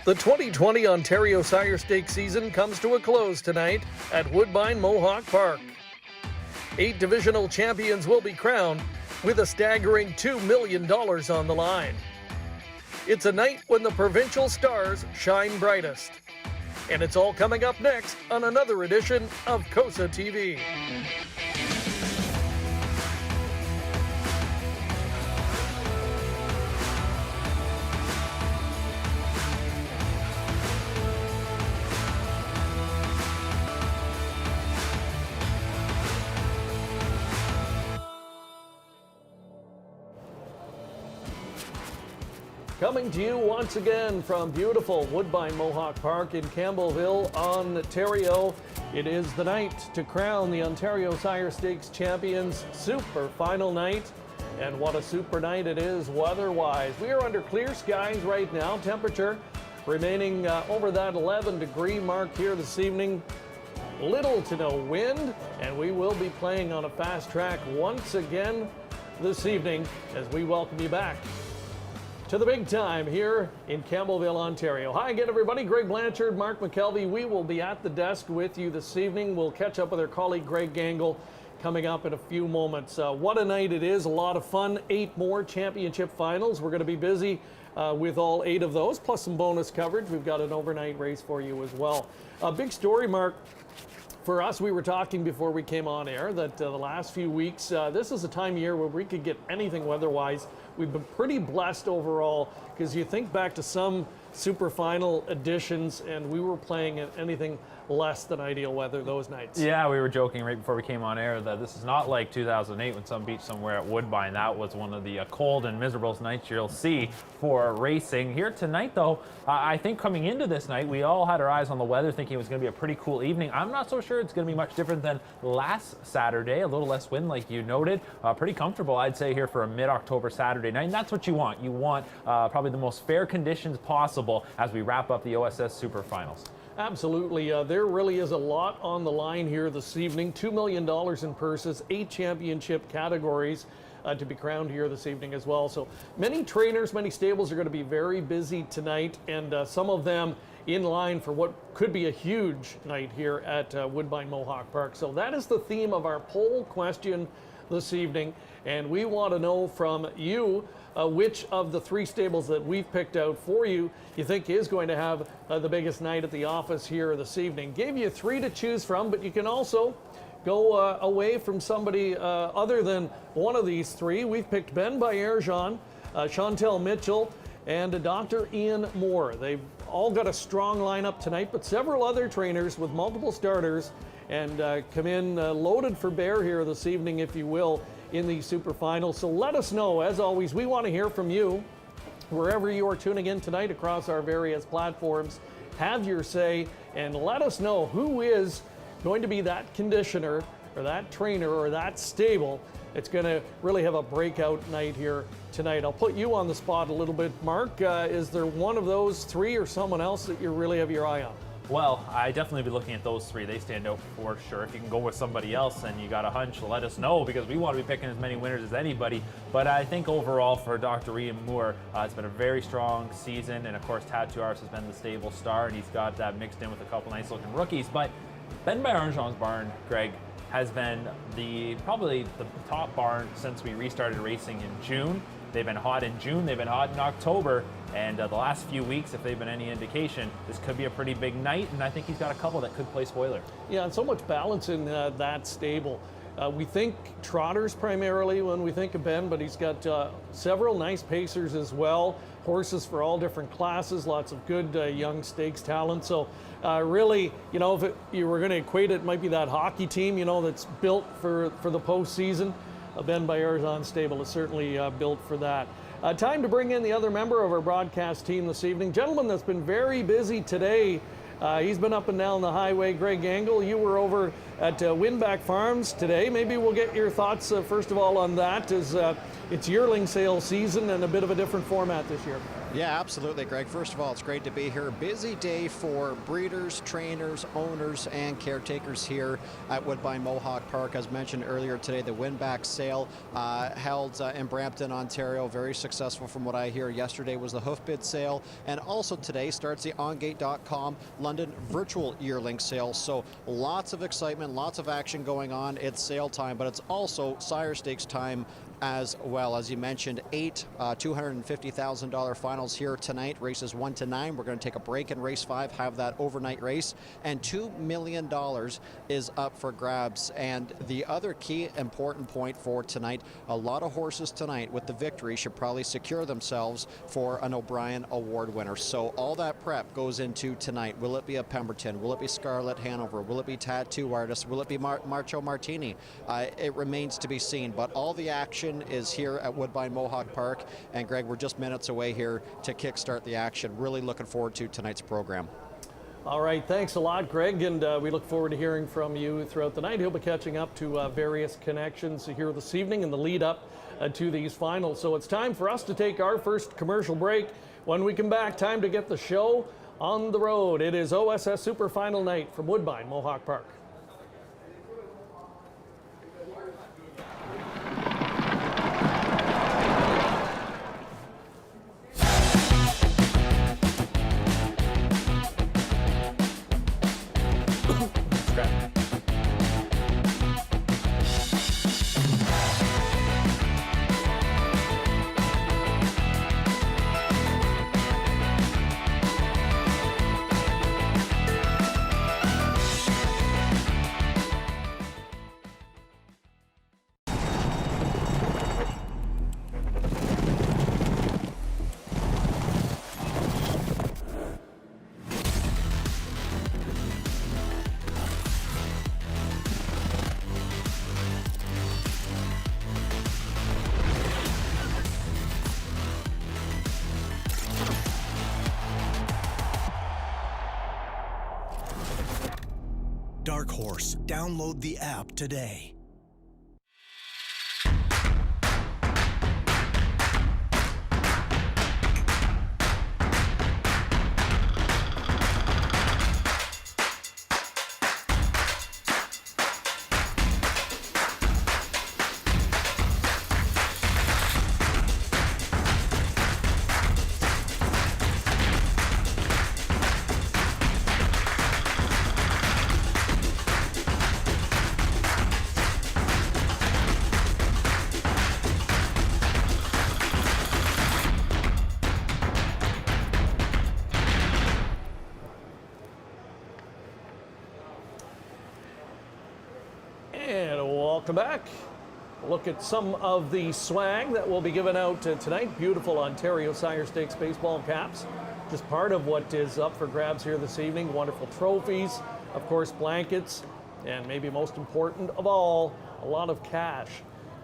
The 2020 Ontario Sire Stakes season comes to a close tonight at Woodbine Mohawk Park. 8 divisional champions will be crowned with a staggering $2 million on the line. It's a night when the provincial stars shine brightest. And it's all coming up next on another edition of COSA-TV. Coming to you once again from beautiful Woodbine Mohawk Park in Campbellville, Ontario. It is the night to crown the Ontario Sire Stakes champions, super final night. And what a super night it is weather-wise. We are under clear skies right now. Temperature remaining over that 11-degree mark here this evening. Little to no wind, and we will be playing on a fast track once again this evening as we welcome you back to the big time here in Campbellville, Ontario. Hi again, everybody. Greg Blanchard, Mark McKelvey. We will be at the desk with you this evening. We'll catch up with our colleague Greg Gangle coming up in a few moments. What a night it is. A lot of fun. 8 more championship finals. We're going to be busy with all 8 of those, plus some bonus coverage. We've got an overnight race for you as well. A big story, Mark. For us, we were talking before we came on air that the last few weeks, this is a time of year where we could get anything weather-wise. We've been pretty blessed overall because you think back to some super final editions and we were playing at anything less than ideal weather those nights. Yeah, we were joking right before we came on air that this is not like 2008 when some beach somewhere at Woodbine. That was one of the cold and miserable nights you'll see for racing. Here tonight, though, I think coming into this night, we all had our eyes on the weather thinking it was going to be a pretty cool evening. I'm not so sure it's going to be much different than last Saturday. A little less wind, like you noted. Pretty comfortable, I'd say, here for a mid-October Saturday night. And that's what you want. You want probably the most fair conditions possible as we wrap up the OSS SUPERFINALS. Absolutely. There really is a lot on the line here this evening. $2 million in purses, 8 championship categories to be crowned here this evening as well. So many trainers, many stables are going to be very busy tonight, and some of them in line for what could be a huge night here at Woodbine Mohawk Park. So that is the theme of our poll question this evening, and we want to know from you which of the 3 stables that we've picked out for you think is going to have the biggest night at the office here this evening. Gave you 3 to choose from, but you can also go away from somebody other than one of these 3. We've picked Ben Baerjean, Chantel Mitchell, and Dr. Ian Moore. They've all got a strong lineup tonight, but several other trainers with multiple starters and come in loaded for bear here this evening, if you will, in the super finals. So let us know. As always, we want to hear from you wherever you are tuning in tonight across our various platforms. Have your say and let us know who is going to be that conditioner or that trainer or that stable that's going to really have a breakout night here tonight. I'll put you on the spot a little bit, Mark. Is there one of those 3 or someone else that you really have your eye on? Well, I definitely be looking at those 3. They stand out for sure. If you can go with somebody else and you got a hunch, let us know, because we want to be picking as many winners as anybody. But I think overall for Dr. Ian Moore, it's been a very strong season. And of course, Tattoo Arts has been the stable star, and he's got that mixed in with a couple nice looking rookies. But Ben Baerjean's barn, Greg, has been probably the top barn since we restarted racing in June. They've been hot in June, they've been hot in October, and the last few weeks, if they've been any indication, this could be a pretty big night, and I think he's got a couple that could play spoiler. Yeah, and so much balance in that stable. We think Trotters primarily when we think of Ben, but he's got several nice pacers as well, horses for all different classes, lots of good young stakes talent. So really, you know, if you were going to equate it, might be that hockey team, you know, that's built for the postseason. Ben Baerjean stable is certainly built for that. Time to bring in the other member of our broadcast team this evening. Gentleman that's been very busy today. He's been up and down the highway. Greg Gangle, you were over at Winback Farms today. Maybe we'll get your thoughts first of all on that, as it's yearling sale season and a bit of a different format this year. Yeah, absolutely, Greg. First of all, it's great to be here. Busy day for breeders, trainers, owners, and caretakers here at Woodbine Mohawk Park. As mentioned earlier today, the win-back sale held in Brampton, Ontario. Very successful from what I hear. Yesterday was the hoof bid sale, and also today starts the ongate.com London virtual yearling sale. So lots of excitement, lots of action going on. It's sale time, but it's also Sire Stakes time as well. As you mentioned, 8 $250,000 finals here tonight, races 1 to 9. We're going to take a break in race 5, have that overnight race, and $2 million is up for grabs. And the other key important point for tonight, a lot of horses tonight with the victory should probably secure themselves for an O'Brien Award winner. So all that prep goes into tonight. Will it be a Pemberton? Will it be Scarlet Hanover? Will it be Tattoo Artist? Will it be Marcho Martini? It remains to be seen, but all the action is here at Woodbine Mohawk Park. And Greg, we're just minutes away here to kickstart the action. Really looking forward to tonight's program. All right, thanks a lot, Greg, and we look forward to hearing from you throughout the night. He'll be catching up to various connections here this evening in the lead up to these finals. So it's time for us to take our first commercial break. When we come back, time to get the show on the road. It is OSS Super Final night from Woodbine Mohawk Park. Dark Horse. Download the app today. Welcome back. Look at some of the swag that will be given out tonight. Beautiful Ontario Sire Stakes baseball caps. Just part of what is up for grabs here this evening. Wonderful trophies, of course, blankets, and maybe most important of all, a lot of cash.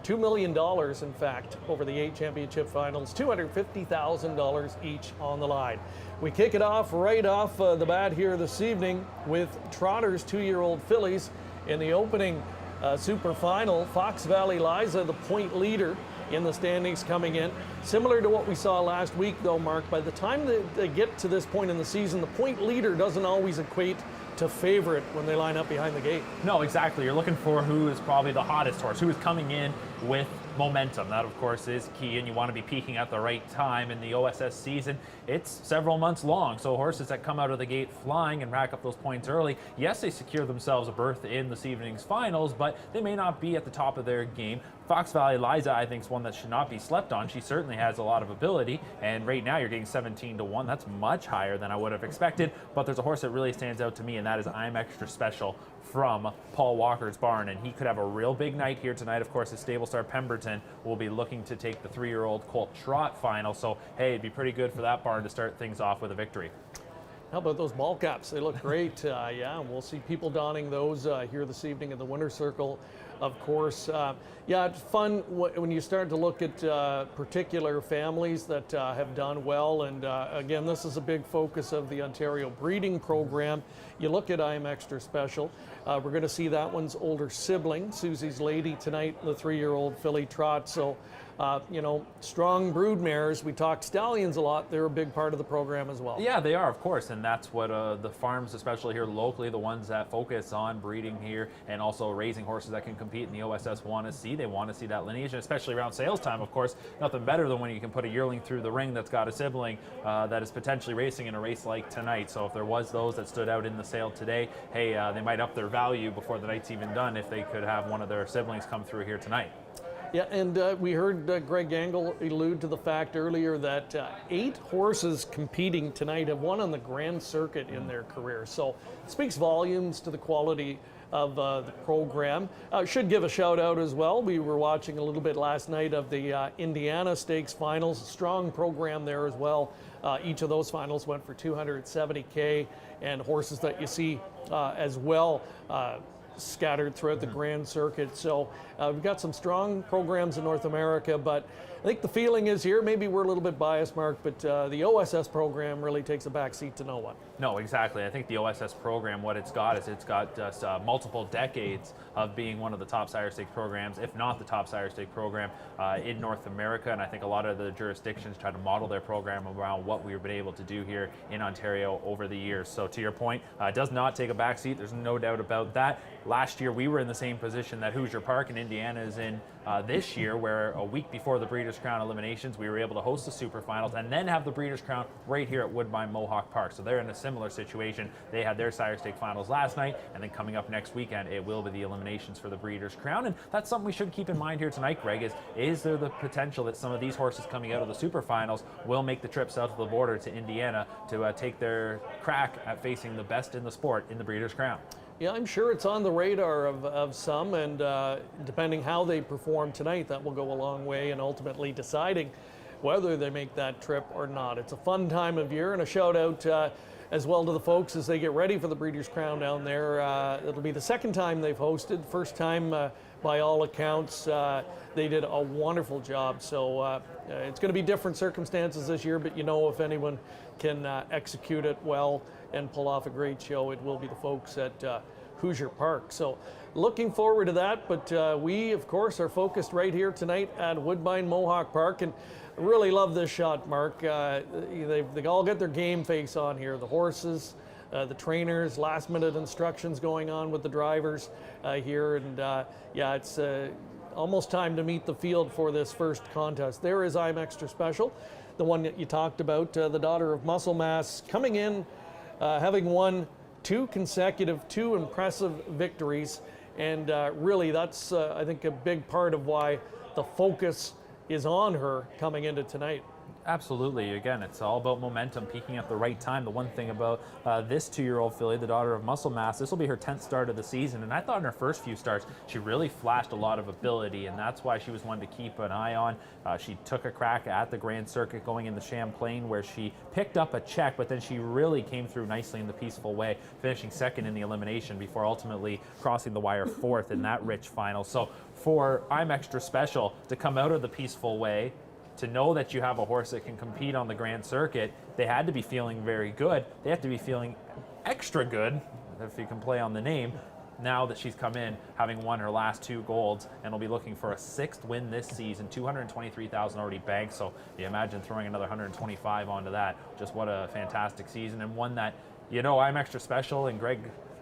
$2 million, in fact, over the 8 championship finals, $250,000 each on the line. We kick it off right off the bat here this evening with Trotters 2-year-old fillies in the opening Super Final. Fox Valley Liza, the point leader in the standings coming in. Similar to what we saw last week, though, Mark, by the time they get to this point in the season, the point leader doesn't always equate to favorite when they line up behind the gate. No, exactly. You're looking for who is probably the hottest horse, who is coming in with momentum. That, of course, is key, and you want to be peaking at the right time. In the OSS season, it's several months long, so horses that come out of the gate flying and rack up those points early, yes, they secure themselves a berth in this evening's finals, but they may not be at the top of their game. Fox Valley Liza, I think, is one that should not be slept on. She certainly has a lot of ability, and right now you're getting 17-1. That's much higher than I would have expected, but there's a horse that really stands out to me, and that is I'm Extra Special from Paul Walker's barn, and he could have a real big night here tonight. Of course, his stable star Pemberton will be looking to take the 3-year-old Colt Trot final, so hey, it'd be pretty good for that barn to start things off with a victory. How about those ball caps? They look great. Yeah, and we'll see people donning those here this evening in the winner's circle of course. Yeah, it's fun when you start to look at particular families that have done well. And again, this is a big focus of the Ontario breeding program. You look at I'm Extra Special. We're going to see that one's older sibling, Susie's Lady, tonight, the 3-year-old filly Trot. So, you know, strong brood mares. We talk stallions a lot. They're a big part of the program as well. Yeah, they are, of course, and that's what the farms, especially here locally, the ones that focus on breeding here and also raising horses that can compete in the OSS want to see. They want to see that lineage, and especially around sales time, of course. Nothing better than when you can put a yearling through the ring that's got a sibling that is potentially racing in a race like tonight. So if there was those that stood out in the sale today, hey, they might up their value before the night's even done if they could have one of their siblings come through here tonight. Yeah, and we heard Greg Gangle allude to the fact earlier that 8 horses competing tonight have won on the Grand Circuit in their career. So it speaks volumes to the quality of the program. Should give a shout out as well. We were watching a little bit last night of the Indiana Stakes finals. Strong program there as well. Each of those finals went for $270K, and horses that you see as well scattered throughout the Grand Circuit. So we've got some strong programs in North America, but I think the feeling is here, maybe we're a little bit biased, Mark, but the OSS program really takes a back seat to no one. No, exactly. I think the OSS program, what it's got is it's got just multiple decades of being one of the top sire stake programs, if not the top sire stake program in North America. And I think a lot of the jurisdictions try to model their program around what we've been able to do here in Ontario over the years. So to your point, it does not take a back seat. There's no doubt about that. Last year, we were in the same position that Hoosier Park in Indiana is in this year, where a week before the Breeders' Crown eliminations, we were able to host the Superfinals and then have the Breeders' Crown right here at Woodbine Mohawk Park. So they're in a similar situation. They had their sire stake finals last night, and then coming up next weekend, it will be the eliminations for the Breeders' Crown. And that's something we should keep in mind here tonight, Greg, is there the potential that some of these horses coming out of the Superfinals will make the trip south of the border to Indiana to take their crack at facing the best in the sport in the Breeders' Crown? Yeah, I'm sure it's on the radar of some, and depending how they perform tonight, that will go a long way in ultimately deciding whether they make that trip or not. It's a fun time of year, and a shout out as well to the folks as they get ready for the Breeders' Crown down there. It'll be the second time they've hosted. First time, by all accounts, they did a wonderful job. So it's going to be different circumstances this year, but you know, if anyone can execute it well and pull off a great show, it will be the folks at Hoosier Park. So looking forward to that, but we of course are focused right here tonight at Woodbine Mohawk Park, and I really love this shot, Mark. They all get their game face on here. The horses, the trainers, last minute instructions going on with the drivers here, and yeah, it's almost time to meet the field for this first contest. There is I'm Extra Special, the one that you talked about, the daughter of Muscle Mass, coming in having won 2 impressive victories, and really that's I think a big part of why the focus is on her coming into tonight. Absolutely. Again, it's all about momentum, peaking at the right time. The one thing about this 2-year-old filly, the daughter of Muscle Mass, this will be her 10th start of the season, and I thought in her first few starts she really flashed a lot of ability, and that's why she was one to keep an eye on. She took a crack at the Grand Circuit going into Champlain, where she picked up a check, but then she really came through nicely in the peaceful way, finishing second in the elimination before ultimately crossing the wire 4th in that rich final. So for I'm Extra Special to come out of the peaceful way, to know that you have a horse that can compete on the Grand Circuit, they had to be feeling very good. They have to be feeling extra good, if you can play on the name, now that she's come in, having won her last 2 golds, and will be looking for a 6th win this season. $223,000 already banked, so you imagine throwing another 125 onto that. Just what a fantastic season, and one that, you know, I'm Extra Special, and Greg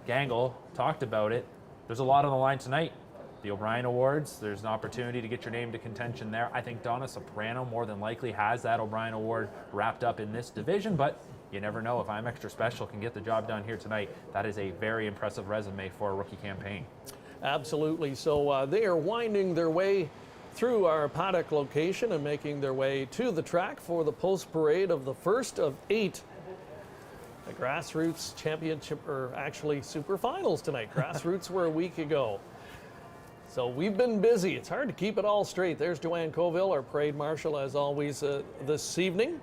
Gangle talked about it. There's a lot on the line tonight. The O'Brien Awards, there's an opportunity to get your name to contention there. I think Donna Soprano more than likely has that O'Brien Award wrapped up in this division, but you never know. If I'm Extra Special can get the job done here tonight, that is a very impressive resume for a rookie campaign. Absolutely. So they are winding their way through our paddock location and making their way to the track for the post parade of the first of 8 the Grassroots Championship, or actually Superfinals tonight. Grassroots were a week ago. So we've been busy. It's hard to keep it all straight. There's Joanne Colville, our parade marshal, as always, this evening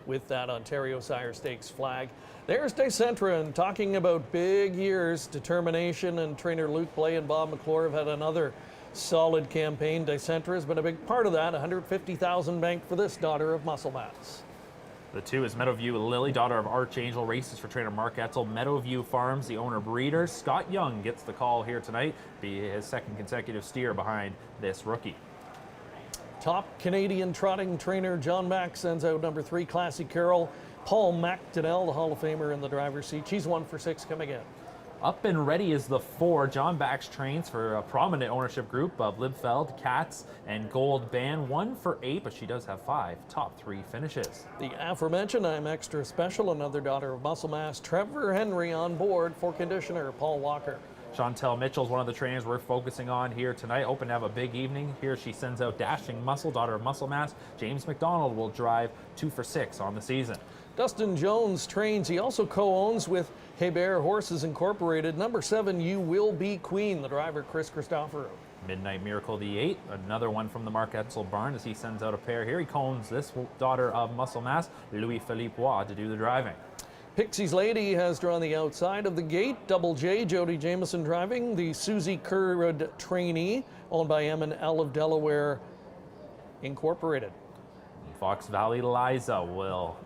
with that Ontario Sire Stakes flag. There's Decentra, and talking about big years, determination, and trainer Luke Blay and Bob McClure have had another solid campaign. Dicentra has been a big part of that. $150,000 banked for this daughter of Muscle Mass. The 2 is Meadowview Lily, daughter of Archangel, races for trainer Mark Etzel. Meadowview Farms, the owner breeder. Scott Young gets the call here tonight, be his 2nd consecutive steer behind this rookie. Top Canadian trotting trainer John Mack sends out number 3, Classy Carol. Paul McDonnell, the Hall of Famer, in the driver's seat. She's 1 for 6 coming in. Up and ready is the 4. John Bax trains for a prominent ownership group of Libfeld, Katz, and Gold Band. 1 for 8, but she does have 5 top 3 finishes. The aforementioned I'm Extra Special, another daughter of Muscle Mass. Trevor Henry on board for conditioner Paul Walker. Chantel Mitchell's one of the trainers we're focusing on here tonight. Hoping to have a big evening. Here she sends out Dashing Muscle, daughter of Muscle Mass. James McDonald will drive 2 for 6 on the season. Dustin Jones trains. He also co-owns with Hebert Horses Incorporated. Number 7, You Will Be Queen, the driver Chris Christoforou. Midnight Miracle, the 8, another one from the Mark Etzel barn as he sends out a pair here. He cones this daughter of Muscle Mass, Louis-Philippe Roy, to do the driving. Pixie's Lady has drawn the outside of the gate. Double J, Jody Jameson driving. The Susie Currid trainee, owned by M&L of Delaware Incorporated. Fox Valley Liza will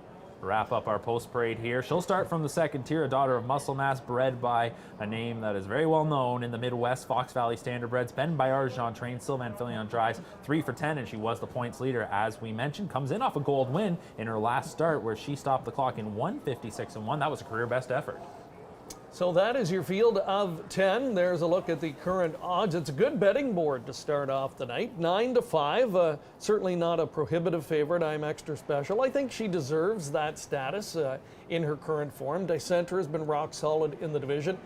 wrap up our post parade here. She'll start from the 2nd tier, a daughter of Muscle Mass, bred by a name that is very well known in the Midwest, Fox Valley Standardbreds. Ben Bayard-Jean trained, Sylvain Filion drives 3 for 10, and she was the points leader, as we mentioned. Comes in off a gold win in her last start, where she stopped the clock in 1:56.1. That was a career best effort. So that is your field of 10. There's a look at the current odds. It's a good betting board to start off the night. 9 to 5, certainly not a prohibitive favorite. I'm Extra Special. I think she deserves that status in her current form. Dicentra has been rock solid in the division.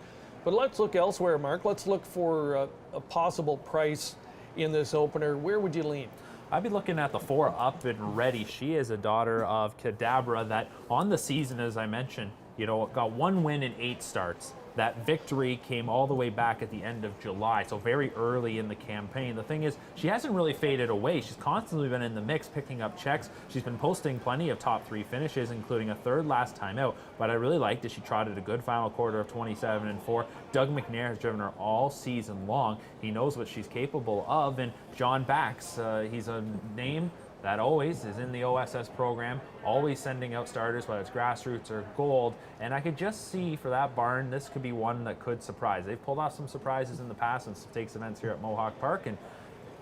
But let's look elsewhere, Mark. Let's look for a possible price in this opener. Where would you lean? I'd be looking at the 4, Up and Ready. She is a daughter of Cadabra that on the season, as I mentioned, got 1 win in 8 starts. That victory came all the way back at the end of July, so very early in the campaign. The thing is, she hasn't really faded away. She's constantly been in the mix, picking up checks. She's been posting plenty of top 3 finishes, including a 3rd last time out. But I really liked that she trotted a good final quarter of 27-4. Doug McNair has driven her all season long. He knows what she's capable of. And John Bax, he's a name that always is in the OSS program, always sending out starters, whether it's grassroots or gold. And I could just see for that barn, this could be one that could surprise. They've pulled off some surprises in the past in stakes events here at Mohawk Park. And,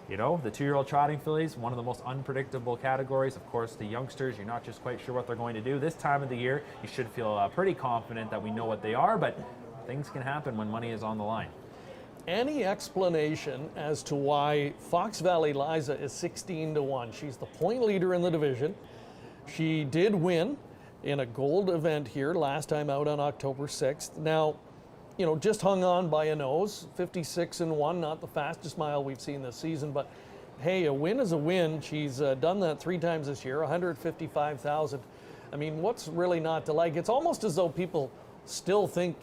the 2-year-old trotting fillies, one of the most unpredictable categories. Of course, the youngsters, you're not just quite sure what they're going to do. This time of the year, you should feel pretty confident that we know what they are, but things can happen when money is on the line. Any explanation as to why Fox Valley Liza is 16 to 1? She's the point leader in the division. She did win in a gold event here last time out on October 6th. Now, just hung on by a nose, 56-1, not the fastest mile we've seen this season, but hey, a win is a win. She's done that 3 times this year, 155,000. I mean, what's really not to like? It's almost as though people still think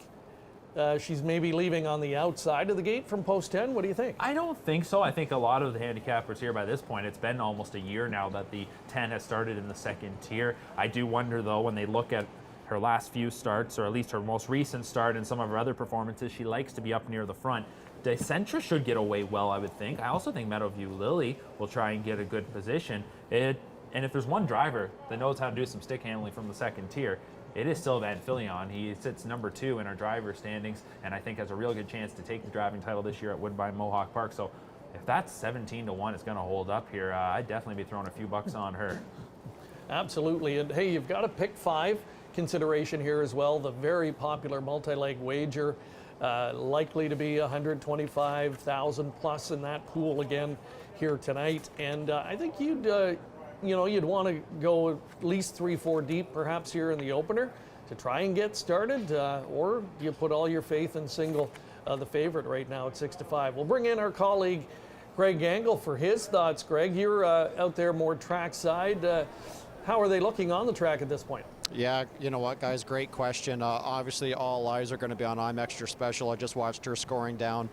she's maybe leaving on the outside of the gate from post 10. What do you think? I don't think so. I think a lot of the handicappers here by this point, it's been almost a year now that the 10 has started in the 2nd tier. I do wonder, though, when they look at her last few starts, or at least her most recent start and some of her other performances, she likes to be up near the front. Dicentra should get away well, I would think. I also think Meadowview Lily will try and get a good position. And if there's one driver that knows how to do some stick handling from the 2nd tier, it is still Van Filion. He sits number 2 in our driver standings, and I think has a real good chance to take the driving title this year at Woodbine Mohawk Park. So if that's 17 to 1, it's going to hold up here. I'd definitely be throwing a few bucks on her. Absolutely. And hey, you've got a pick 5 consideration here as well. The very popular multi-leg wager, likely to be 125,000 plus in that pool again here tonight. And I think you'd want to go at least 3-4 deep perhaps here in the opener to try and get started, or do you put all your faith in single, the favorite right now at 6 to 5. We'll bring in our colleague Greg Gangle for his thoughts. Greg, you're out there more track side. How are they looking on the track at this point? Yeah, you know what, guys, great question. Obviously, all eyes are going to be on I'm Extra Special. I just watched her scoring down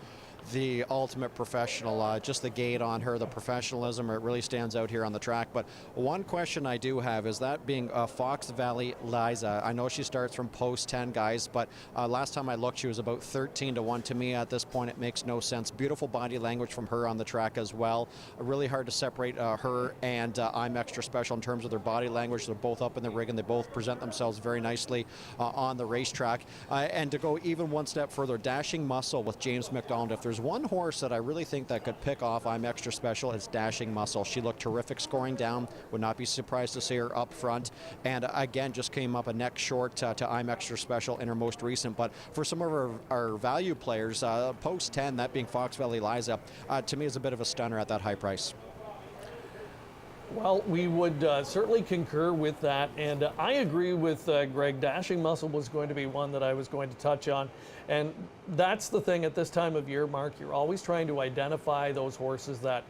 the ultimate professional. Just the gait on her, the professionalism, it really stands out here on the track. But one question I do have is that being Fox Valley Liza. I know she starts from post 10, guys, but last time I looked, she was about 13-1. To me, at this point, it makes no sense. Beautiful body language from her on the track as well. Really hard to separate her and I'm Extra Special in terms of their body language. They're both up in the rig and they both present themselves very nicely on the racetrack. And to go even one step further, Dashing Muscle with James McDonald. If there's one horse that I really think that could pick off I'm Extra Special, it's Dashing Muscle. She looked terrific scoring down. Would not be surprised to see her up front. And again, just came up a neck short to I'm Extra Special in her most recent. But for some of our value players, post 10, that being Fox Valley Liza, to me is a bit of a stunner at that high price. Well, we would certainly concur with that, and I agree with Greg. Dashing Muscle was going to be one that I was going to touch on, and that's the thing at this time of year, Mark. You're always trying to identify those horses that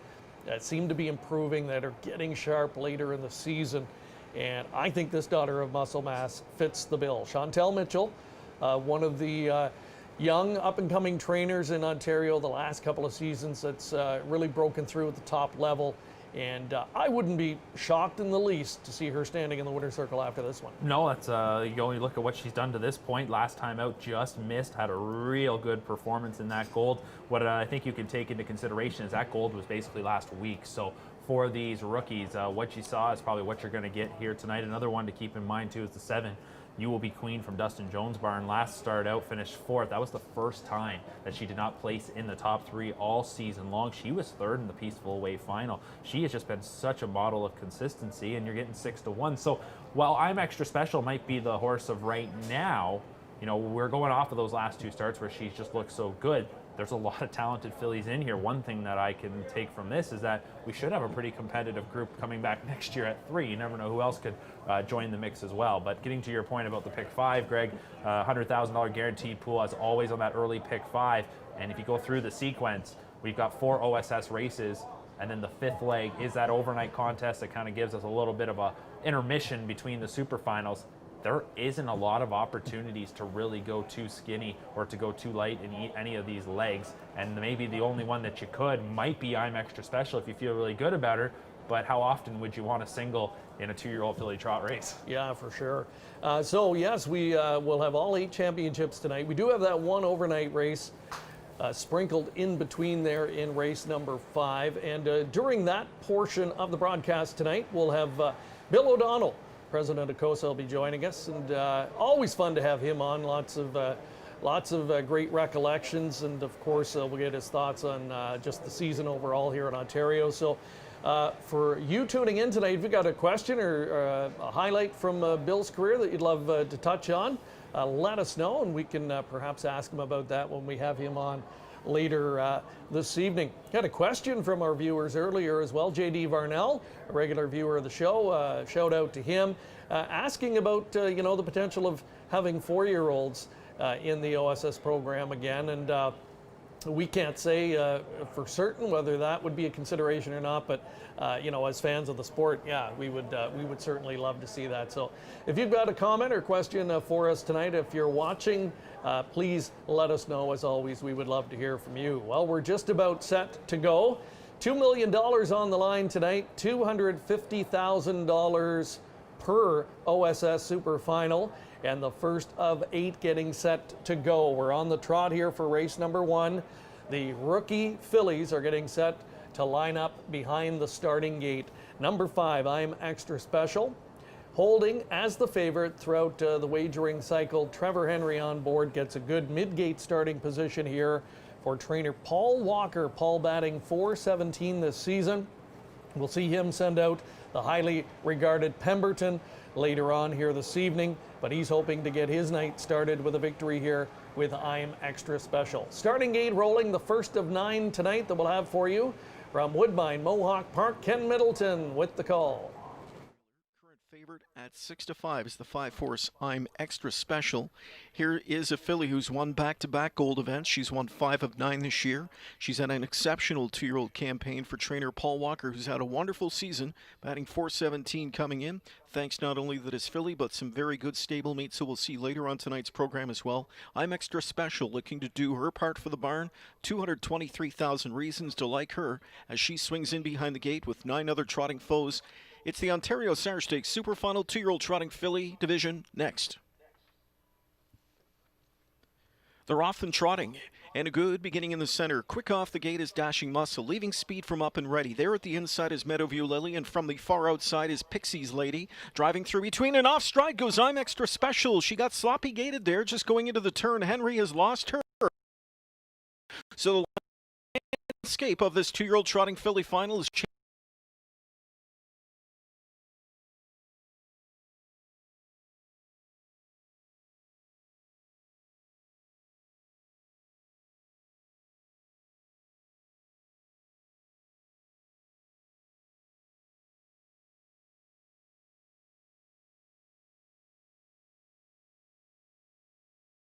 seem to be improving, that are getting sharp later in the season, and I think this Daughter of Muscle Mass fits the bill. Chantel Mitchell, one of the young up-and-coming trainers in Ontario the last couple of seasons that's really broken through at the top level. And I wouldn't be shocked in the least to see her standing in the winner's circle after this one. No, that's you only look at what she's done to this point. Last time out, just missed. Had a real good performance in that gold. What I think you can take into consideration is that gold was basically last week. So for these rookies, what you saw is probably what you're going to get here tonight. Another one to keep in mind too is the 7. You Will Be Queen from Dustin Jones' barn. Last start out, finished 4th. That was the first time that she did not place in the top 3 all season long. She was 3rd in the Peaceful Away final. She has just been such a model of consistency, and you're getting 6-1. So while I'm Extra Special might be the horse of right now, you know, we're going off of those last 2 starts where she's just looked so good. There's a lot of talented fillies in here. One thing that I can take from this is that we should have a pretty competitive group coming back next year at 3. You never know who else could join the mix as well. But getting to your point about the pick 5, Greg, $100,000 guaranteed pool as always on that early pick 5. And if you go through the sequence, we've got 4 OSS races, and then the 5th leg is that overnight contest that kind of gives us a little bit of a intermission between the SUPERFINALS. There isn't a lot of opportunities to really go too skinny or to go too light in any of these legs. And maybe the only one that you could might be I'm Extra Special if you feel really good about her. But how often would you want a single in a 2-year-old filly trot race? Yeah, for sure. So yes, we will have all 8 championships tonight. We do have that one overnight race sprinkled in between there in race number 5. And during that portion of the broadcast tonight, we'll have Bill O'Donnell, President of COSA, will be joining us, and always fun to have him on. Lots of great recollections, and of course we'll get his thoughts on just the season overall here in Ontario. So for you tuning in tonight, if you've got a question or a highlight from Bill's career that you'd love to touch on, let us know, and we can perhaps ask him about that when we have him on later this evening. Got a question from our viewers earlier as well. J.D. Varnell, a regular viewer of the show, shout out to him, asking about you know, the potential of having 4-year-olds in the OSS program again, and we can't say for certain whether that would be a consideration or not, but you know, as fans of the sport, yeah, we would certainly love to see that. So if you've got a comment or question for us tonight, if you're watching, please let us know. As always, we would love to hear from you. Well, we're just about set to go. $2 million on the line tonight, $250,000 per OSS Super Final, and the first of 8 getting set to go. We're on the trot here for race number 1. The rookie fillies are getting set to line up behind the starting gate. Number 5, I'm Extra Special, holding as the favorite throughout the wagering cycle. Trevor Henry on board gets a good mid-gate starting position here for trainer Paul Walker. Paul batting .417 this season. We'll see him send out the highly regarded Pemberton later on here this evening, but he's hoping to get his night started with a victory here with I'm Extra Special. Starting gate rolling, the first of 9 tonight that we'll have for you from Woodbine Mohawk Park. Ken Middleton with the call. Current favorite start at 6-5 is the 5-horse I'm Extra Special. Here is a filly who's won back-to-back gold events. She's won 5 of 9 this year. She's had an exceptional 2-year-old campaign for trainer Paul Walker, who's had a wonderful season, batting .417 coming in, thanks not only to this filly, but some very good stable mates who we'll see later on tonight's program as well. I'm Extra Special, looking to do her part for the barn. 223,000 reasons to like her as she swings in behind the gate with 9 other trotting foes. It's the Ontario Sire Stakes Super Final 2-year-old trotting filly division next. They're off and trotting, and a good beginning in the center. Quick off the gate is Dashing Muscle, leaving speed from Up and Ready. There at the inside is Meadowview Lily, and from the far outside is Pixie's Lady. Driving through between and off stride goes I'm Extra Special. She got sloppy gated there, just going into the turn. Henry has lost her. So the landscape of this 2-year-old trotting filly final is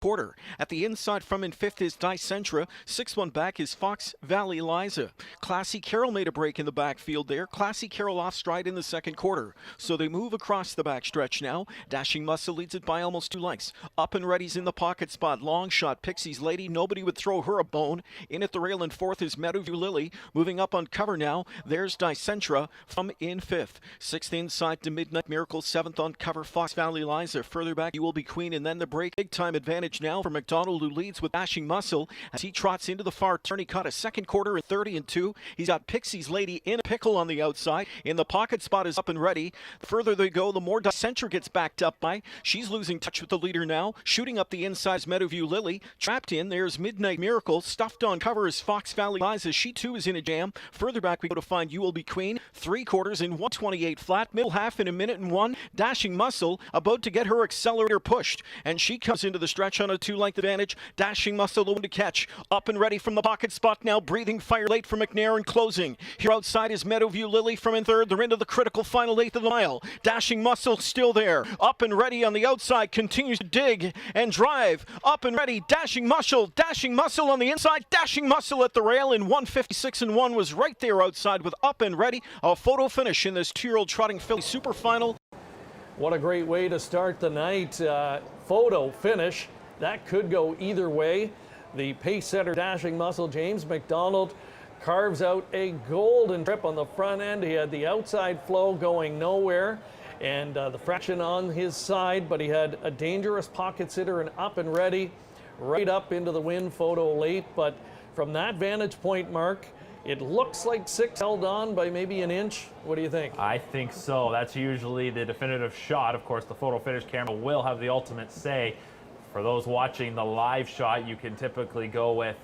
quarter. At the inside from in 5th is Dicentra. 6th one back is Fox Valley Liza. Classy Carol made a break in the backfield there. Classy Carol off stride in the 2nd quarter. So they move across the backstretch now. Dashing Muscle leads it by almost 2 lengths. Up and Ready's in the pocket spot. Long shot. Pixie's Lady. Nobody would throw her a bone. In at the rail in 4th is Meadowview Lily. Moving up on cover now. There's Dicentra from in 5th. 6th inside to Midnight Miracle. 7th on cover Fox Valley Liza. Further back You Will Be Queen, and then the break. Big time advantage now for McDonald, who leads with Dashing Muscle as he trots into the far turn. He caught a 2nd quarter at 30-2. He's got Pixie's Lady in a pickle on the outside. In the pocket spot is Up and Ready. The further they go, the more Dicentra gets backed up by. She's losing touch with the leader now. Shooting up the inside is Meadowview Lily. Trapped in, there's Midnight Miracle. Stuffed on cover is Fox Valley Liza. She too is in a jam. Further back we go to find You Will Be Queen. 3 quarters in 128 flat. Middle half in 1:01. Dashing Muscle about to get her accelerator pushed, and she comes into the stretch on a 2-length advantage. Dashing Muscle the one to catch. Up and Ready from the pocket spot now. Breathing fire late from McNair and closing. Here outside is Meadowview Lily from in 3rd. They're into the critical final 8th of the mile. Dashing Muscle still there. Up and Ready on the outside continues to dig and drive. Up and Ready. Dashing Muscle. Dashing Muscle on the inside. Dashing Muscle at the rail in 1:56.1 was right there outside with Up and Ready. A photo finish in this 2-year-old trotting filly super final. What a great way to start the night. Photo finish. That could go either way. The pace setter Dashing Muscle, James McDonald, carves out a golden trip on the front end. He had the outside flow going nowhere, and the fraction on his side, but he had a dangerous pocket sitter and Up and Ready right up into the wind photo late. But from that vantage point, Mark, it looks like 6 held on by maybe an inch. What do you think? I think so. That's usually the definitive shot. Of course, the photo finish camera will have the ultimate say. For those watching the live shot, you can typically go with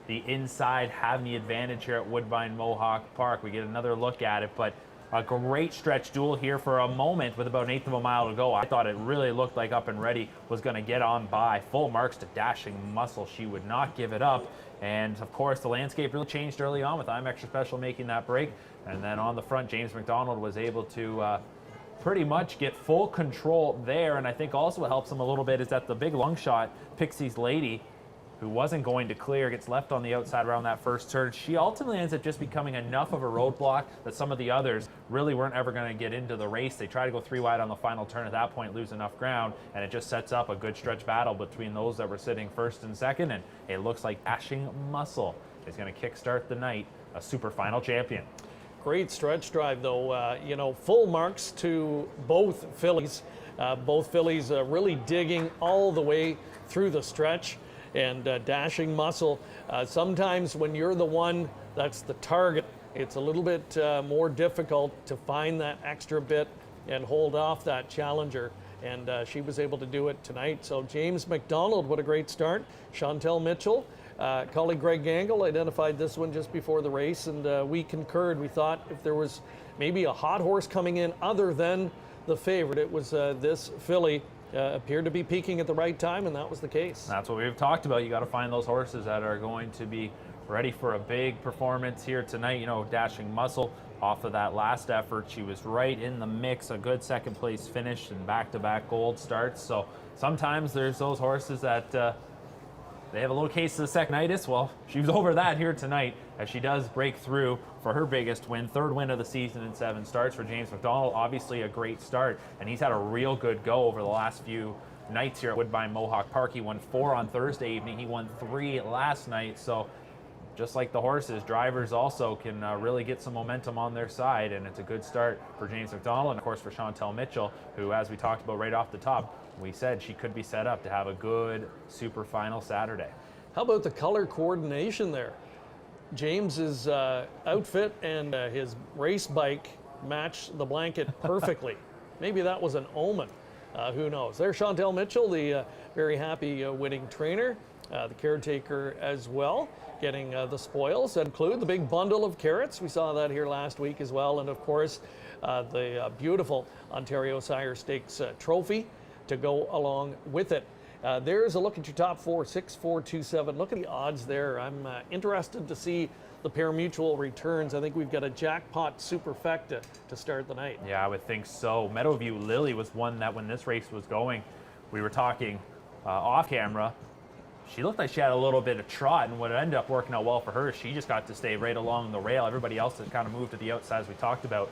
the inside having the advantage here at Woodbine Mohawk Park. We get another look at it, but a great stretch duel here for a moment with about 1/8 of a mile to go. I thought it really looked like Up and Ready was going to get on by. Full marks to Dashing Muscle. She would not give it up. And of course, the landscape really changed early on with I'm Extra Special making that break. And then on the front, James McDonald was able to pretty much get full control there. And I think also what helps him a little bit is that the big long shot, Pixie's Lady, who wasn't going to clear, gets left on the outside around that first turn. She ultimately ends up just becoming enough of a roadblock that some of the others really weren't ever going to get into the race. They try to go 3 wide on the final turn, at that point lose enough ground, and it just sets up a good stretch battle between those that were sitting 1st and 2nd, and it looks like Dashing Muscle is going to kickstart the night a super final champion. Great stretch drive, though. You know, full marks to both fillies. Both fillies really digging all the way through the stretch. And Dashing Muscle, sometimes when you're the one that's the target, it's a little bit more difficult to find that extra bit and hold off that challenger. And she was able to do it tonight. So James McDonald, what a great start. Chantel Mitchell, colleague Greg Gangle identified this one just before the race, and we concurred. We thought if there was maybe a hot horse coming in other than the favorite, it was this filly. Appeared to be peaking at the right time, and that was the case. That's what we've talked about. You got to find those horses that are going to be ready for a big performance here tonight. You know, Dashing Muscle off of that last effort. She was right in the mix, a good second place finish and back-to-back gold starts. So sometimes there's those horses that they have a little case of the second-itis. Well, she was over that here tonight as she does break through for her biggest win, third win of the season in 7 starts for James McDonald. Obviously a great start, and he's had a real good go over the last few nights here at Woodbine Mohawk Park. He won 4 on Thursday evening. He won 3 last night. So just like the horses, drivers also can really get some momentum on their side, and it's a good start for James McDonald and of course for Chantel Mitchell, who, as we talked about right off the top, we said she could be set up to have a good super final Saturday. How about the color coordination there? James's outfit and his race bike match the blanket perfectly. Maybe that was an omen. Who knows? There's Chantel Mitchell, the very happy winning trainer, the caretaker as well, getting the spoils that include the big bundle of carrots. We saw that here last week as well. And of course, the beautiful Ontario Sire Stakes trophy to go along with it. There's a look at your top 4, 6, 4, 2, 7. Look at the odds there. I'm interested to see the pari-mutuel returns. I think we've got a jackpot superfecta to start the night. Yeah, I would think so. Meadowview Lily was one that when this race was going, we were talking off camera. She looked like she had a little bit of trot, and what ended up working out well for her, she just got to stay right along the rail. Everybody else had kind of moved to the outside, as we talked about.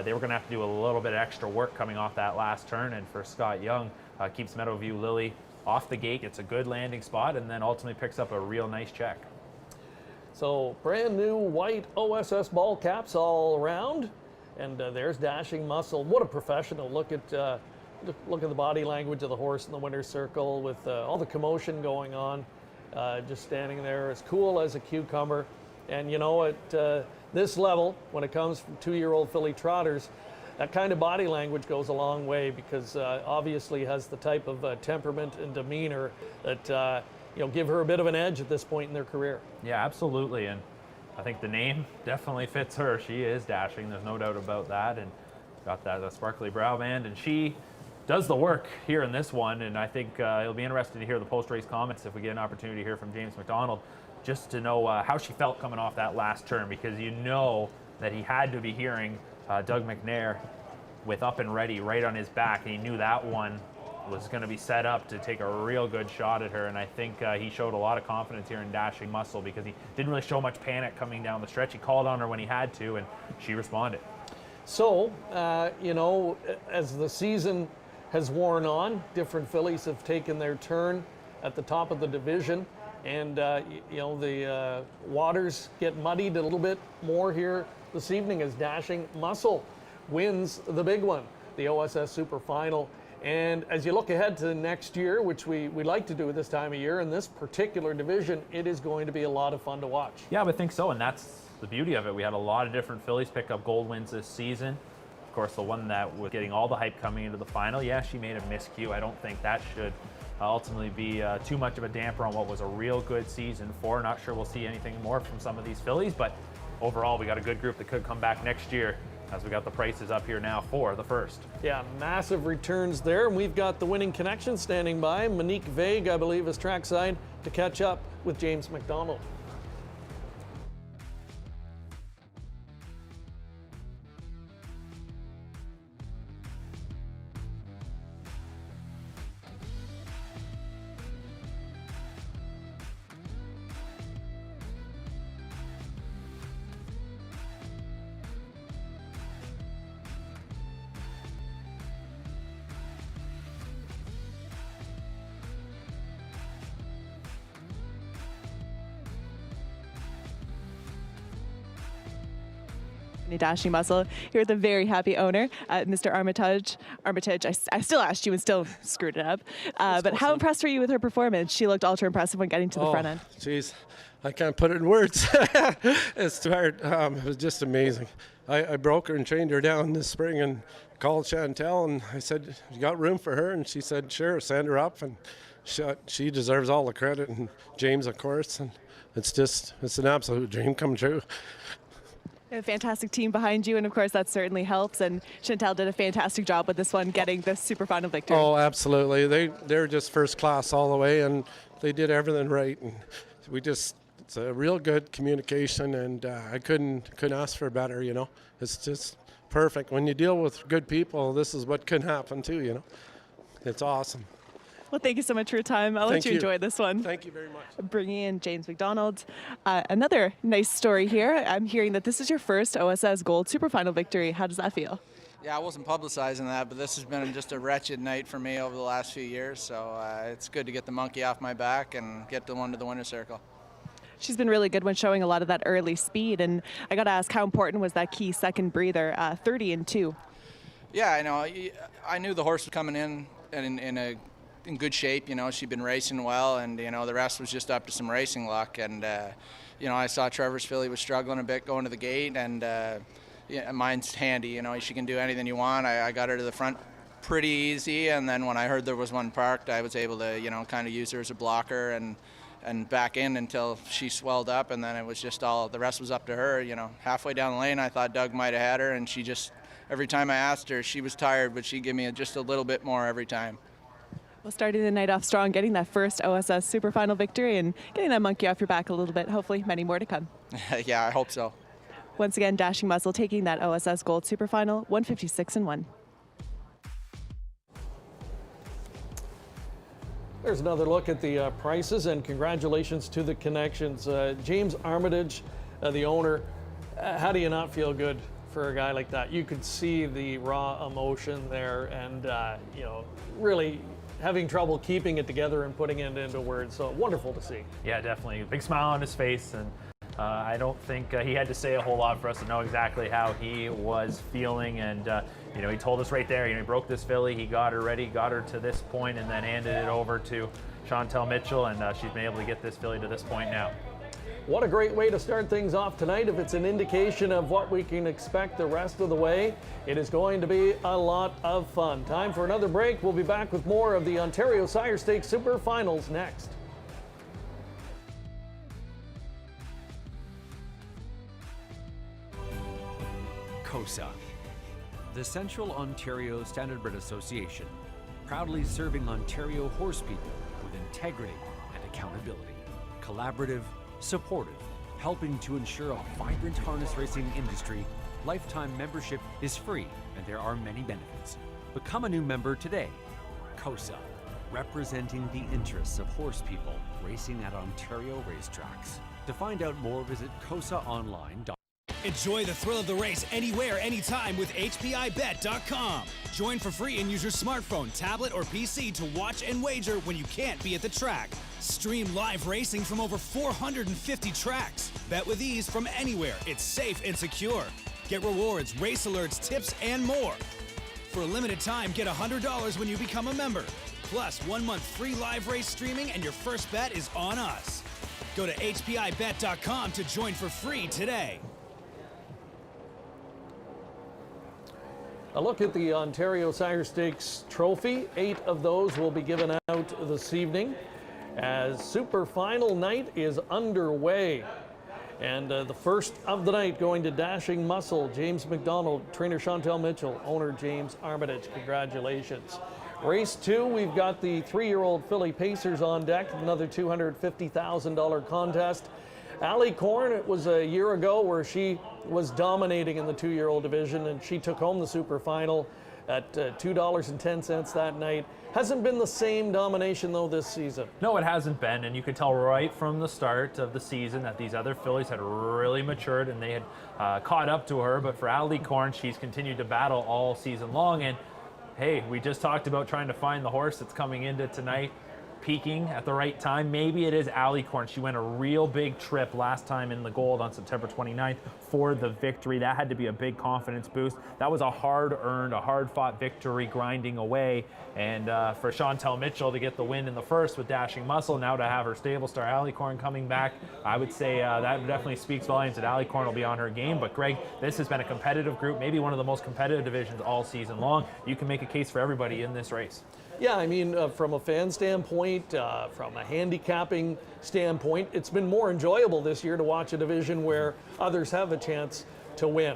They were going to have to do a little bit of extra work coming off that last turn, and for Scott Young, keeps Meadowview Lily off the gate, gets a good landing spot, and then ultimately picks up a real nice check. So brand new white OSS ball caps all around, and there's Dashing Muscle. What a professional! Look at the body language of the horse in the winner's circle with all the commotion going on, just standing there as cool as a cucumber. And you know, at this level, when it comes from 2-year-old filly trotters, that kind of body language goes a long way, because obviously has the type of temperament and demeanor that give her a bit of an edge at this point in their career. Yeah, absolutely, and I think the name definitely fits her. She is dashing, there's no doubt about that, and got that sparkly brow band, and she does the work here in this one. And I think it'll be interesting to hear the post-race comments if we get an opportunity to hear from James McDonald, just to know how she felt coming off that last turn, because you know that he had to be hearing Doug McNair with Up and Ready right on his back, and he knew that one was going to be set up to take a real good shot at her. And I think he showed a lot of confidence here in Dashing Muscle, because he didn't really show much panic coming down the stretch. He called on her when he had to, and she responded. So, as the season has worn on, different fillies have taken their turn at the top of the division, and the waters get muddied a little bit more here this evening as Dashing Muscle wins the big one, the OSS Super Final. And as you look ahead to next year, which we like to do at this time of year, in this particular division, it is going to be a lot of fun to watch. Yeah, I would think so, and that's the beauty of it. We had a lot of different fillies pick up gold wins this season. Of course, the one that was getting all the hype coming into the final, yeah, she made a miscue. I don't think that should ultimately be too much of a damper on what was a real good season for. Not sure we'll see anything more from some of these fillies, but overall, we got a good group that could come back next year, as we got the prices up here now for the first. Yeah, massive returns there. And we've got the winning connection standing by. Monique Vague, I believe, is trackside to catch up with James McDonald. Dashing Muscle here with a very happy owner, Mr. Armitage. I still asked you and still screwed it up. But how impressed were you with her performance? She looked ultra impressive when getting to the front end. Geez, I can't put it in words. It's too hard. It was just amazing. I broke her and trained her down this spring and called Chantel, and I said, "You got room for her?" And she said, "Sure, send her up." And she deserves all the credit, and James, of course. And it's an absolute dream come true. A fantastic team behind you, and of course that certainly helps. And Chantel did a fantastic job with this one, getting the super final victory. Oh, absolutely. They're just first class all the way, and they did everything right. And we just It's a real good communication, and I couldn't ask for better, you know. It's just perfect. When you deal with good people, this is what can happen too, you know. It's awesome. Well, thank you so much for your time. I'll let you enjoy this one. Thank you very much. Bringing in James McDonald. Another nice story here. I'm hearing that this is your first OSS Gold Superfinal victory. How does that feel? Yeah, I wasn't publicizing that, but this has been just a wretched night for me over the last few years, so it's good to get the monkey off my back and get the one to the winner's circle. She's been really good when showing a lot of that early speed, and I got to ask, how important was that key second breather, 30 and 2? Yeah, I know. I knew the horse was coming in in good shape. You know, she'd been racing well, and you know the rest was just up to some racing luck. And you know, I saw Trevor's filly was struggling a bit going to the gate, and yeah, mine's handy. You know, she can do anything you want. I got her to the front pretty easy, and then when I heard there was one parked, I was able to, you know, kind of use her as a blocker and back in until she swelled up, and then it was just all, the rest was up to her. You know, halfway down the lane, I thought Doug might have had her, and she just, every time I asked her, she was tired, but she'd give me just a little bit more every time. Well, starting the night off strong, getting that first OSS Superfinal victory and getting that monkey off your back a little bit. Hopefully many more to come. Yeah, I hope so. Once again, Dashing Muscle taking that OSS Gold Superfinal, 156-1. There's another look at the prices, and congratulations to the connections. James Armitage, the owner, how do you not feel good for a guy like that? You could see the raw emotion there, and you know, really having trouble keeping it together and putting it into words. So wonderful to see. Yeah, definitely. A big smile on his face, and I don't think he had to say a whole lot for us to know exactly how he was feeling. And you know, he told us right there, you know, he broke this filly, he got her ready, got her to this point, and then handed it over to Chantel Mitchell, and she's been able to get this filly to this point now. What a great way to start things off tonight. If it's an indication of what we can expect the rest of the way, it is going to be a lot of fun. Time for another break. We'll be back with more of the Ontario Sire Stakes Super Finals next. COSA, the Central Ontario Standardbred Association, proudly serving Ontario horse people with integrity and accountability. Collaborative, supportive, helping to ensure a vibrant harness racing industry. Lifetime membership is free and there are many benefits. Become a new member today. COSA, representing the interests of horse people racing at Ontario racetracks. To find out more, visit COSAonline.com. Enjoy the thrill of the race anywhere, anytime with HPIBet.com. Join for free and use your smartphone, tablet, or PC to watch and wager when you can't be at the track. Stream live racing from over 450 tracks. Bet with ease from anywhere. It's safe and secure. Get rewards, race alerts, tips, and more. For a limited time, get $100 when you become a member. Plus, 1 month free live race streaming, and your first bet is on us. Go to HPIBet.com to join for free today. A look at the Ontario Sire Stakes trophy. 8 of those will be given out this evening as Super Final night is underway. And the first of the night going to Dashing Muscle, James McDonald, trainer Chantel Mitchell, owner James Armitage. Congratulations. Race 2, we've got the 3-year-old filly Pacers on deck, another $250,000 contest. Allie Corn, it was a year ago where she was dominating in the 2-year-old division, and she took home the Super Final at $2.10 that night. Hasn't been the same domination though this season. No, it hasn't been, and you could tell right from the start of the season that these other fillies had really matured and they had caught up to her. But for Allie Corn, she's continued to battle all season long. And hey, we just talked about trying to find the horse that's coming into tonight, peaking at the right time. Maybe it is Allie Corn. She went a real big trip last time in the gold on September 29th for the victory. That had to be a big confidence boost. That was a hard-earned, a hard-fought victory grinding away. And for Chantel Mitchell to get the win in the first with Dashing Muscle, now to have her stable star Allie Corn coming back, I would say that definitely speaks volumes that Allie Corn will be on her game. But Greg, this has been a competitive group, maybe one of the most competitive divisions all season long. You can make a case for everybody in this race. Yeah, I mean, from a fan standpoint, from a handicapping standpoint, it's been more enjoyable this year to watch a division where others have a chance to win.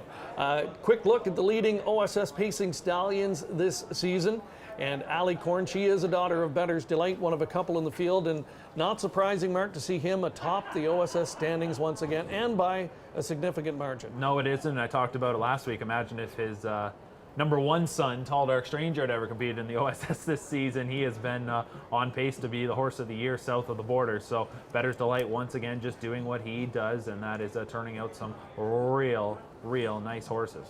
Quick look at the leading OSS pacing stallions this season. And Allie Korn, she is a daughter of Better's Delight, one of a couple in the field, and not surprising, Mark, to see him atop the OSS standings once again, and by a significant margin. No, it isn't. I talked about it last week. Imagine if his number one son, Tall Dark Stranger, had ever competed in the OSS this season. He has been on pace to be the horse of the year south of the border. So Better's Delight once again just doing what he does, and that is turning out some real nice horses.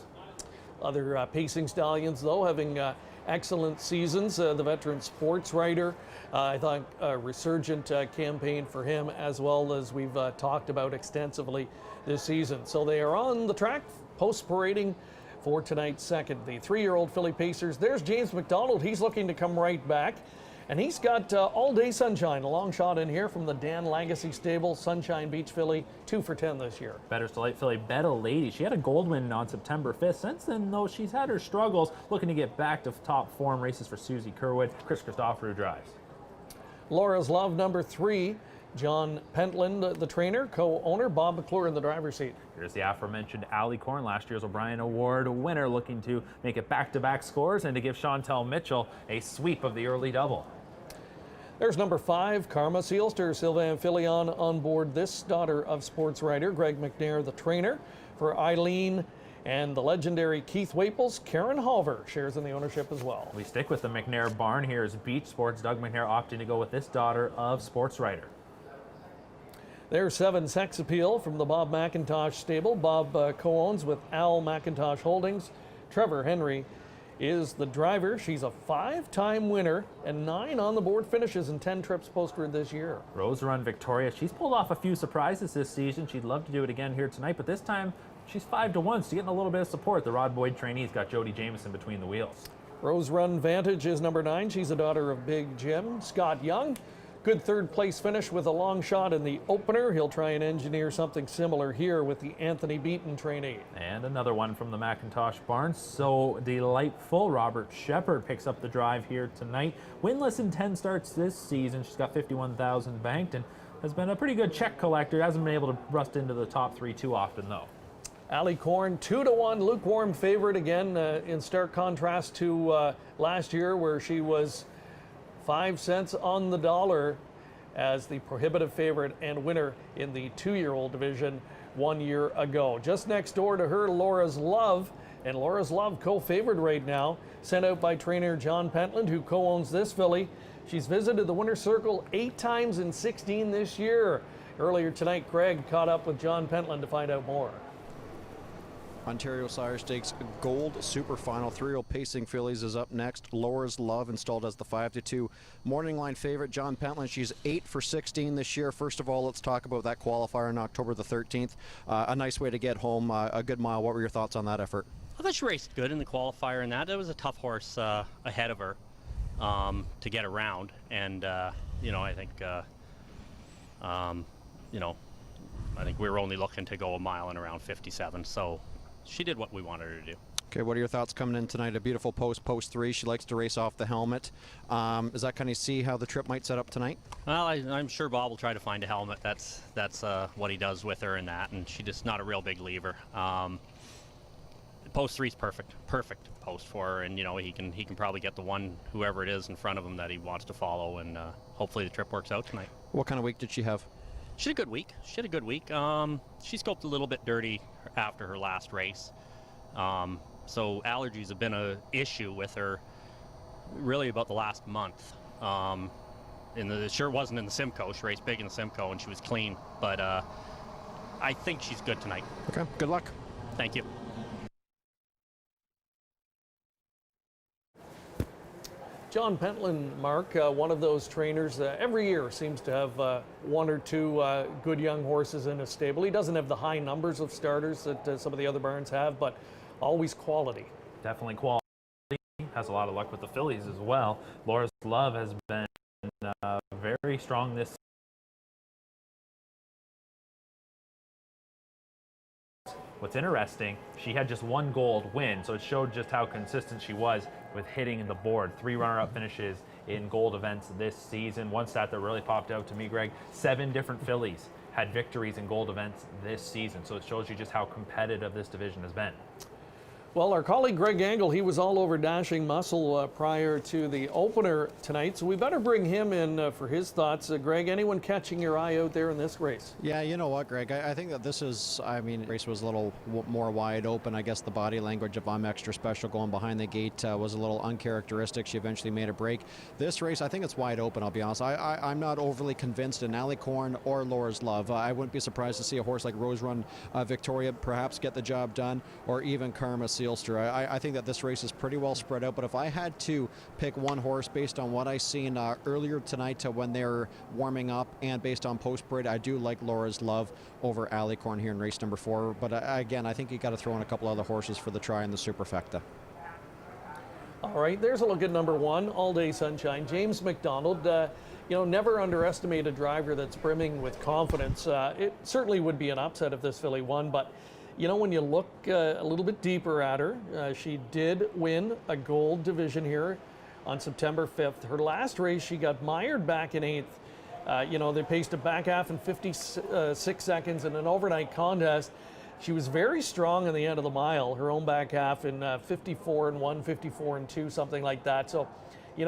Other pacing stallions, though, having excellent seasons. The veteran sports writer, I thought a resurgent campaign for him, as well as we've talked about extensively this season. So they are on the track, post-parading for tonight's second. The 3-year-old filly pacers, there's James McDonald. He's looking to come right back. And he's got All Day Sunshine, a long shot in here from the Dan Legacy stable. Sunshine Beach filly, 2 for 10 this year. Better's Delight filly, Betta Lady. She had a gold win on September 5th. Since then, though, she's had her struggles, looking to get back to top form. Races for Susie Kerwood. Chris Christoforou drives. Laura's Love, number 3. John Pentland, the trainer, co-owner, Bob McClure in the driver's seat. Here's the aforementioned Allie Korn, last year's O'Brien Award winner, looking to make it back-to-back scores and to give Chantel Mitchell a sweep of the early double. There's number 5, Karma Sealster, Sylvain Filion on board, this daughter of sports writer Greg McNair, the trainer. For Eileen and the legendary Keith Waples, Karen Halver shares in the ownership as well. We stick with the McNair barn here as Beach Sports. Doug McNair opting to go with this daughter of sports writer. There's 7, Sex Appeal from the Bob McIntosh stable. Bob co-owns with Al McIntosh Holdings. Trevor Henry is the driver. She's a 5-time winner and 9 on the board finishes in 10 trips posted this year. Rose Run Victoria. She's pulled off a few surprises this season. She'd love to do it again here tonight, but this time she's 5-1, so getting a little bit of support. The Rod Boyd trainee's got Jody Jameson between the wheels. Rose Run Vantage is number 9. She's a daughter of Big Jim. Scott Young, good 3rd place finish with a long shot in the opener. He'll try and engineer something similar here with the Anthony Beaton trainee. And another one from the McIntosh barn. So delightful. Robert Shepard picks up the drive here tonight. Winless in 10 starts this season. She's got 51,000 banked and has been a pretty good check collector. Hasn't been able to rust into the top 3 too often, though. Allie Korn, 2-1 lukewarm favorite again, in stark contrast to last year, where she was 5 cents on the dollar as the prohibitive favorite and winner in the 2-year-old division 1 year ago. Just next door to her, Laura's Love, and Laura's Love co-favored right now, sent out by trainer John Pentland, who co-owns this filly. She's visited the winner's circle 8 times in 16 this year. Earlier tonight, Greg caught up with John Pentland to find out more. Ontario Sire Stakes Gold Super Final. 3-year-old pacing fillies is up next. Laura's Love installed as the 5-2 morning line favorite. John Pentland, she's 8 for 16 this year. First of all, let's talk about that qualifier on October the 13th. A nice way to get home, a good mile. What were your thoughts on that effort? I thought she raced good in the qualifier, and that was a tough horse ahead of her to get around. And you know, I think you know, I think we were only looking to go a mile in around 57. So she did what we wanted her to do. Okay, what are your thoughts coming in tonight? A beautiful post 3. She likes to race off the helmet. Is that kind of see how the trip might set up tonight? Well, I'm sure Bob will try to find a helmet. That's what he does with her in that, and she's just not a real big lever. Post 3's perfect post for her, and you know, he can probably get the one, whoever it is in front of him that he wants to follow, and hopefully the trip works out tonight. What kind of week did she have? She had a good week. She scoped a little bit dirty after her last race. So allergies have been an issue with her really about the last month. It sure wasn't in the Simcoe. She raced big in the Simcoe and she was clean, but I think she's good tonight. Okay, good luck. Thank you. John Pentland, Mark, one of those trainers every year seems to have 1 or 2 good young horses in his stable. He doesn't have the high numbers of starters that some of the other barns have, but always quality. Definitely quality. Has a lot of luck with the fillies as well. Laura's Love has been very strong this season. What's interesting, she had just 1 gold win, so it showed just how consistent she was with hitting the board. 3 runner-up finishes in gold events this season. One stat that really popped out to me, Greg, 7 different fillies had victories in gold events this season, so it shows you just how competitive this division has been. Well, our colleague Greg Angle, he was all over Dashing Muscle prior to the opener tonight, so we better bring him in for his thoughts. Greg, anyone catching your eye out there in this race? Yeah, you know what, Greg? I think that this is, the race was a little more wide open. I guess the body language of I'm Extra Special going behind the gate was a little uncharacteristic. She eventually made a break. This race, I think it's wide open, I'll be honest. I'm not overly convinced in Alicorn or Laura's Love. I wouldn't be surprised to see a horse like Rose Run Victoria perhaps get the job done, or even Karma Seal. I think that this race is pretty well spread out, but if I had to pick one horse based on what I seen earlier tonight when they're warming up and based on post-parade, I do like Laura's Love over Alicorn here in race number 4. But again, I think you got to throw in a couple other horses for the try in the Superfecta. All right, there's a look at number 1, All Day Sunshine. James McDonald, never underestimate a driver that's brimming with confidence. It certainly would be an upset if this filly won, but when you look a little bit deeper at her, she did win a gold division here on September 5th. Her last race, she got mired back in 8th. They paced a back half in 56 seconds in an overnight contest. She was very strong in the end of the mile, her own back half in 54-1, 54-2, something like that. So,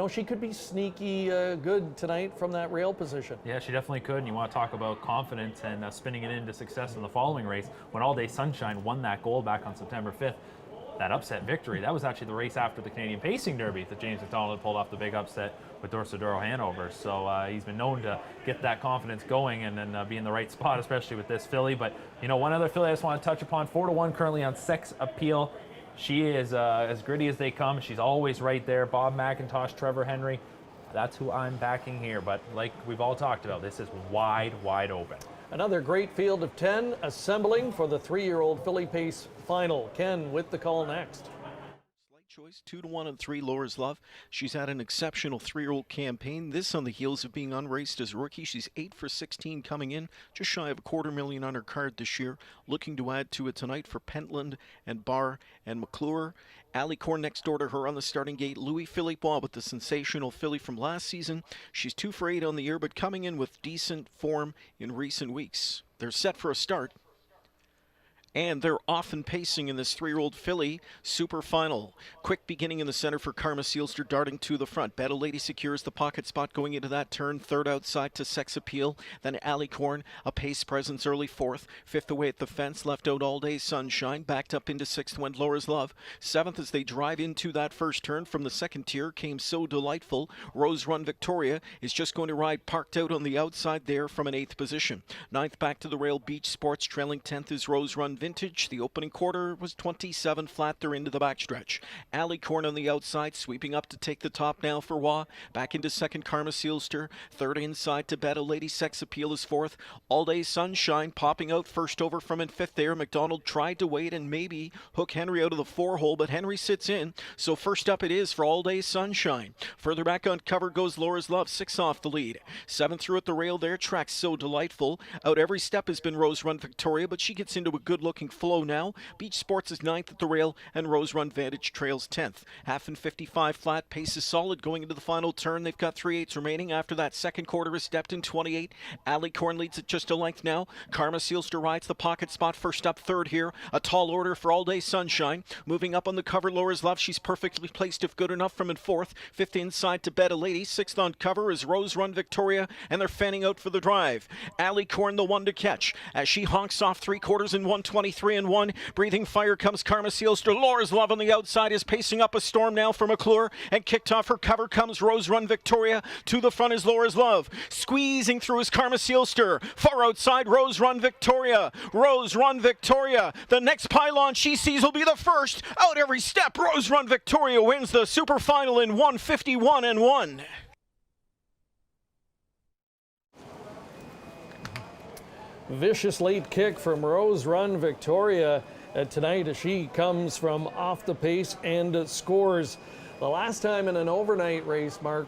she could be sneaky good tonight from that rail position. Yeah, she definitely could. And you want to talk about confidence and spinning it into success in the following race. When All Day Sunshine won that goal back on September 5th, that upset victory, that was actually the race after the Canadian Pacing Derby that James McDonald pulled off the big upset with Dorsadoro Hanover. So he's been known to get that confidence going and then be in the right spot, especially with this filly. But, one other filly I just want to touch upon, 4-1 currently on Sex Appeal. She is as gritty as they come. She's always right there. Bob McIntosh, Trevor Henry. That's who I'm backing here. But like we've all talked about, this is wide open. Another great field of 10 assembling for the 3-year-old filly pace final. Ken with the call next. Choice 2-1 and 3, Laura's Love. She's had an exceptional 3-year-old campaign. This on the heels of being unraced as a rookie. She's 8 for 16 coming in, just shy of $250,000 on her card this year. Looking to add to it tonight for Pentland and Barr and McClure. Alicorn next door to her on the starting gate. Louis Philippe with the sensational filly from last season. She's 2 for 8 on the year, but coming in with decent form in recent weeks. They're set for a start. And they're often pacing in this 3-year-old filly super final. Quick beginning in the center for Karma Sealster, darting to the front. Better Lady secures the pocket spot going into that turn. 3rd outside to Sex Appeal. Then Alicorn, a pace presence early 4th. 5th away at the fence, left out All Day Sunshine. Backed up into 6th went Laura's Love. 7th as they drive into that first turn from the second tier came So Delightful. Rose Run Victoria is just going to ride parked out on the outside there from an 8th position. 9th back to the rail, Beach Sports. Trailing 10th is Rose Run Vintage. The opening quarter was 27 flat. They're into the backstretch. Alicorn on the outside, sweeping up to take the top now for Wah. Back into 2nd, Karma Sealster. 3rd inside to Better Lady. Sex Appeal is 4th. All Day Sunshine popping out first over from in 5th there. McDonald tried to wait and maybe hook Henry out of the 4-hole, but Henry sits in. So first up it is for All Day Sunshine. Further back on cover goes Laura's Love, 6 off the lead. 7th through at the rail there, tracks So Delightful. Out every step has been Rose Run Victoria, but she gets into a good-looking flow now. Beach Sports is 9th at the rail, and Rose Run Vantage trails 10th. Half and 55 flat, pace is solid going into the final turn. They've got 3/8 remaining. After that second quarter is stepped in 28. Alicorn leads it just a length now. Karma Sealster rides the pocket spot, first up 3rd here. A tall order for All Day Sunshine. Moving up on the cover, Laura's Love. She's perfectly placed if good enough from in 4th. 5th inside to Better Lady. 6th on cover is Rose Run Victoria, and they're fanning out for the drive. Alicorn the one to catch as she honks off 3/4 in 1:23-1. Breathing fire comes Karma Sealster. Laura's Love on the outside is pacing up a storm now for McClure, and kicked off her cover comes Rose Run Victoria. To the front is Laura's Love. Squeezing through is Karma Sealster. Far outside, Rose Run Victoria. Rose Run Victoria. The next pylon she sees will be the first. Out every step, Rose Run Victoria wins the super final in 1:51-1. Vicious late kick from Rose Run Victoria tonight as she comes from off the pace and scores. The last time in an overnight race, Mark,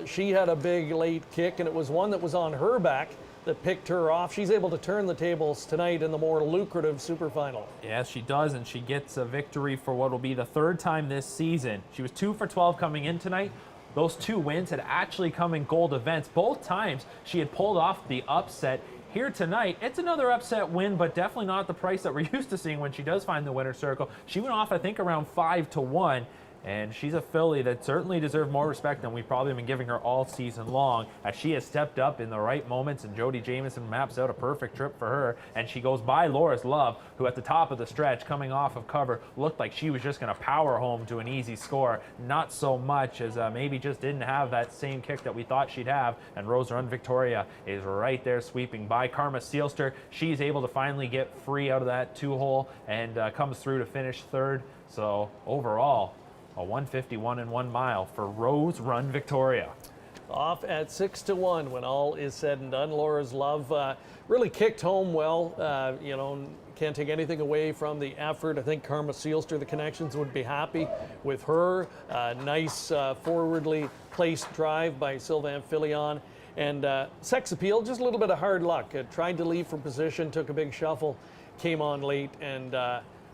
she had a big late kick, and it was one that was on her back that picked her off. She's able to turn the tables tonight in the more lucrative super final. Yes, she does, and she gets a victory for what will be the 3rd time this season. She was 2 for 12 coming in tonight. Those 2 wins had actually come in gold events. Both times she had pulled off the upset here tonight, it's another upset win, but definitely not at the price that we're used to seeing when she does find the winner's circle. She went off, I think, around 5-1. And she's a filly that certainly deserves more respect than we've probably been giving her all season long, as she has stepped up in the right moments, and Jody Jamieson maps out a perfect trip for her, and she goes by Laura's Love, who at the top of the stretch, coming off of cover, looked like she was just going to power home to an easy score. Not so much, as maybe just didn't have that same kick that we thought she'd have, and Rose Run Victoria is right there sweeping by Karma Sealster. She's able to finally get free out of that 2-hole and comes through to finish third. So overall, a 151 and 1 mile for Rose Run Victoria. Off at 6-1 when all is said and done. Laura's Love really kicked home well. You know, can't take anything away from the effort. I think Karma Sealster, the connections, would be happy with her. Nice forwardly placed drive by Sylvain Filion. And Sex Appeal, just a little bit of hard luck. Tried to leave from position, took a big shuffle, came on late, and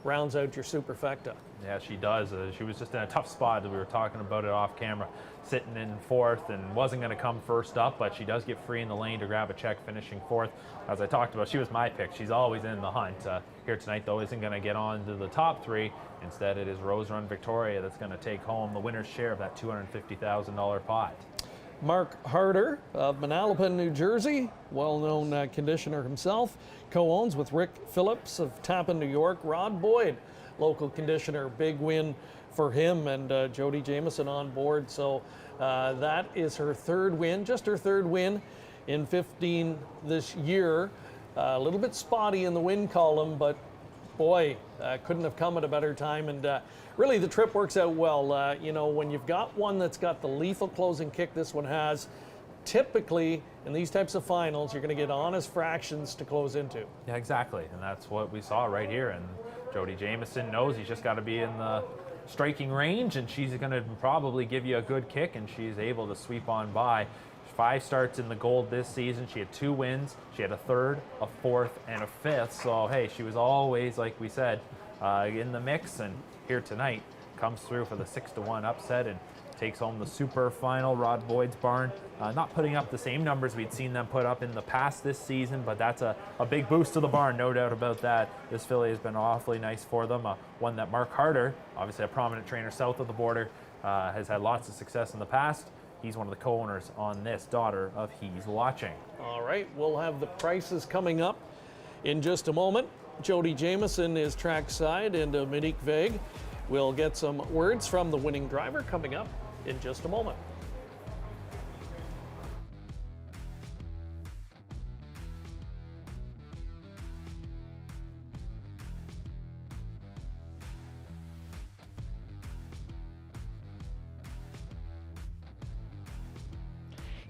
rounds out your superfecta. Yeah, she does. She was just in a tough spot. We were talking about it off camera, sitting in fourth and wasn't going to come first up, but she does get free in the lane to grab a check, finishing fourth. As I talked about, she was my pick. She's always in the hunt. Here tonight, though, isn't going to get on to the top three. Instead, it is Rose Run Victoria that's going to take home the winner's share of that $250,000 pot. Mark Harder of Manalapan, New Jersey, well-known conditioner himself, co-owns with Rick Phillips of Tappan, New York. Rod Boyd, local conditioner, big win for him, and Jody Jamieson on board. So that is her third win, just her third win in 15 this year. A little bit spotty in the win column, but boy, couldn't have come at a better time. And really the trip works out well. You know, when you've got one that's got the lethal closing kick this one has, typically in these types of finals, you're going to get honest fractions to close into. Yeah, exactly. And that's what we saw right here. And Jody Jamieson knows he's just got to be in the striking range, and she's going to probably give you a good kick, and she's able to sweep on by. 5 starts in the gold this season. She had 2 wins. She had a third, a fourth, and a fifth. So, hey, she was always, like we said, in the mix. And here tonight, comes through for the 6-1 upset and takes home the super final. Rod Boyd's barn not putting up the same numbers we'd seen them put up in the past this season, but that's a big boost to the barn, no doubt about that. This filly has been awfully nice for them. One that Mark Harder, obviously a prominent trainer south of the border, has had lots of success in the past. He's one of the co-owners on this, daughter of He's Watching. All right, we'll have the prices coming up in just a moment. Jody Jamieson is trackside, and Monique Vague will get some words from the winning driver coming up in just a moment.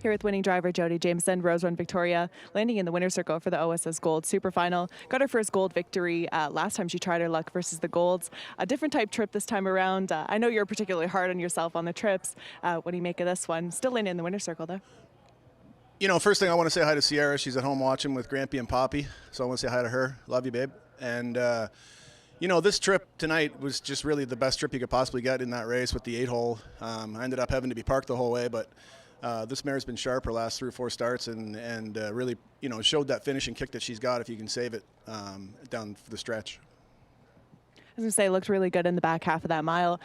Here with winning driver Jody Jamieson, Rose Run Victoria, landing in the winner's circle for the OSS Gold Super Final. Got her first gold victory last time she tried her luck versus the Golds. A different type trip this time around. I know you're particularly hard on yourself on the trips. What do you make of this one? Still landing in the winner's circle, though. You know, first thing I want to say hi to Sierra. She's at home watching with Grampy and Poppy, so I want to say hi to her. Love you, babe. And you know, this trip tonight was just really the best trip you could possibly get in that race with the 8-hole. I ended up having to be parked the whole way, but this mare's been sharp her last 3 or 4 starts, and really, you know, showed that finishing kick that she's got if you can save it down the stretch. I was going to say, it looked really good in the back half of that mile.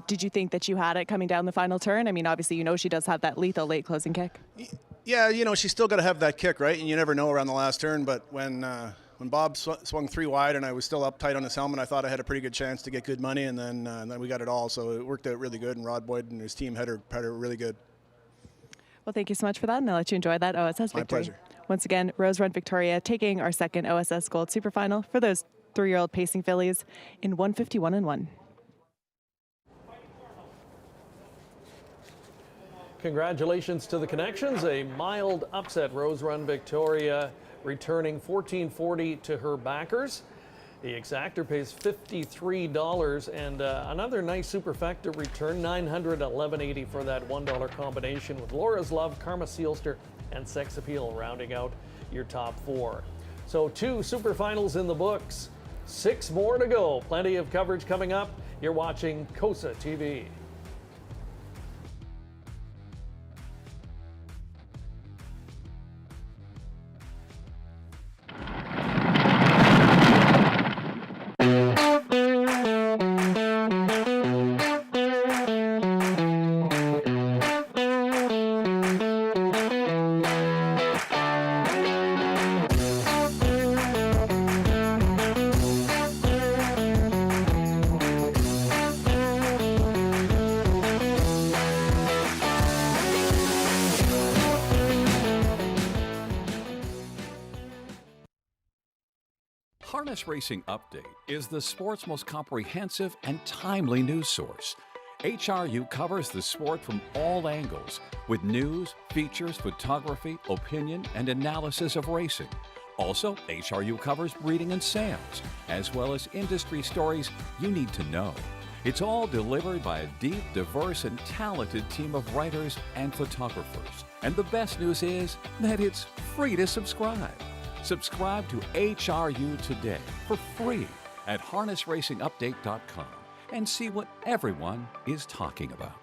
Did you think that you had it coming down the final turn? I mean, obviously, you know she does have that lethal late closing kick. Yeah, you know, she's still got to have that kick, right? And you never know around the last turn, but when Bob swung 3 wide and I was still up tight on his helmet, I thought I had a pretty good chance to get good money, and then we got it all. So it worked out really good, and Rod Boyd and his team had her really good. Well, thank you so much for that, and I'll let you enjoy that OSS victory. My pleasure. Once again, Rose Run Victoria taking our second OSS Gold Super Final for those 3-year-old pacing fillies in 151 and 1. Congratulations to the connections. A mild upset. Rose Run Victoria returning $14.40 to her backers. The exactor pays $53, and another nice superfecta return, $911.80 for that $1 combination, with Laura's Love, Karma Sealster, and Sex Appeal rounding out your top 4. So 2 super finals in the books, 6 more to go. Plenty of coverage coming up. You're watching COSA-TV. Harness Racing Update is the sport's most comprehensive and timely news source. HRU covers the sport from all angles with news, features, photography, opinion, and analysis of racing. Also, HRU covers breeding and sales, as well as industry stories you need to know. It's all delivered by a deep, diverse, and talented team of writers and photographers. And the best news is that it's free to subscribe. Subscribe to HRU today for free at harnessracingupdate.com and see what everyone is talking about.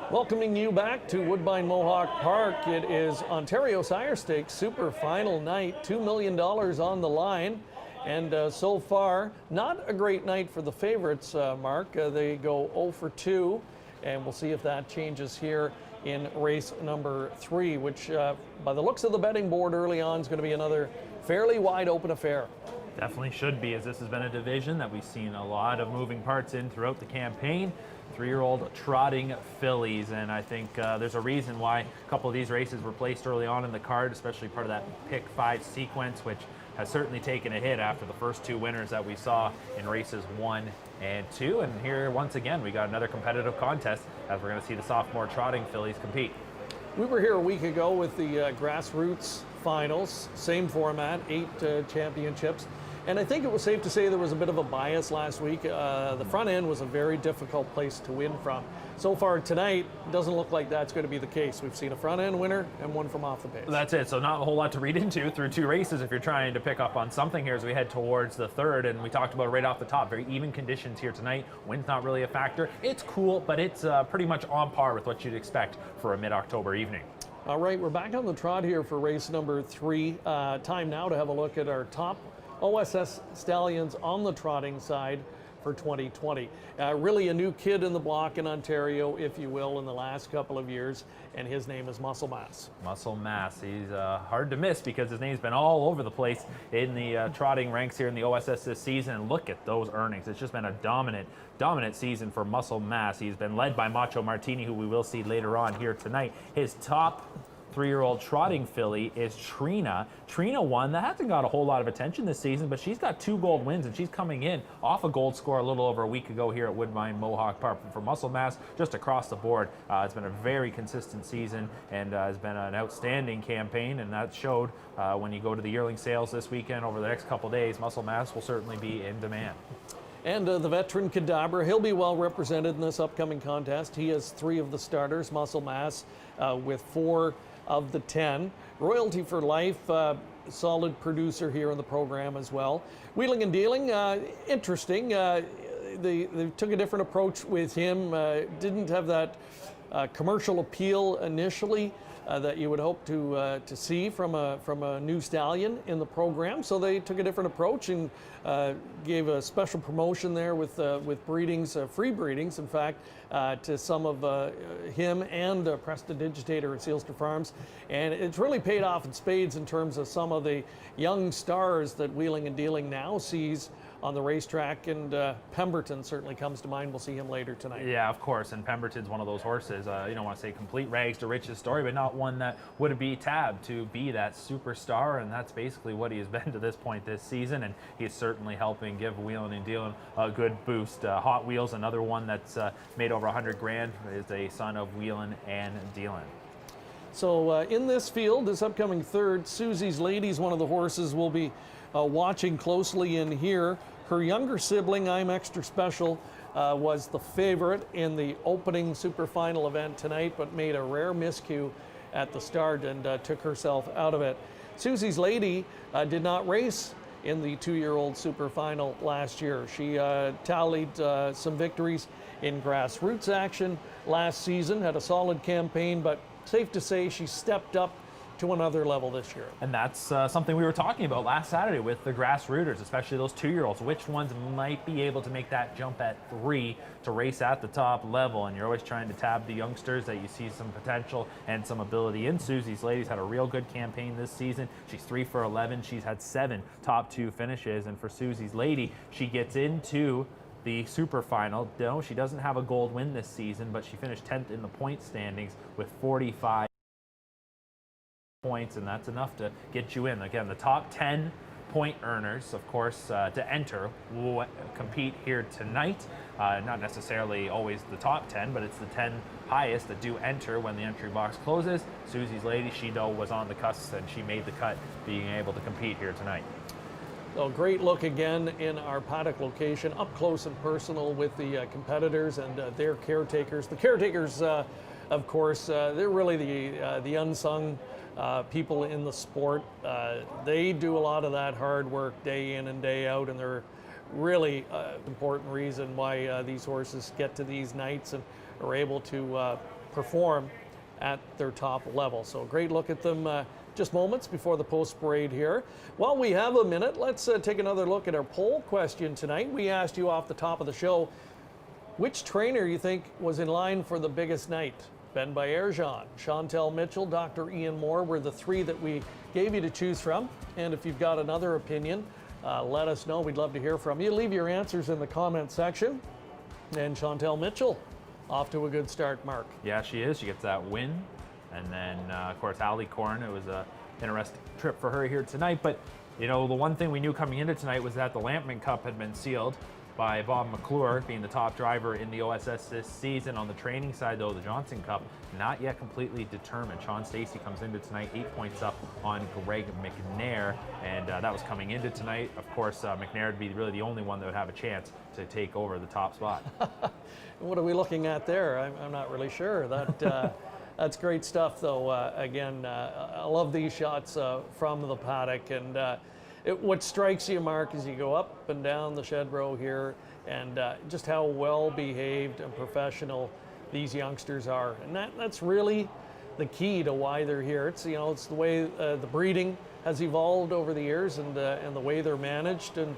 Welcoming you back to Woodbine Mohawk Park. It is Ontario Sire Stakes Super Final night, $2 million on the line. And so far, not a great night for the favorites, Mark. They go 0 for 2, and we'll see if that changes here in race number 3, which by the looks of the betting board early on is going to be another fairly wide open affair. Definitely should be, as this has been a division that we've seen a lot of moving parts in throughout the campaign. 3-year-old trotting fillies, and I think there's a reason why a couple of these races were placed early on in the card, especially part of that pick 5 sequence, which has certainly taken a hit after the first 2 winners that we saw in races 1 and 2. And here, once again, we got another competitive contest as we're going to see the sophomore trotting fillies compete. We were here a week ago with the grassroots finals, same format, 8 championships. And I think it was safe to say there was a bit of a bias last week. The front end was a very difficult place to win from. So far tonight, it doesn't look like that's going to be the case. We've seen a front end winner and one from off the pace. That's it. So not a whole lot to read into through 2 races if you're trying to pick up on something here as we head towards the 3rd. And we talked about it right off the top, very even conditions here tonight. Wind's not really a factor. It's cool, but it's pretty much on par with what you'd expect for a mid-October evening. All right, we're back on the trot here for race number 3. Time now to have a look at our top OSS stallions on the trotting side for 2020. Really a new kid in the block in Ontario, if you will, in the last couple of years, and his name is Muscle Mass. Muscle Mass. He's hard to miss because his name's been all over the place in the trotting ranks here in the OSS this season. And look at those earnings. It's just been a dominant season for Muscle Mass. He's been led by Macho Martini, who we will see later on here tonight. His top 3-year-old trotting filly is Trina. Trina won. That hasn't got a whole lot of attention this season, but she's got 2 gold wins, and she's coming in off a gold score a little over a week ago here at Woodbine Mohawk Park. For Muscle Mass, just across the board, it's been a very consistent season and has been an outstanding campaign, and that showed when you go to the yearling sales this weekend over the next couple days. Muscle Mass will certainly be in demand. And the veteran Cadabra, he'll be well represented in this upcoming contest. He has 3 of the starters, Muscle Mass with 4 of the 10. Royalty for Life, solid producer here in the program as well. Wheeling and Dealing, interesting. They took a different approach with him. Didn't have that commercial appeal initially that you would hope to see from a new stallion in the program. So they took a different approach and gave a special promotion there with breedings, free breedings, in fact, to some of him and Prestidigitator at Sealster Farms. And it's really paid off in spades in terms of some of the young stars that Wheeling and Dealing now sees on the racetrack, and Pemberton certainly comes to mind. We'll see him later tonight. Yeah, of course, and Pemberton's one of those horses, you don't want to say complete rags to riches story, but not one that would be tabbed to be that superstar, and that's basically what he has been to this point this season, and he's certainly helping give Wheeling and Dealing a good boost. Hot Wheels, another one that's made over 100 grand, is a son of Wheeling and Dealing. So in this field, this upcoming 3rd, Susie's Lady's one of the horses we'll be watching closely in here. Her younger sibling, I'm Extra Special, was the favorite in the opening super final event tonight, but made a rare miscue at the start and took herself out of it. Susie's Lady did not race in the 2-year-old super final last year. She tallied some victories in grassroots action last season, had a solid campaign, but safe to say she stepped up to another level this year. And that's something we were talking about last Saturday with the grassrooters, especially those 2-year-olds. Which ones might be able to make that jump at 3 to race at the top level? And you're always trying to tab the youngsters that you see some potential and some ability in. Susie's Lady's had a real good campaign this season. She's 3 for 11. She's had 7 top 2 finishes. And for Susie's Lady, she gets into the super final. No, she doesn't have a gold win this season, but she finished 10th in the point standings with 45 points, and that's enough to get you in. Again, the top 10 point earners, of course, to enter will compete here tonight. Not necessarily always the top 10, but it's the 10 highest that do enter when the entry box closes. Susie's lady, she though was on the cusp and she made the cut, being able to compete here tonight. So great look again in our paddock location, up close and personal with the competitors and their caretakers. The caretakers, of course, they're really the unsung people in the sport. They do a lot of that hard work day in and day out, and they're really important reason why these horses get to these nights and are able to perform at their top level. So great look at them just moments before the post parade here. While we have a minute, let's take another look at our poll question tonight. We asked you off the top of the show, which trainer you think was in line for the biggest night? Ben Baerjean, Chantel Mitchell, Dr. Ian Moore were the three that we gave you to choose from. And if you've got another opinion, let us know. We'd love to hear from you. Leave your answers in the comment section. And Chantel Mitchell, off to a good start, Mark. Yeah, she is. She gets that win. And then, of course, Ali Korn, it was an interesting trip for her here tonight. But, you know, the one thing we knew coming into tonight was that the Lampman Cup had been sealed by Bob McClure, being the top driver in the OSS this season. On the training side, though, the Johnson Cup, not yet completely determined. Sean Stacey comes into tonight 8 points up on Greg McNair, and that was coming into tonight. Of course, McNair would be really the only one that would have a chance to take over the top spot. What are we looking at there? I'm not really sure. That that's great stuff, though. Again, I love these shots from the paddock, and what strikes you, Mark, is you go up and down the shed row here, and just how well behaved and professional these youngsters are, and that's really the key to why they're here. It's it's the way the breeding has evolved over the years, and the way they're managed, and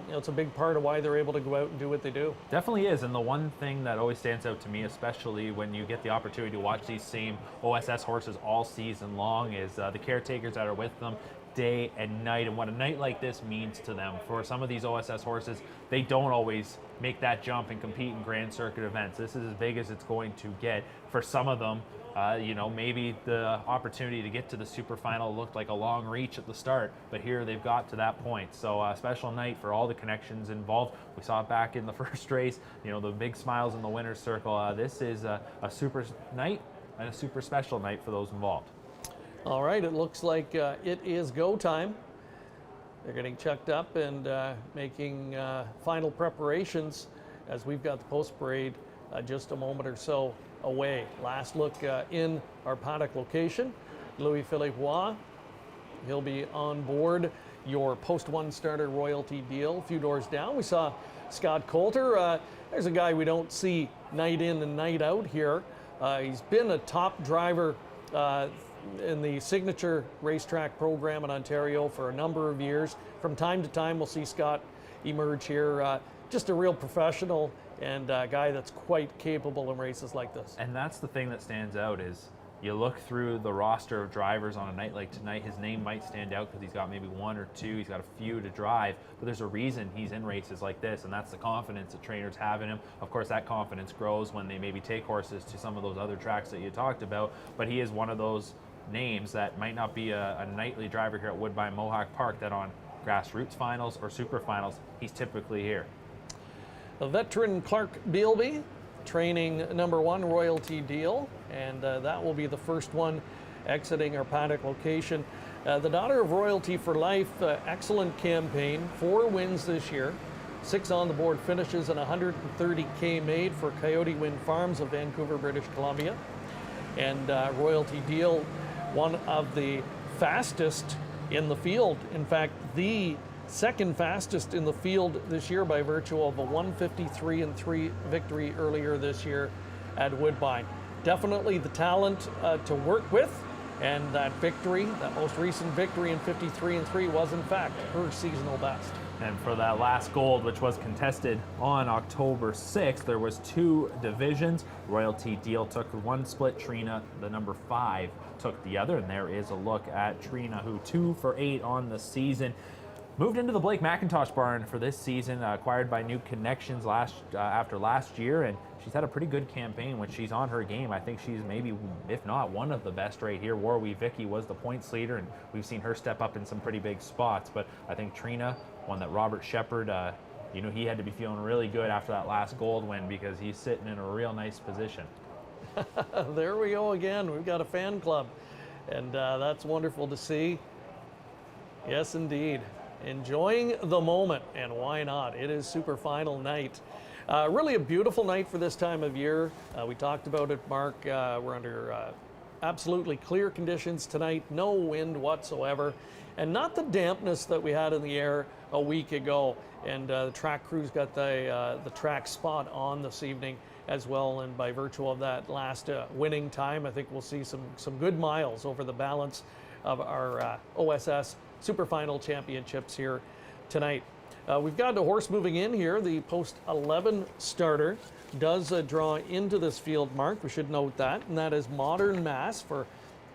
it's a big part of why they're able to go out and do what they do. Definitely is, and the one thing that always stands out to me, especially when you get the opportunity to watch these same OSS horses all season long, is the caretakers that are with them day and night, and what a night like this means to them. For some of these OSS horses, they don't always make that jump and compete in Grand Circuit events. This is as big as it's going to get. For some of them, maybe the opportunity to get to the super final looked like a long reach at the start, but here they've got to that point. So a special night for all the connections involved. We saw it back in the first race, the big smiles in the winner's circle. This is a super night and a super special night for those involved. All right, it looks like it is go time. They're getting checked up and making final preparations as we've got the post parade just a moment or so away. Last look in our paddock location. Louis-Philippe Roy, he'll be on board your post one starter royalty deal. A few doors down, we saw Scott Coulter. There's a guy we don't see night in and night out here. He's been a top driver in the signature racetrack program in Ontario for a number of years. From time to time, we'll see Scott emerge here. Just a real professional and a guy that's quite capable in races like this. And that's the thing that stands out is you look through the roster of drivers on a night like tonight, his name might stand out because he's got maybe one or two, he's got a few to drive, but there's a reason he's in races like this, and that's the confidence that trainers have in him. Of course, that confidence grows when they maybe take horses to some of those other tracks that you talked about, but he is one of those names that might not be a nightly driver here at Woodbine Mohawk Park, that on grassroots finals or super finals, he's typically here. The veteran Clark Bealby, training number one royalty deal, and that will be the first one exiting our paddock location. The daughter of royalty for life, excellent campaign, 4 wins this year, 6 on the board finishes, and 130K made for Coyote Wind Farms of Vancouver, British Columbia. And royalty deal, one of the fastest in the field. In fact, the second fastest in the field this year by virtue of a 153-3 victory earlier this year at Woodbine. Definitely the talent to work with, and that victory, that most recent victory in 53-3 was in fact her seasonal best. And for that last gold, which was contested on October 6th, there was 2 divisions. Royalty deal took one split. Trina, the number 5, took the other. And there is a look at Trina, who 2 for 8 on the season. Moved into the Blake McIntosh barn for this season, acquired by New Connections after last year, and she's had a pretty good campaign when she's on her game. I think she's maybe, if not one of the best right here. Warwee Vicky was the points leader, and we've seen her step up in some pretty big spots. But I think Trina, one that Robert Shepard, he had to be feeling really good after that last gold win because he's sitting in a real nice position. There we go again. We've got a fan club, and that's wonderful to see. Yes, indeed. Enjoying the moment, and why not? It is super final night. Really a beautiful night for this time of year. We talked about it, Mark. We're under absolutely clear conditions tonight, no wind whatsoever, and not the dampness that we had in the air a week ago. And the track crews got the track spot on this evening as well, and by virtue of that last winning time, I think we'll see some good miles over the balance of our OSS Super Final Championships here tonight. We've got a horse moving in here. The post 11 starter does draw into this field, Mark. We should note that, and that is Modern Mass for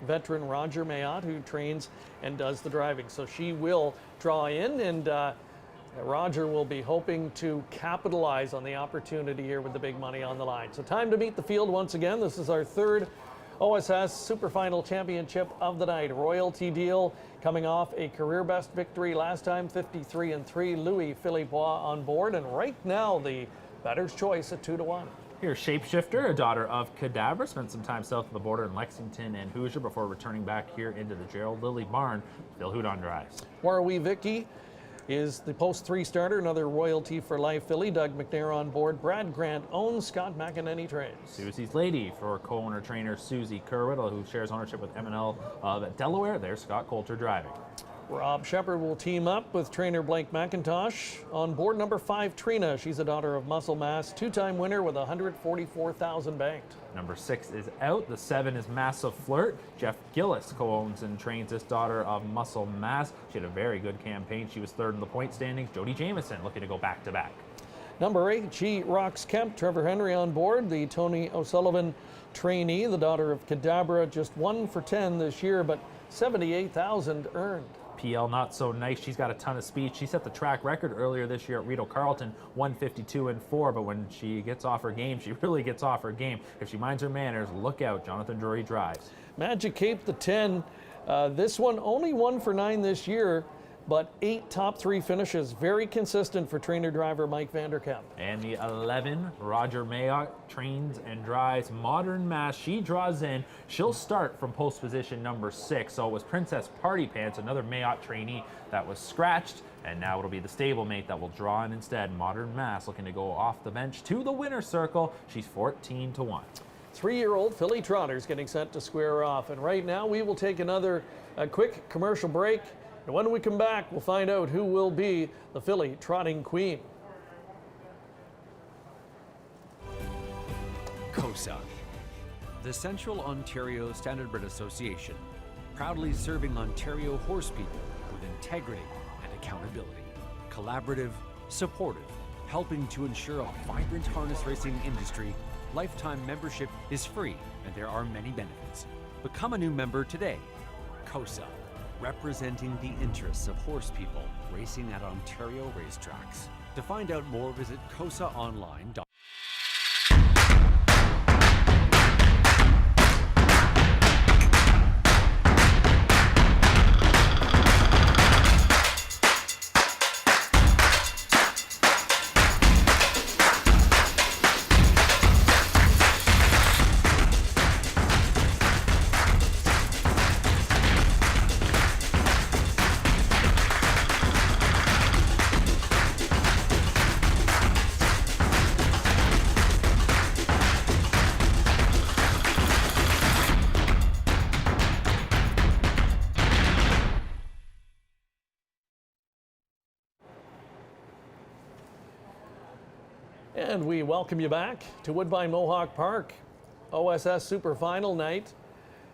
veteran Roger Mayotte, who trains and does the driving. So she will draw in, and Roger will be hoping to capitalize on the opportunity here with the big money on the line. So time to meet the field once again. This is our third OSS Super Final Championship of the night. Royalty Deal coming off a career best victory last time, 53-3. Louis Philippois on board, and right now the bettor's choice at 2-1. Here's Shapeshifter, a daughter of Cadabra, spent some time south of the border in Lexington and Hoosier before returning back here into the Gerald Lilly barn. Bill Houdon drives. Warwee Vicky is the post 3 starter, another Royalty for Life filly. Doug McNair on board. Brad Grant owns. Scott McEnany trains. Susie's Lady for co-owner trainer Susie Kerwitt, who shares ownership with M&L of Delaware. There's Scott Coulter driving. Rob Shepard will team up with trainer Blake McIntosh. On board number 5, Trina. She's a daughter of Muscle Mass, 2-time winner with $144,000 banked. Number 6 is out. The 7 is Massive Flirt. Jeff Gillis co-owns and trains this daughter of Muscle Mass. She had a very good campaign. She was 3rd in the point standings. Jody Jamieson looking to go back-to-back. Number 8, She Rocks Kemp. Trevor Henry on board. The Tony O'Sullivan trainee, the daughter of Cadabra, just 1 for 10 this year, but $78,000 earned. PL Not So Nice, she's got a ton of speed. She set the track record earlier this year at Rito Carlton, 152-4, but when she gets off her game, she really gets off her game. If she minds her manners, look out. Jonathan Drury drives. Magic Cape, the 10. This one only 1 for 9 this year, but 8 top 3 finishes. Very consistent for trainer driver Mike Vanderkamp. And the 11, Roger Mayotte, trains and drives Modern Mass. She draws in. She'll start from post position number 6. So it was Princess Party Pants, another Mayotte trainee that was scratched. And now it'll be the stablemate that will draw in instead. Modern Mass looking to go off the bench to the winner's circle. She's 14-1. 3-year-old filly Trotters getting set to square off. And right now we will take another quick commercial break. And when we come back, we'll find out who will be the filly trotting queen. COSA, the Central Ontario Standardbred Association, proudly serving Ontario horse people with integrity and accountability. Collaborative, supportive, helping to ensure a vibrant harness racing industry. Lifetime membership is free and there are many benefits. Become a new member today. COSA, representing the interests of horse people racing at Ontario racetracks. To find out more, visit COSAonline.com. And we welcome you back to Woodbine Mohawk Park, OSS Super Final night.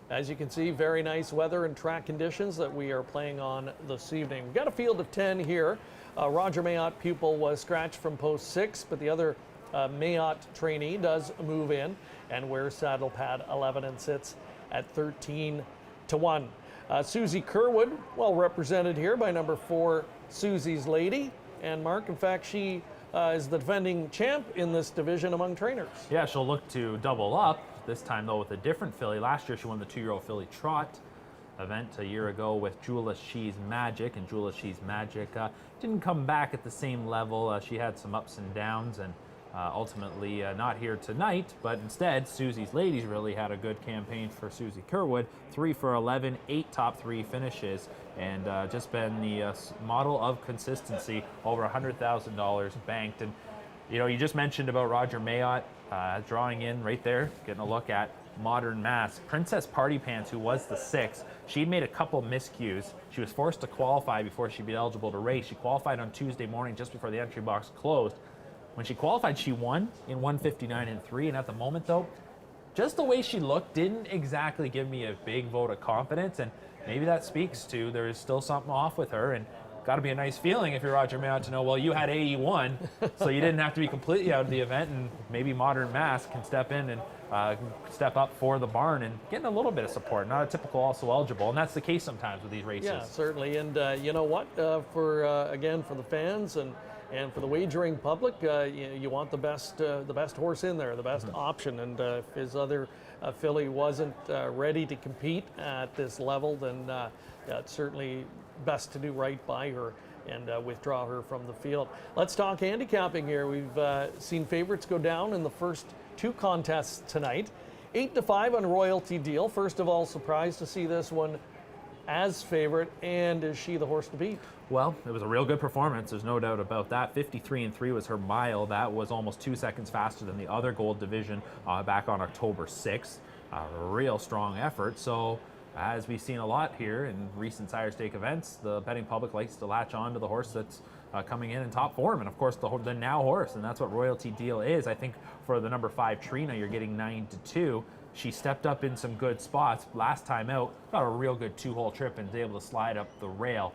As you can see, very nice weather and track conditions that we are playing on this evening. We've got a field of 10 here. Roger Mayotte pupil was scratched from post 6, but the other Mayotte trainee does move in and wears saddle pad 11 and sits at 13-1. Susie Kerwood, well represented here by number 4, Susie's Lady. And Mark, in fact, she is the defending champ in this division among trainers. Yeah, she'll look to double up, this time though with a different filly. Last year she won the 2-year-old filly Trot event a year ago with Jula She's Magic, and Jula She's Magic didn't come back at the same level. She had some ups and downs, and ultimately not here tonight, but instead Susie's Ladies really had a good campaign for Susie Kerwood. 3 for 11, 8 top 3 finishes, and just been the model of consistency. Over $100,000 banked. And you know, you just mentioned about Roger Mayotte drawing in right there, getting a look at Modern Mass. Princess Party Pants, who was the 6th, she'd made a couple miscues. She was forced to qualify before she'd be eligible to race. She qualified on Tuesday morning just before the entry box closed. When she qualified, she won in 1:59.3, and at the moment though, just the way she looked didn't exactly give me a big vote of confidence, and maybe that speaks to there is still something off with her. And got to be a nice feeling if you're Roger Mayotte to know, well, you had AE1, so you didn't have to be completely out of the event, and maybe Modern Mass can step in and step up for the barn and getting a little bit of support, not a typical also eligible, and that's the case sometimes with these races. Yeah, certainly, and you know what, again, for the fans and for the wagering public, you want the best horse in there, the best option, and if his other filly wasn't ready to compete at this level, then it's certainly best to do right by her and withdraw her from the field. Let's talk handicapping here. We've seen favorites go down in the first 2 contests tonight. 8-5 on Royalty Deal. First of all, surprised to see this one as favorite, and is she the horse to beat? Well, it was a real good performance, there's no doubt about that. 53.3 was her mile. That was almost 2 seconds faster than the other gold division back on October 6th. A real strong effort. So as we've seen a lot here in recent Sire Stake events, the betting public likes to latch on to the horse that's coming in top form, and of course the now horse, and that's what Royalty Deal is. I think for the number 5 Trina, you're getting 9-2. She stepped up in some good spots. Last time out, got a real good 2-hole trip and was able to slide up the rail.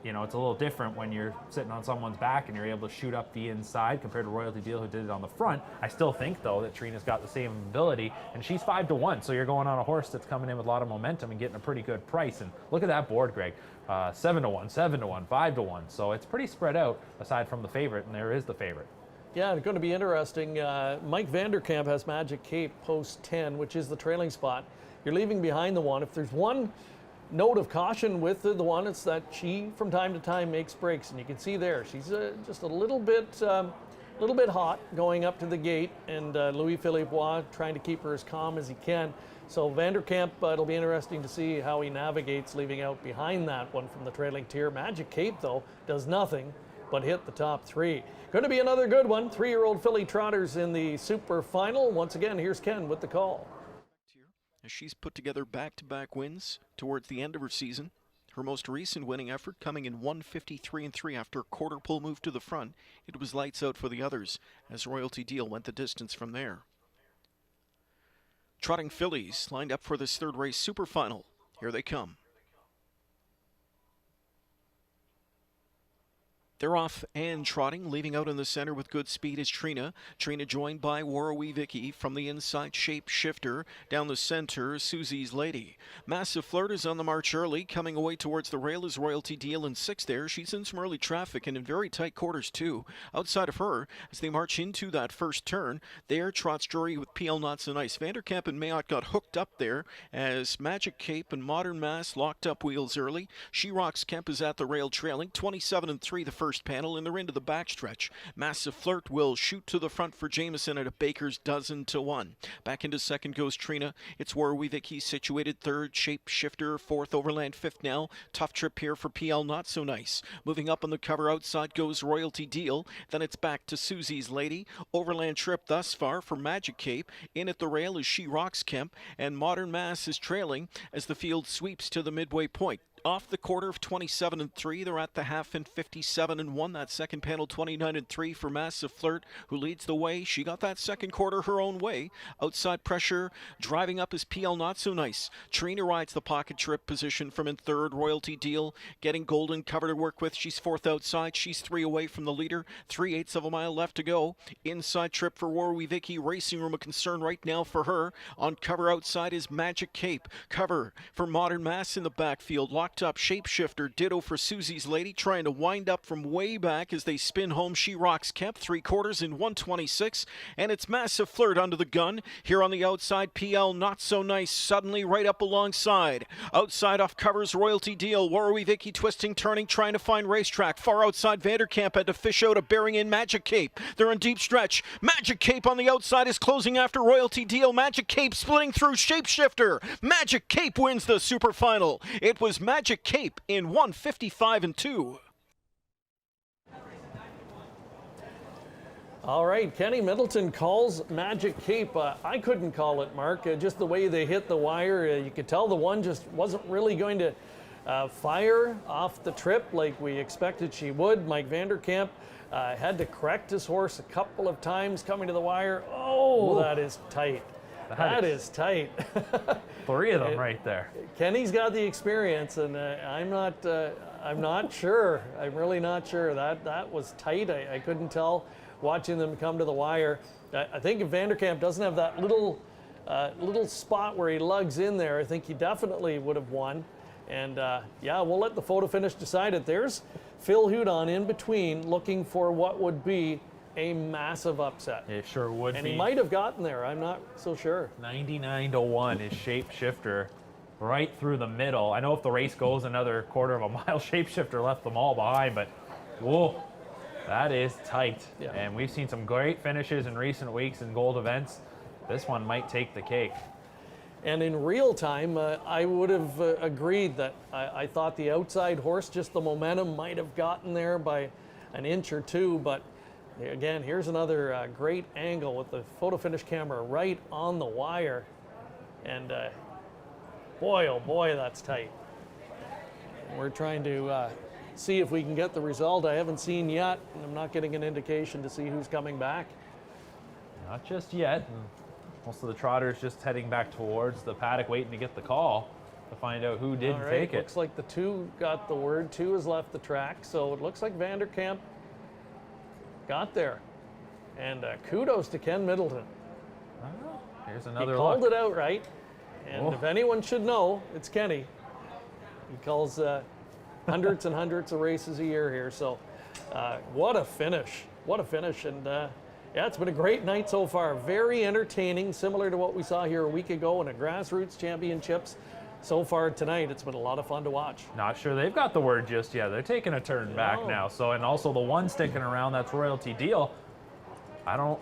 You know, it's a little different when you're sitting on someone's back and you're able to shoot up the inside compared to Royalty Deal, who did it on the front. I still think, though, that Trina's got the same ability, and she's 5-1, so you're going on a horse that's coming in with a lot of momentum and getting a pretty good price. And look at that board, Greg. 7-1, 7-1, 5-1, so it's pretty spread out aside from the favorite, and there is the favorite. Yeah, it's going to be interesting. Mike Vanderkamp has Magic Cape post 10, which is the trailing spot. You're leaving behind the one. If there's one note of caution with the one, it's that she from time to time makes breaks, and you can see there she's just a little bit hot going up to the gate, and Louis Philippe Bois trying to keep her as calm as he can. So Vanderkamp, it'll be interesting to see how he navigates leaving out behind that one from the trailing tier. Magic Cape, though, does nothing but hit the top 3. Going to be another good one. 3-year-old filly Trotters in the super final. Once again, here's Ken with the call. As she's put together back-to-back wins towards the end of her season. Her most recent winning effort coming in 153.3 after a quarter pole move to the front. It was lights out for the others as Royalty Deal went the distance from there. Trotting fillies lined up for this 3rd race super final. Here they come. They're off and trotting, leaving out in the center with good speed is Trina. Trina joined by Warrawee Vicky from the inside shape shifter. Down the center, Susie's Lady. Massive Flirt is on the march early. Coming away towards the rail is Royalty Deal in 6th there. She's in some early traffic and in very tight quarters too. Outside of her, as they march into that first turn, there Trot's Jury with PL Not So Nice. Vanderkamp and Mayotte got hooked up there as Magic Cape and Modern Mass locked up wheels early. She Rocks Kemp is at the rail trailing. 27-3 the first panel, and they're into the backstretch. Massive Flirt will shoot to the front for Jameson at a baker's 12-1. Back into second goes Trina. It's Warrawee Vicky situated 3rd, Shape Shifter 4th, Overland 5th now. Tough trip here for PL Not So Nice. Moving up on the cover outside goes Royalty Deal. Then it's back to Susie's Lady. Overland trip thus far for Magic Cape. In at the rail is She Rocks Kemp, and Modern Mass is trailing as the field sweeps to the midway point. off the quarter of 27-3. They're at the half in 57-1. That second panel 29-3 for Massive Flirt, who leads the way. She got that second quarter her own way. Outside pressure driving up is PL Not So Nice. Trina rides the pocket trip position from in third. Royalty Deal getting Golden cover to work with. She's fourth outside. She's 3 away from the leader. 3/8 of a mile left to go. Inside trip for Warwi Vicky. Racing Room a concern right now for her. On cover outside is Magic Cape. Cover for Modern Mass in the backfield. Locked up Shapeshifter. Ditto for Susie's Lady. Trying to wind up from way back as they spin home. She Rocks Kemp. 3/4 in 1:26. And it's Massive Flirt under the gun. Here on the outside, PL Not So Nice. Suddenly right up alongside. Outside off covers Royalty Deal. Warwi Vicky twisting, turning, trying to find racetrack. Far outside Vanderkamp had to fish out a bearing in Magic Cape. They're on deep stretch. Magic Cape on the outside is closing after Royalty Deal. Magic Cape splitting through Shapeshifter. Magic Cape wins the super final. It was Magic Cape in 1:55-2. All right, Kenny Middleton calls Magic Cape. I couldn't call it, Mark. Just the way they hit the wire, you could tell the one just wasn't really going to fire off the trip like we expected she would. Mike Vanderkamp had to correct his horse a couple of times coming to the wire. Oh, that is tight. That is tight. 3 of them right there. Kenny's got the experience, and I'm not sure. I'm really not sure. That was tight. I couldn't tell watching them come to the wire. I think if Vanderkamp doesn't have that little spot where he lugs in there, I think he definitely would have won. And yeah, we'll let the photo finish decide it. There's Phil Hudon in between looking for what would be a massive upset. It sure would and be. he might have gotten there. I'm not so sure. 99-1 is Shapeshifter right through the middle. I know if the race goes another quarter of a mile, Shapeshifter left them all behind, but whoa, that is tight. Yeah. And we've seen some great finishes in recent weeks in gold events. This one might take the cake. And in real time, I would have agreed that I thought the outside horse, just the momentum might have gotten there by an inch or two, but again, here's another great angle with the photo finish camera right on the wire. And boy, oh boy, that's tight. We're trying to see if we can get the result. I haven't seen yet, and I'm not getting an indication to see who's coming back. Not just yet. Most of the trotters just heading back towards the paddock waiting to get the call to find out who did take it. Looks like the 2 got the word. 2 has left the track, so it looks like Vanderkamp got there. And kudos to Ken Middleton. Here's another He called look. it out right. And if anyone should know, it's Kenny. He calls hundreds and hundreds of races a year here. So what a finish. What a finish. And yeah, it's been a great night so far. Very entertaining, similar to what we saw here a week ago in a grassroots championships. So far tonight, it's been a lot of fun to watch. Not sure they've got the word just yet. They're taking a turn back now. So, and also the one sticking around, that's Royalty Deal. I don't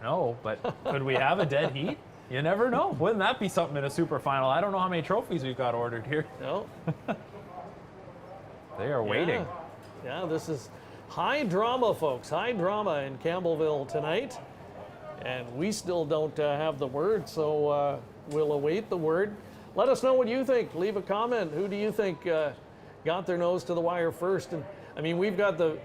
know, but could we have a dead heat? You never know. Wouldn't that be something in a super final? I don't know how many trophies we've got ordered here. No. They are waiting. Yeah, this is high drama, folks. High drama in Campbellville tonight. And we still don't have the word, so we'll await the word. Let us know what you think. Leave a comment. Who do you think got their nose to the wire first? And I mean, we've got the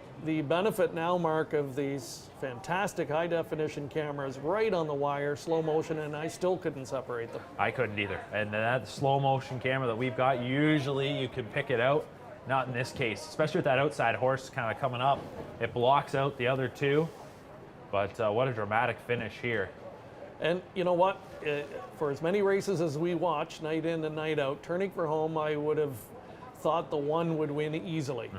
benefit now, Mark, of these fantastic high-definition cameras right on the wire, slow motion, and I still couldn't separate them. I couldn't either. And that slow motion camera that we've got, usually you can pick it out. Not in this case, especially with that outside horse kind of coming up. It blocks out the other 2. But what a dramatic finish here. And you know what? For as many races as we watch, night in and night out, turning for home, I would have thought the 1 would win easily.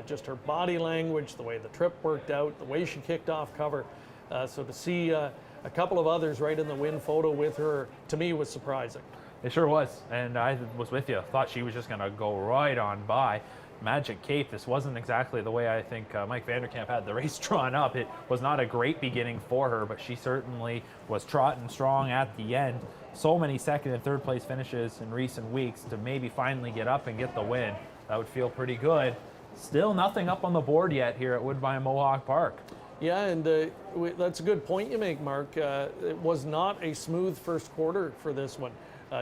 Just her body language, the way the trip worked out, the way she kicked off cover. So to see a couple of others right in the win photo with her, to me, was surprising. It sure was, and I was with you. Thought she was just going to go right on by. Magic Cape, this wasn't exactly the way I think Mike Vanderkamp had the race drawn up. It was not a great beginning for her, but she certainly was trotting strong at the end. So many second and third place finishes in recent weeks to maybe finally get up and get the win. That would feel pretty good. Still nothing up on the board yet here at Woodbine Mohawk Park. Yeah, and that's a good point you make, Mark. It was not a smooth first quarter for this one.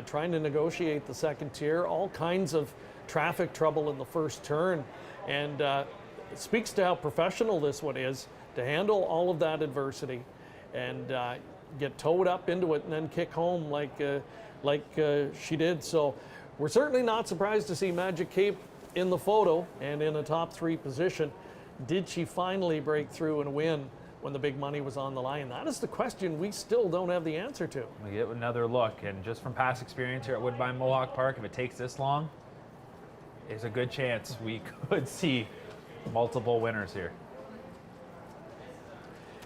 Trying to negotiate the second tier, all kinds of traffic trouble in the first turn. And it speaks to how professional this one is to handle all of that adversity and get towed up into it and then kick home like she did. So we're certainly not surprised to see Magic Cape in the photo and in a top 3 position. Did she finally break through and win when the big money was on the line? That is the question we still don't have the answer to. We get another look, and just from past experience here at Woodbine Mohawk Park, if it takes this long, there's a good chance we could see multiple winners here.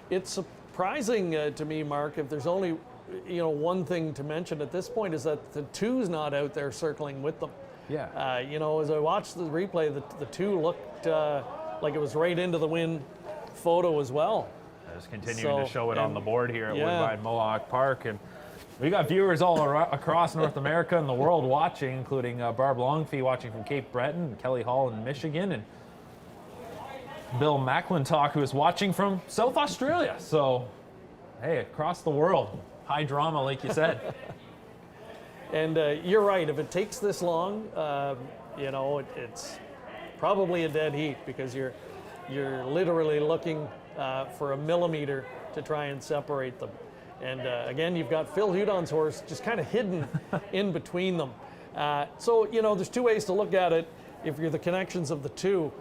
It's surprising to me, Mark, if there's only one thing to mention at this point is that the 2's not out there circling with them. Yeah. As I watched the replay, the 2 looked like it was right into the win photo as well. Just continuing to show it on the board here at yeah. Woodbine Mohawk Park. And we got viewers all across North America and the world watching, including Barb Longfee watching from Cape Breton, and Kelly Hall in Michigan, and Bill McClintock, who is watching from South Australia. So, hey, across the world, high drama, like you said. And you're right, if it takes this long, it's probably a dead heat, because you're literally looking for a millimeter to try and separate them. And again, you've got Phil Hudon's horse just kind of hidden in between them. So, there's 2 ways to look at it if you're the connections of the 2.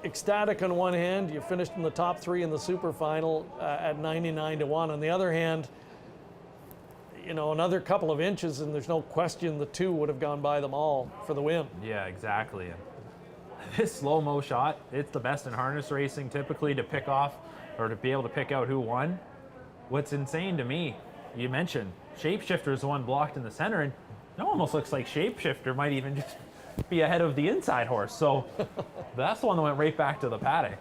Ecstatic on one hand, you finished in the top 3 in the super final at 99-1. On the other hand, another couple of inches and there's no question the 2 would have gone by them all for the win. Yeah, exactly. This slow-mo shot, it's the best in harness racing typically to pick off or to be able to pick out who won. What's insane to me, you mentioned Shapeshifter is the one blocked in the center, and it almost looks like Shapeshifter might even just be ahead of the inside horse. So that's the one that went right back to the paddock.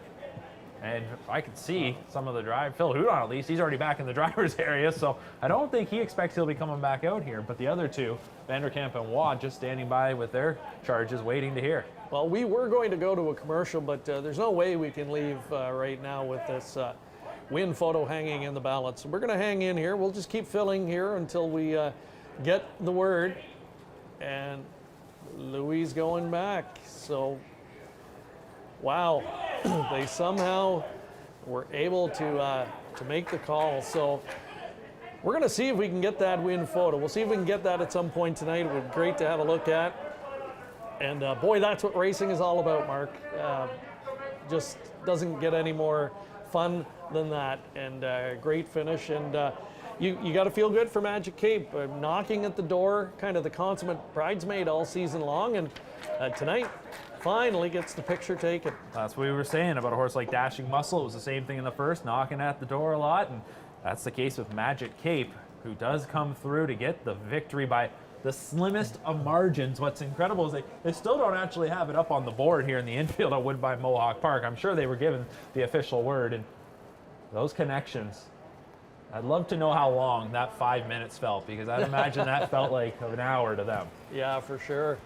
And I could see some of the drive. Phil Hudon, at least, he's already back in the driver's area, so I don't think he expects he'll be coming back out here. But the other 2, Vanderkamp and Watt, just standing by with their charges, waiting to hear. Well, we were going to go to a commercial, but there's no way we can leave right now with this win photo hanging in the balance. So we're going to hang in here. We'll just keep filling here until we get the word. And Louis going back. So, wow, they somehow were able to make the call. So we're going to see if we can get that win photo. We'll see if we can get that at some point tonight. It would be great to have a look at. And boy, that's what racing is all about, Mark. Just doesn't get any more fun than that. And great finish. And you got to feel good for Magic Cape, knocking at the door, kind of the consummate bridesmaid all season long. And tonight, finally gets the picture taken. That's what we were saying about a horse like Dashing Muscle. It was the same thing in the first, knocking at the door a lot. And that's the case with Magic Cape, who does come through to get the victory by the slimmest of margins. What's incredible is they still don't actually have it up on the board here in the infield at Woodbine Mohawk Park. I'm sure they were given the official word. And those connections, I'd love to know how long that 5 minutes felt, because I'd imagine that felt like an hour to them. Yeah, for sure.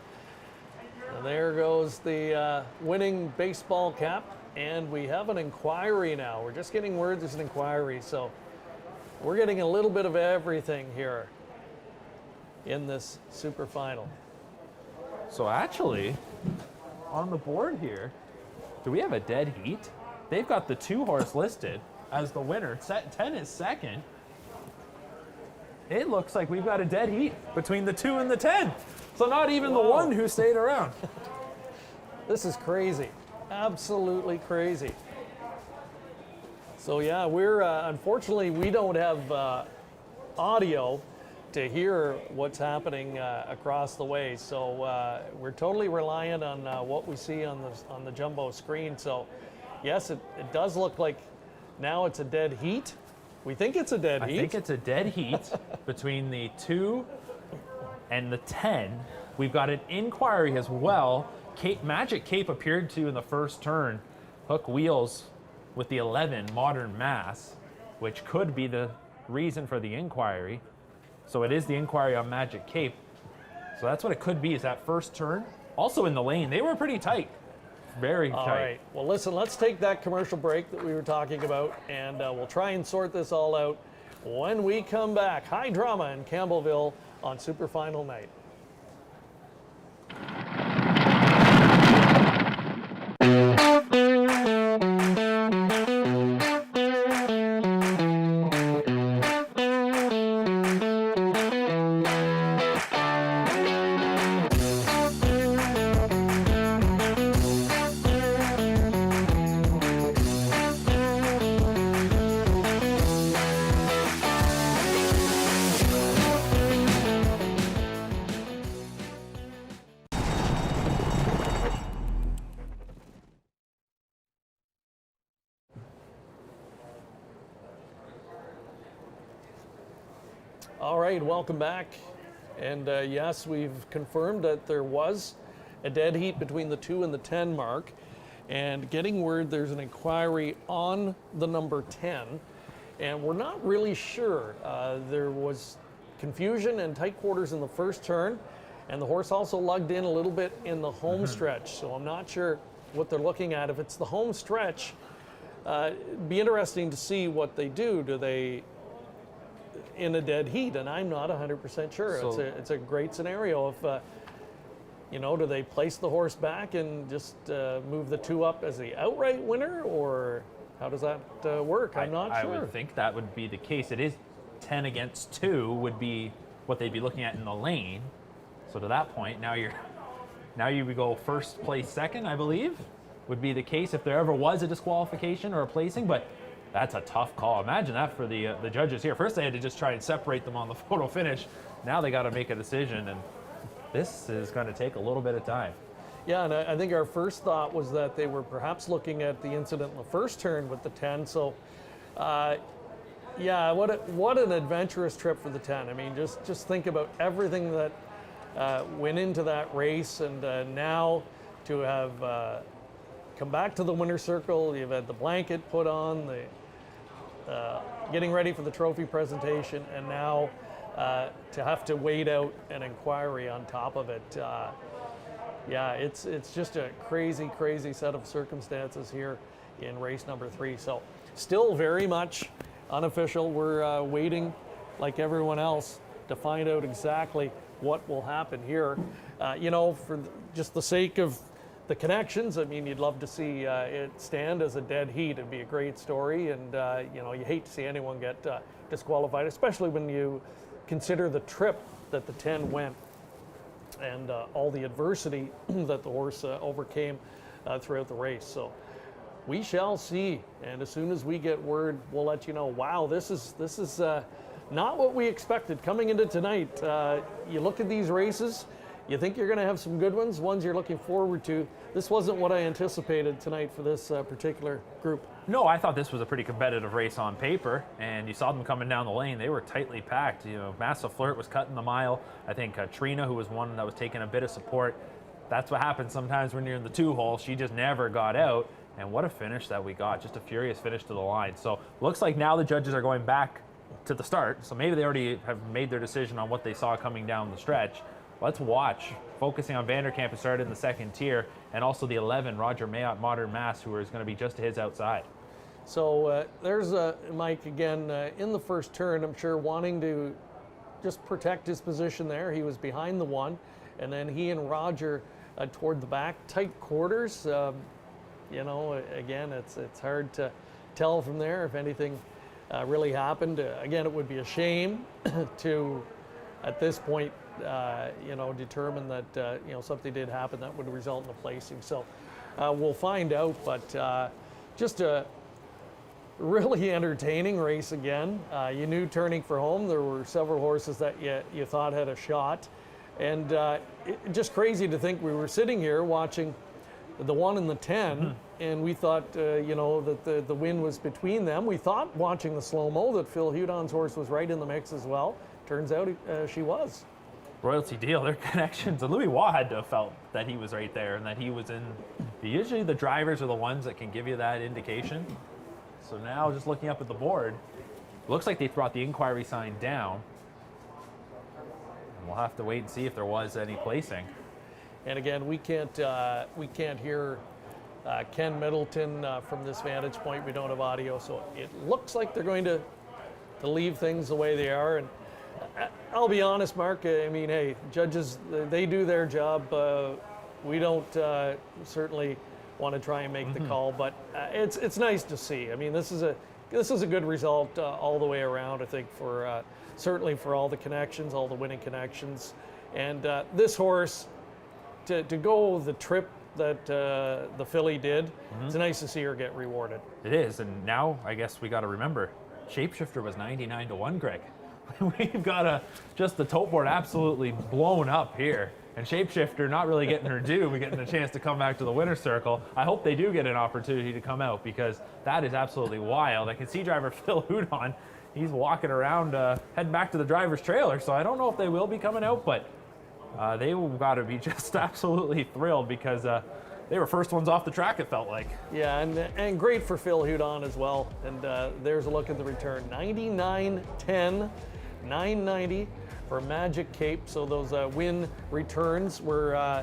And there goes the winning baseball cap. And we have an inquiry now. We're just getting word there's an inquiry. So we're getting a little bit of everything here in this super final. So actually, on the board here, do we have a dead heat? They've got the 2 horse listed as the winner. 10 is second. It looks like we've got a dead heat between the 2 and the 10. So not even the 1 who stayed around. This is crazy. Absolutely crazy. So yeah, we're unfortunately we don't have audio to hear what's happening across the way. So we're totally reliant on what we see on the jumbo screen. So yes, it does look like now it's a dead heat. We think it's a dead heat. I think it's a dead heat between the 2 and the 10. We've got an inquiry as well. Magic Cape appeared to in the first turn hook wheels with the 11 Modern Mass, which could be the reason for the inquiry. So it is the inquiry on Magic Cape. So that's what it could be, is that first turn. Also in the lane, they were pretty tight. Very tight. All right. Well, listen, let's take that commercial break that we were talking about, and we'll try and sort this all out when we come back. High drama in Campbellville on Super Final night. All right, welcome back. And yes, we've confirmed that there was a dead heat between the 2 and the 10 mark. And getting word there's an inquiry on the number 10. And we're not really sure. There was confusion and tight quarters in the first turn. And the horse also lugged in a little bit in the home stretch. So I'm not sure what they're looking at. If it's the home stretch, it'd be interesting to see what they do. Do they in a dead heat? And I'm not 100% sure. So, it's a great scenario. If you know, do they place the horse back and just move the 2 up as the outright winner, or how does that work? I'm not sure. I would think that would be the case. It is 10 against 2 would be what they'd be looking at in the lane. So to that point, now you would go first place second, I believe, would be the case if there ever was a disqualification or a placing. But that's a tough call. Imagine that for the judges here. First they had to just try and separate them on the photo finish. Now they got to make a decision, and this is going to take a little bit of time. Yeah, and I think our first thought was that they were perhaps looking at the incident in the first turn with the 10. So, yeah, what an adventurous trip for the 10. I mean, just think about everything that went into that race, and now to have come back to the winner's circle. You've had the blanket put on, getting ready for the trophy presentation, and now to have to wait out an inquiry on top of it. Yeah, it's just a crazy set of circumstances here in race number 3. So still very much unofficial. We're waiting, like everyone else, to find out exactly what will happen here. You know, for just the sake of the connections, I mean, you'd love to see it stand as a dead heat. It'd be a great story, and you know, you hate to see anyone get disqualified, especially when you consider the trip that the 10 went and all the adversity that the horse overcame throughout the race. So we shall see, and as soon as we get word, we'll let you know. Wow, this is not what we expected coming into tonight. You look at these races, you think you're going to have some good ones you're looking forward to. This wasn't what I anticipated tonight for this particular group. No, I thought this was a pretty competitive race on paper, and you saw them coming down the lane. They were tightly packed. You know, Massive Flirt was cutting the mile. I think Trina, who was one that was taking a bit of support, that's what happens sometimes when you're in the 2-hole. She just never got out, and what a finish that we got. Just a furious finish to the line. So looks like now the judges are going back to the start, so maybe they already have made their decision on what they saw coming down the stretch. Let's watch, focusing on Vanderkamp, who started in the second tier, and also the 11, Roger Mayotte, Modern Mass, who is going to be just to his outside. So there's Mike again in the first turn, I'm sure wanting to just protect his position there. He was behind the 1, and then he and Roger toward the back, tight quarters. You know, again, it's hard to tell from there if anything really happened. Again, it would be a shame to, at this point, you know, determine that you know, something did happen that would result in a placing. So we'll find out, but just a really entertaining race again. You knew turning for home, there were several horses that you thought had a shot, and just crazy to think we were sitting here watching the 1 and the 10, and we thought, you know, that the win was between them. We thought, watching the slow-mo, that Phil Hudon's horse was right in the mix as well. Turns out she was. Royalty Deal, their connections, and Louis Waugh had to have felt that he was right there and that he was in. Usually the drivers are the ones that can give you that indication. So now, just looking up at the board, looks like they brought the inquiry sign down. And we'll have to wait and see if there was any placing. And again, we can't hear Ken Middleton from this vantage point. We don't have audio, so it looks like they're going to leave things the way they are. And I'll be honest, Mark. I mean, hey, judges, they do their job. We don't certainly want to try and make the call, but it's nice to see. I mean, this is a good result all the way around. I think for certainly for all the connections, all the winning connections, and this horse to go the trip that the filly did. It's nice to see her get rewarded. It is, and now I guess we got to remember, Shapeshifter was 99-1, Greg. We've got just the tote board absolutely blown up here. And Shapeshifter not really getting her due, but getting a chance to come back to the winner's circle. I hope they do get an opportunity to come out, because that is absolutely wild. I can see driver Phil Hudon. he's walking around heading back to the driver's trailer. So I don't know if they will be coming out, but they got to be just absolutely thrilled because they were first ones off the track, it felt like. Yeah, and great for Phil Hudon as well. And there's a look at the return. 99.10, 990 for Magic Cape. So those win returns were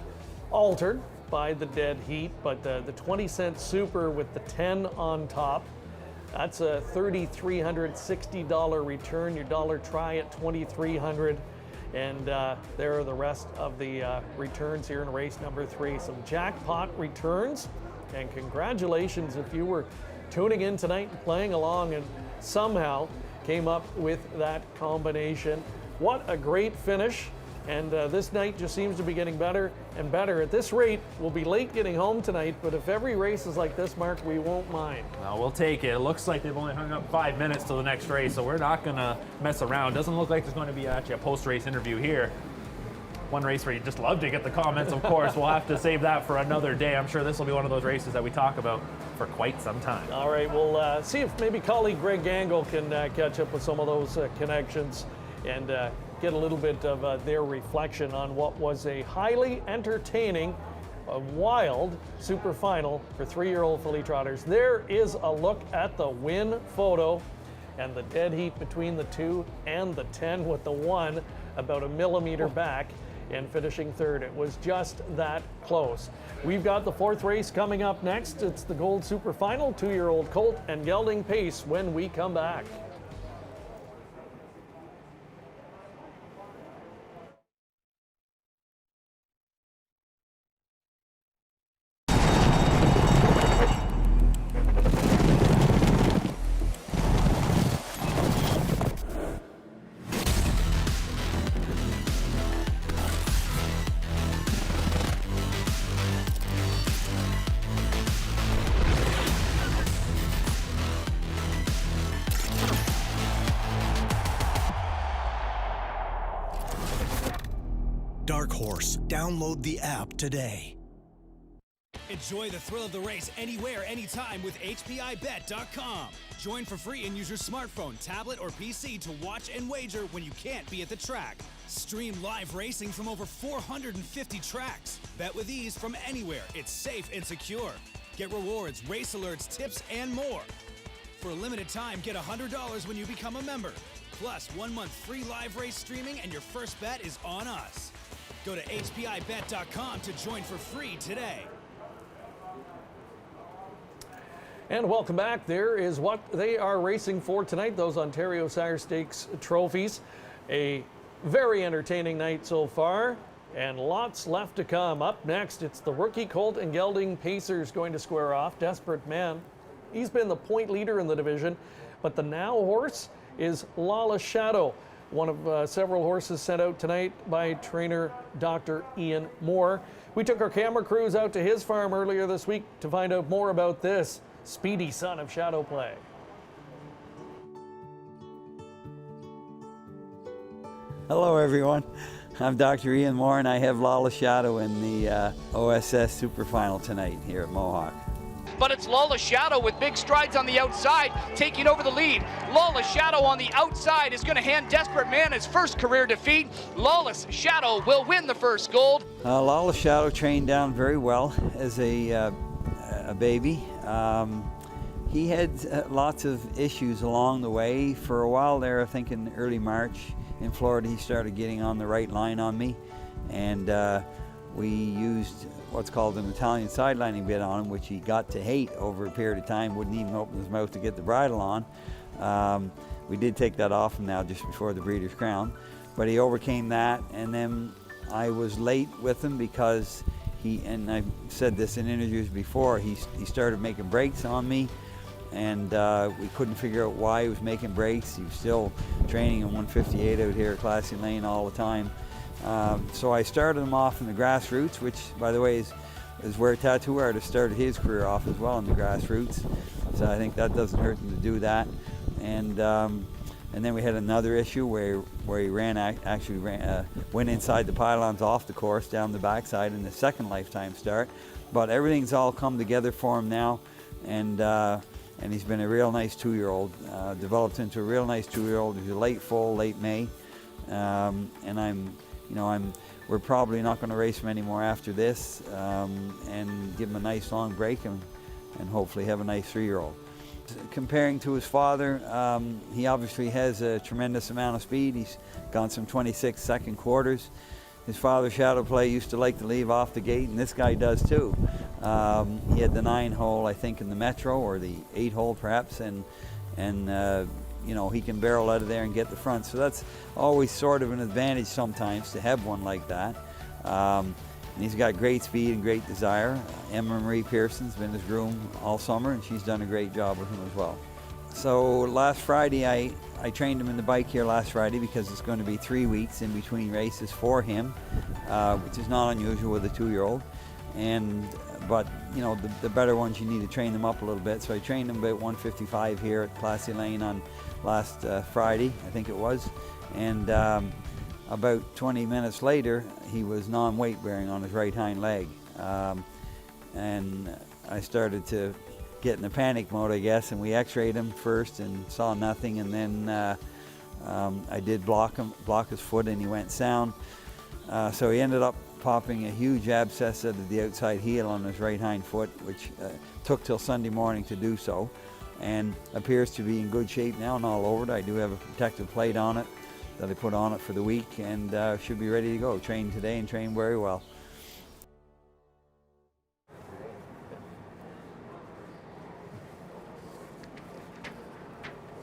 altered by the dead heat, but the 20-cent super with the 10 on top, that's a $3,360 return. Your dollar try at $2,300. And there are the rest of the returns here in race number 3. Some jackpot returns. And congratulations if you were tuning in tonight and playing along and somehow came up with that combination. What a great finish. And this night just seems to be getting better and better. At this rate, we'll be late getting home tonight, but if every race is like this, Mark, we won't mind. No, we'll take it. It looks like they've only hung up 5 minutes till the next race, so we're not going to mess around. Doesn't look like there's going to be actually a post-race interview here. One race where you just love to get the comments, of course. We'll have to save that for another day. I'm sure this will be one of those races that we talk about for quite some time. All right, we'll see if maybe colleague Greg Gangle can catch up with some of those connections and get a little bit of their reflection on what was a highly entertaining, wild super final for 3-year-old filly trotters. There is a look at the win photo and the dead heat between the 2 and the 10 with the 1 about a millimeter back and finishing third. It was just that close. We've got the 4th race coming up next. It's the Gold Super Final, 2-year-old Colt and gelding pace when we come back. Dark Horse. Download the app today. Enjoy the thrill of the race anywhere, anytime with HPIBet.com. Join for free and use your smartphone, tablet, or PC to watch and wager when you can't be at the track. Stream live racing from over 450 tracks. Bet with ease from anywhere. It's safe and secure. Get rewards, race alerts, tips, and more. For a limited time, get $100 when you become a member. Plus, 1 month free live race streaming and your first bet is on us. Go to HPIBet.com to join for free today. And welcome back. There is what they are racing for tonight, those Ontario Sire Stakes trophies. A very entertaining night so far, and lots left to come. Up next, it's the rookie Colt and gelding Pacers going to square off. Desperate Man. He's been the point leader in the division, but the now horse is Lawless Shadow, one of several horses sent out tonight by trainer Dr. Ian Moore. We took our camera crews out to his farm earlier this week to find out more about this speedy son of Shadow Play. Hello everyone, I'm Dr. Ian Moore and I have Lawless Shadow in the OSS Super Final tonight here at Mohawk. But it's Lawless Shadow with big strides on the outside, taking over the lead. Lawless Shadow on the outside is going to hand Desperate Man his first career defeat. Lawless Shadow will win the first gold. Lawless Shadow trained down very well as a baby. He had lots of issues along the way. For a while there, I think in early March in Florida, he started getting on the right line on me. And we used what's called an Italian sidelining bit on him, which he got to hate over a period of time, wouldn't even open his mouth to get the bridle on. We did take that off him now just before the Breeders' Crown, but he overcame that. And then I was late with him because and I've said this in interviews before, he started making breaks on me, and we couldn't figure out why he was making breaks. He was still training in 158 out here at Classy Lane all the time. So I started him off in the grassroots, which, by the way, is where Tattoo Artist started his career off as well, in the grassroots. So I think that doesn't hurt him to do that. And then we had another issue where he went inside the pylons off the course down the backside in the second lifetime start. But everything's all come together for him now, and and he's been a real nice 2-year-old. Developed into a real nice 2-year-old. He's a late foal, late May, and we're probably not going to race him anymore after this, and give him a nice long break and hopefully have a nice 3-year-old. Comparing to his father, he obviously has a tremendous amount of speed. He's gone some 26 second quarters. His father, Shadow Play, used to like to leave off the gate, and this guy does too. He had the 9-hole, I think, in the Metro, or the 8-hole perhaps, and he can barrel out of there and get the front. So that's always sort of an advantage sometimes to have one like that. And he's got great speed and great desire. Emma Marie Pearson's been his groom all summer, and she's done a great job with him as well. So last Friday, I trained him in the bike here last Friday because it's going to be 3 weeks in between races for him, which is not unusual with a 2-year-old. But the better ones, you need to train them up a little bit. So I trained him about 155 here at Classy Lane on last Friday, I think it was. And about 20 minutes later, he was non-weight bearing on his right hind leg. And I started to get in a panic mode, I guess, and we x-rayed him first and saw nothing, and then I did block his foot, and he went sound. So he ended up popping a huge abscess out of the outside heel on his right hind foot, which took till Sunday morning to do so, and appears to be in good shape now and all over it. I do have a protective plate on it that I put on it for the week, and should be ready to go. Trained today and trained very well.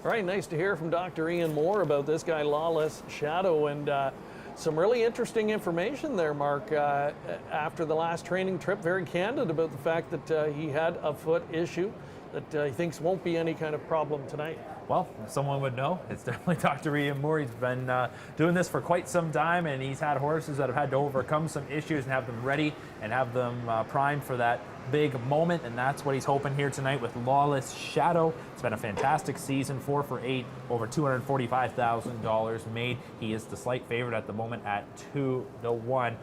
All right, nice to hear from Dr. Ian Moore about this guy, Lawless Shadow, and some really interesting information there, Mark. After the last training trip, very candid about the fact that he had a foot issue that he thinks won't be any kind of problem tonight. Well, someone would know. It's definitely Dr. Ian Moore. He's been doing this for quite some time, and he's had horses that have had to overcome some issues and have them ready and have them primed for that big moment, and that's what he's hoping here tonight with Lawless Shadow. It's been a fantastic season, 4 for 8, over $245,000 made. He is the slight favorite at the moment at 2-1.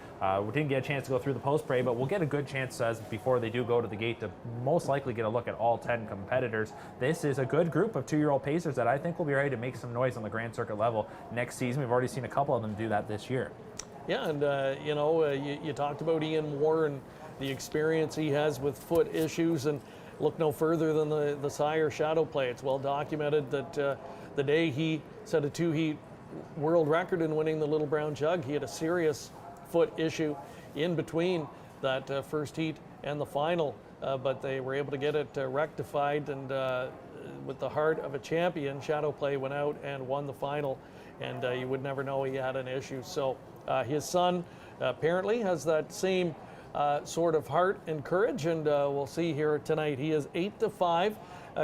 We didn't get a chance to go through the post parade, but we'll get a good chance before they do go to the gate to most likely get a look at all 10 competitors. This is a good group of 2-year-old pacers that I think will be ready to make some noise on the Grand Circuit level next season. We've already seen a couple of them do that this year. Yeah, and you talked about Ian Moore and the experience he has with foot issues, and look no further than the sire Shadow Play. It's well documented that the day he set a 2-heat world record in winning the Little Brown Jug, he had a serious foot issue in between that first heat and the final, but they were able to get it rectified, and with the heart of a champion, Shadow Play went out and won the final, and you would never know he had an issue. So his son apparently has that same sort of heart and courage, and we'll see here tonight. He is 8-5,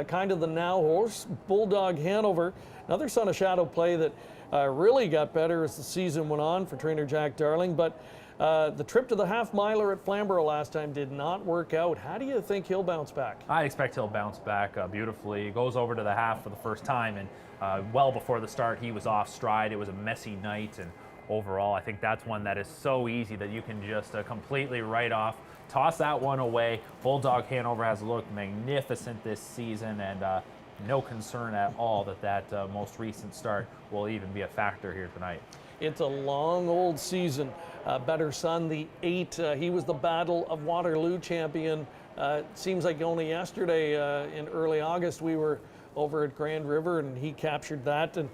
kind of the now horse. Bulldog Hanover, another son of Shadow Play that really got better as the season went on for trainer Jack Darling, but the trip to the half-miler at Flamborough last time did not work out. How do you think he'll bounce back? I expect he'll bounce back beautifully. He goes over to the half for the first time, and well before the start, he was off stride. It was a messy night, and overall, I think that's one that is so easy that you can just completely write off, toss that one away. Bulldog Hanover has looked magnificent this season, and no concern at all that most recent start will even be a factor here tonight. It's a long old season. Better Son, the 8, he was the Battle of Waterloo champion. Seems like only yesterday in early August we were over at Grand River and he captured that, and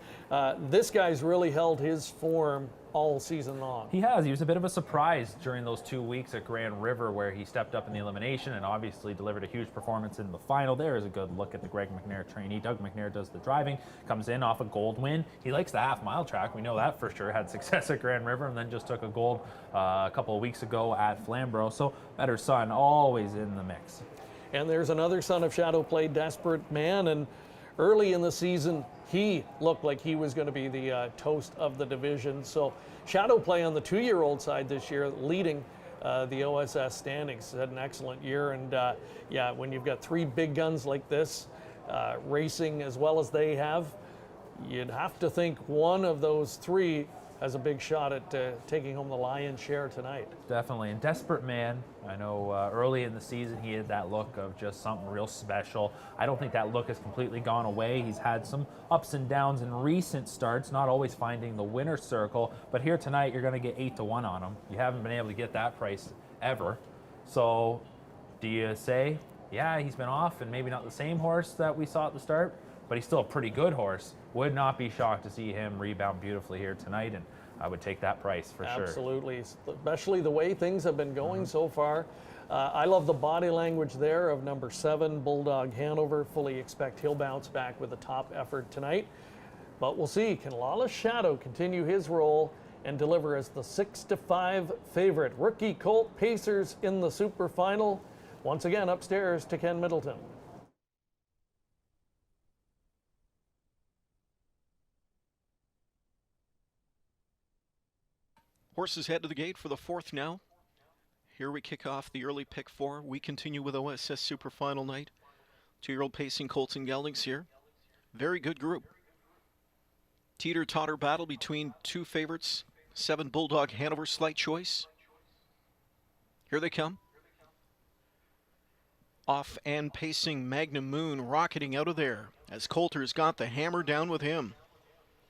this guy's really held his form all season long. He has. He was a bit of a surprise during those 2 weeks at Grand River where he stepped up in the elimination and obviously delivered a huge performance in the final. There is a good look at the Greg McNair trainee. Doug McNair does the driving, comes in off a gold win. He likes the half-mile track. We know that for sure. Had success at Grand River and then just took a gold a couple of weeks ago at Flamborough. So Better Son always in the mix. And there's another son of Shadow Play, Desperate Man, and early in the season, he looked like he was going to be the toast of the division. So Shadow Play on the 2-year-old side this year, leading the OSS standings. Had an excellent year, and yeah, when you've got 3 big guns like this, racing as well as they have, you'd have to think one of those 3 has a big shot at taking home the lion's share tonight. Definitely. And Desperate Man, I know early in the season he had that look of just something real special. I don't think that look has completely gone away. He's had some ups and downs in recent starts, not always finding the winner's circle. But here tonight, you're going to get 8-1 on him. You haven't been able to get that price ever. So do you say, yeah, he's been off and maybe not the same horse that we saw at the start, but he's still a pretty good horse? Would not be shocked to see him rebound beautifully here tonight, and I would take that price for sure. Absolutely, especially the way things have been going so far. I love the body language there of number 7, Bulldog Hanover. Fully expect he'll bounce back with a top effort tonight. But we'll see, can Lawless Shadow continue his role and deliver as the 6-5 favorite? Rookie Colt Pacers in the Super Final. Once again, upstairs to Ken Middleton. Horses head to the gate for the 4th now. Here we kick off the early pick 4. We continue with OSS Super Final night. 2-year-old pacing Colts and geldings here. Very good group. Teeter-totter battle between 2 favorites. 7 Bulldog Hanover, slight choice. Here they come. Off and pacing Magnum Moon, rocketing out of there as Coulter's got the hammer down with him.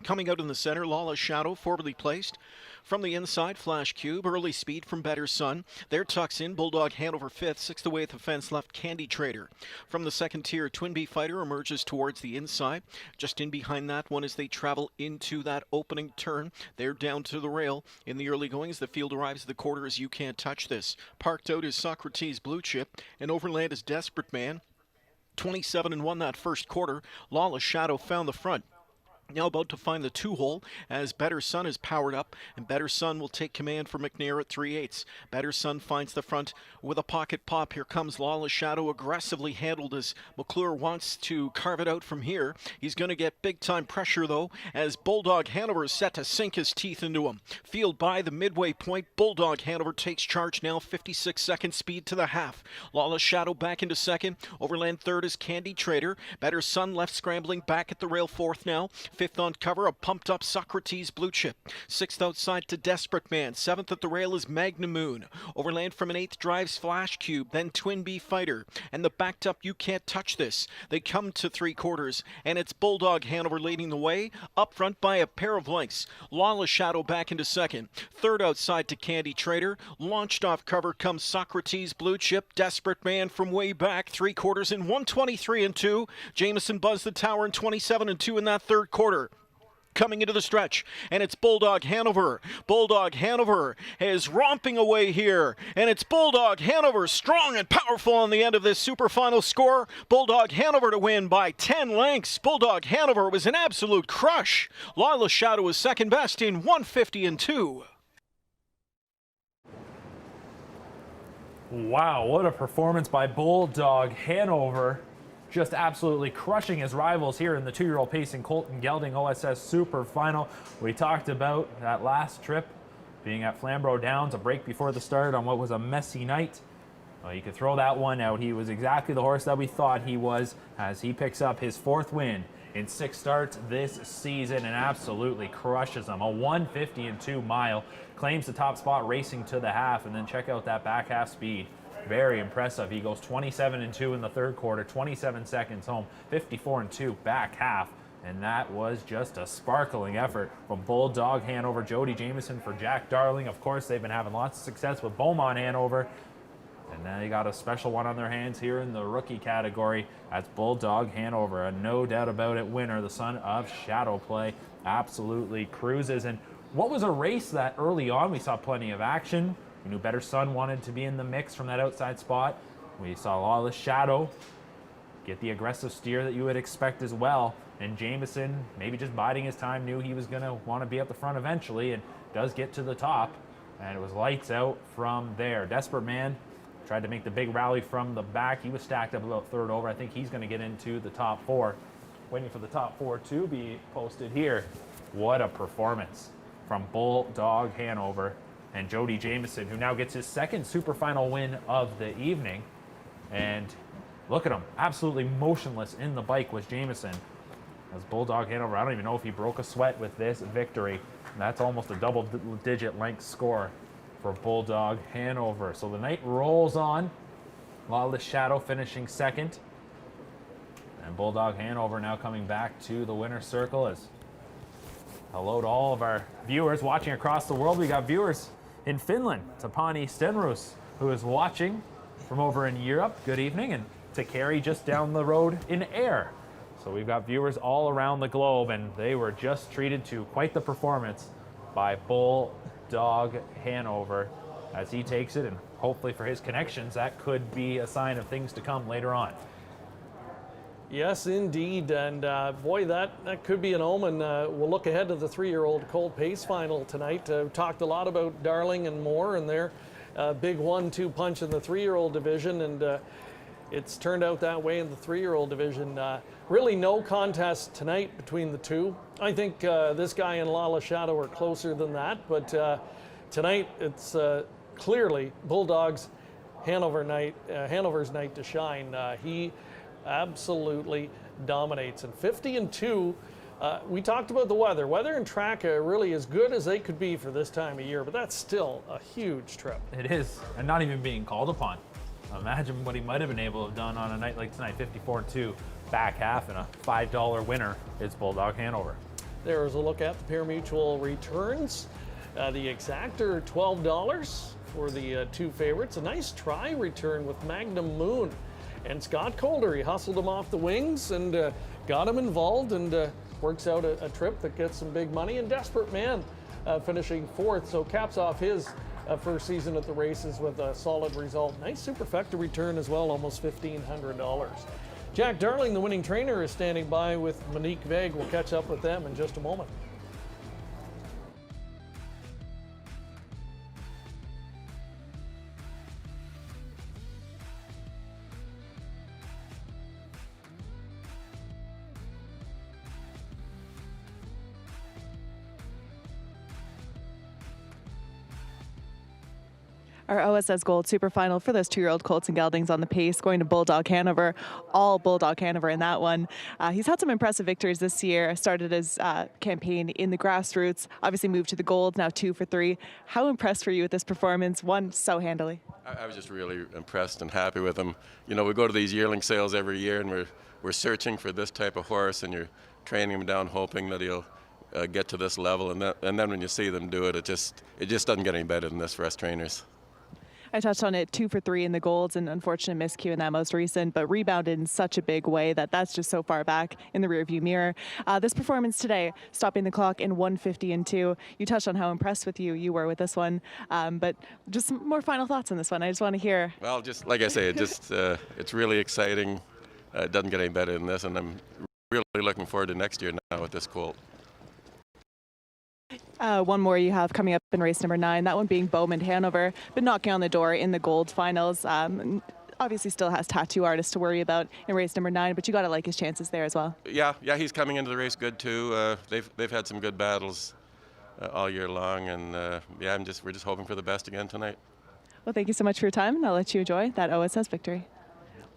Coming out in the center, Lawless Shadow, forwardly placed. From the inside, Flash Cube, early speed from Better Sun. There tucks in Bulldog Hanover 5th, 6th away at the fence left, Candy Trader. From the second tier, Twin Bee Fighter emerges towards the inside. Just in behind that one as they travel into that opening turn. They're down to the rail. In the early goings, the field arrives at the quarter as You Can't Touch This. Parked out is Socrates Blue Chip, and Overland is Desperate Man. 27-1 that first quarter. Lawless Shadow found the front. Now about to find the 2-hole as Better Sun is powered up, and Better Sun will take command for McNair at 3/8. Better Sun finds the front with a pocket pop. Here comes Lawless Shadow, aggressively handled as McClure wants to carve it out from here. He's going to get big time pressure though as Bulldog Hanover is set to sink his teeth into him. Field by the midway point. Bulldog Hanover takes charge now, 56-second speed to the half. Lawless Shadow back into second. Overland third is Candy Trader. Better Sun left scrambling back at the rail 4th now. 5th on cover, a pumped-up Socrates Blue Chip. 6th outside to Desperate Man. 7th at the rail is Magnum Moon. Overland from an 8th drives Flash Cube, then Twin Bee Fighter. And the backed-up You Can't Touch This. They come to 3/4, and it's Bulldog Hanover leading the way, up front by a pair of lengths. Lawless Shadow back into second. 3rd outside to Candy Trader. Launched off cover comes Socrates Blue Chip. Desperate Man from way back, 3/4 in 1:23-2. Jameson buzzed the tower in 27-2 in that 3rd quarter. Coming into the stretch, and it's Bulldog Hanover. Bulldog Hanover is romping away here, and it's Bulldog Hanover strong and powerful on the end of this super final score. Bulldog Hanover to win by 10 lengths. Bulldog Hanover was an absolute crush. Lawless Shadow was second best in 1:50-2. Wow, what a performance by Bulldog Hanover. Just absolutely crushing his rivals here in the 2-year-old pacing Colt and gelding OSS Super Final. We talked about that last trip being at Flamborough Downs, a break before the start on what was a messy night. Well, you could throw that one out. He was exactly the horse that we thought he was as he picks up his 4th win in 6 starts this season and absolutely crushes them. A 1:50-2 mile, claims the top spot racing to the half, and then check out that back half speed. Very impressive. He goes 27-2 in the 3rd quarter, 27 seconds home, 54-2 back half. And that was just a sparkling effort from Bulldog Hanover. Jody Jameson for Jack Darling. Of course, they've been having lots of success with Beaumont Hanover. And now they got a special one on their hands here in the rookie category. That's Bulldog Hanover, a no doubt about it winner, the son of Shadow Play. Absolutely cruises. And what was a race that early on we saw plenty of action. We knew Better Sun wanted to be in the mix from that outside spot. We saw Lawless Shadow get the aggressive steer that you would expect as well. And Jameson, maybe just biding his time, knew he was going to want to be at the front eventually and does get to the top. And it was lights out from there. Desperate Man tried to make the big rally from the back. He was stacked up about 3rd over. I think he's going to get into the top 4. Waiting for the top 4 to be posted here. What a performance from Bulldog Hanover. And Jody Jameson, who now gets his 2nd super final win of the evening. And look at him, absolutely motionless in the bike was Jameson. As Bulldog Hanover, I don't even know if he broke a sweat with this victory. That's almost a double-digit length score for Bulldog Hanover. So the night rolls on. Lawless Shadow finishing second. And Bulldog Hanover now coming back to the winner's circle. As hello to all of our viewers watching across the world. We got viewers in Finland. Tapani Stenrus, who is watching from over in Europe. Good evening. And to Carrie just down the road in Ayr. So we've got viewers all around the globe, and they were just treated to quite the performance by Bulldog Hanover as he takes it, and hopefully for his connections, that could be a sign of things to come later on. Yes, indeed, and boy, that could be an omen. We'll look ahead to the 3-year-old Colt Pace final tonight. Talked a lot about Darling and Moore and their big 1-2 punch in the 3-year-old division, and it's turned out that way in the 3-year-old division. Really no contest tonight between the two. I think this guy and Lawless Shadow are closer than that, but tonight it's clearly Bulldogs Hanover's night to shine. He absolutely dominates. And 50-2, we talked about the weather. Weather in track really as good as they could be for this time of year, but that's still a huge trip. It is, and not even being called upon. Imagine what he might have been able to have done on a night like tonight, 54-2, back half, and a $5 winner is Bulldog Hanover. There's a look at the pari-mutuel returns. The exactor, $12 for the two favorites. A nice try return with Magnum Moon. And Scott Calder, he hustled him off the wings and got him involved, and works out a trip that gets some big money. And Desperate Man finishing fourth, so caps off his first season at the races with a solid result. Nice superfecta return as well, almost $1,500. Jack Darling, the winning trainer, is standing by with Monique Vague. We'll catch up with them in just a moment. Our OSS Gold Super Final for those 2-year-old Colts and Geldings on the pace, going to Bulldog Hanover. All Bulldog Hanover in that one. He's had some impressive victories this year. Started his campaign in the grassroots, obviously moved to the gold, now 2 for 3. How impressed were you with this performance? Won so handily. I was just really impressed and happy with him. You know, we go to these yearling sales every year, and we're searching for this type of horse, and you're training him down, hoping that he'll get to this level. And then when you see them do it, it just doesn't get any better than this for us trainers. I touched on it, 2 for 3 in the golds, and unfortunate miscue in that most recent, but rebounded in such a big way that's just so far back in the rearview mirror. This performance today, stopping the clock in 1:50-2. You touched on how impressed you were with this one, but just some more final thoughts on this one. I just want to hear. Well, just like I say, it's really exciting. It doesn't get any better than this, and I'm really looking forward to next year now with this Colt. One more you have coming up in race number 9, that one being Bowman Hanover, but knocking on the door in the gold finals. Obviously still has Tattoo Artist to worry about in race number 9, but you got to like his chances there as well. Yeah, he's coming into the race good too. They've had some good battles all year long, and we're just hoping for the best again tonight. Well, thank you so much for your time, and I'll let you enjoy that OSS victory.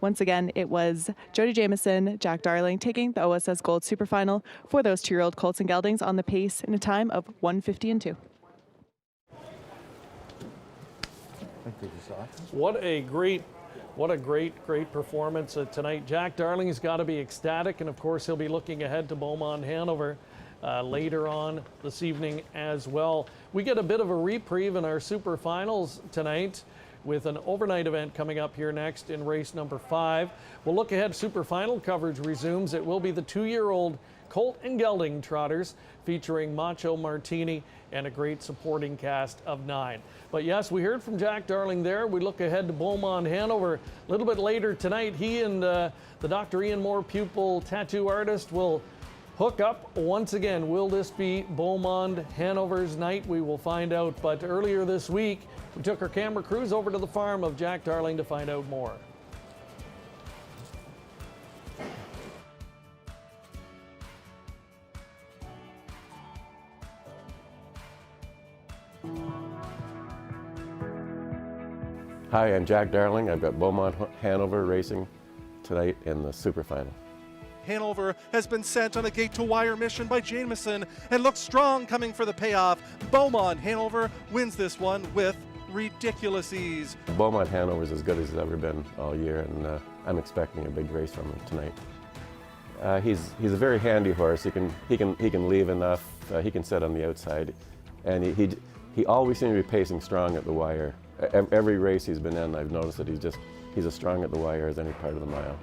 Once again, it was Jody Jamieson, Jack Darling taking the OSS Gold Super Final for those 2-year-old Colts and Geldings on the pace in a time of 1:50-2. What a great performance tonight. Jack Darling has got to be ecstatic, and of course he'll be looking ahead to Beaumont Hanover later on this evening as well. We get a bit of a reprieve in our Super Finals tonight, with an overnight event coming up here next in race number 5. We'll look ahead. Super Final coverage resumes. It will be the 2-year-old Colt and Gelding Trotters, featuring Macho Martini and a great supporting cast of 9. But yes, we heard from Jack Darling there. We look ahead to Beaumont Hanover a little bit later tonight. He and the Dr. Ian Moore pupil Tattoo Artist will hook up once again. Will this be Beaumont Hanover's night? We will find out. But earlier this week, we took our camera crews over to the farm of Jack Darling to find out more. Hi, I'm Jack Darling. I've got Beaumont Hanover racing tonight in the Super Final. Hanover has been sent on a gate-to-wire mission by Jameson and looks strong coming for the payoff. Beaumont Hanover wins this one with ridiculous ease. Beaumont Hanover's as good as he's ever been all year, and I'm expecting a big race from him tonight. He's a very handy horse. He can leave enough. He can sit on the outside, and he always seems to be pacing strong at the wire. Every race he's been in, I've noticed that he's as strong at the wire as any part of the mile.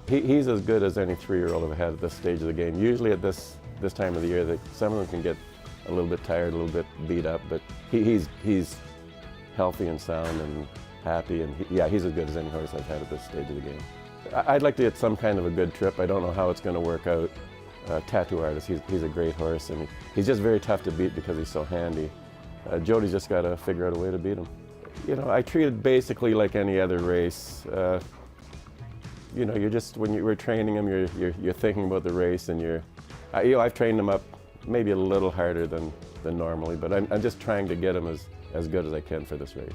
He's as good as any 3-year-old I've had at this stage of the game. Usually at this time of the year, some of them can get a little bit tired, a little bit beat up, but he's healthy and sound and happy, and he's as good as any horse I've had at this stage of the game. I'd like to get some kind of a good trip. I don't know how it's going to work out. Tattoo Artist, he's a great horse, and he's just very tough to beat because he's so handy. Jody's just got to figure out a way to beat him. You know, I treat it basically like any other race. You know, when you were training him, you're thinking about the race, and I've trained him up maybe a little harder than normally, but I'm just trying to get him as good as I can for this race.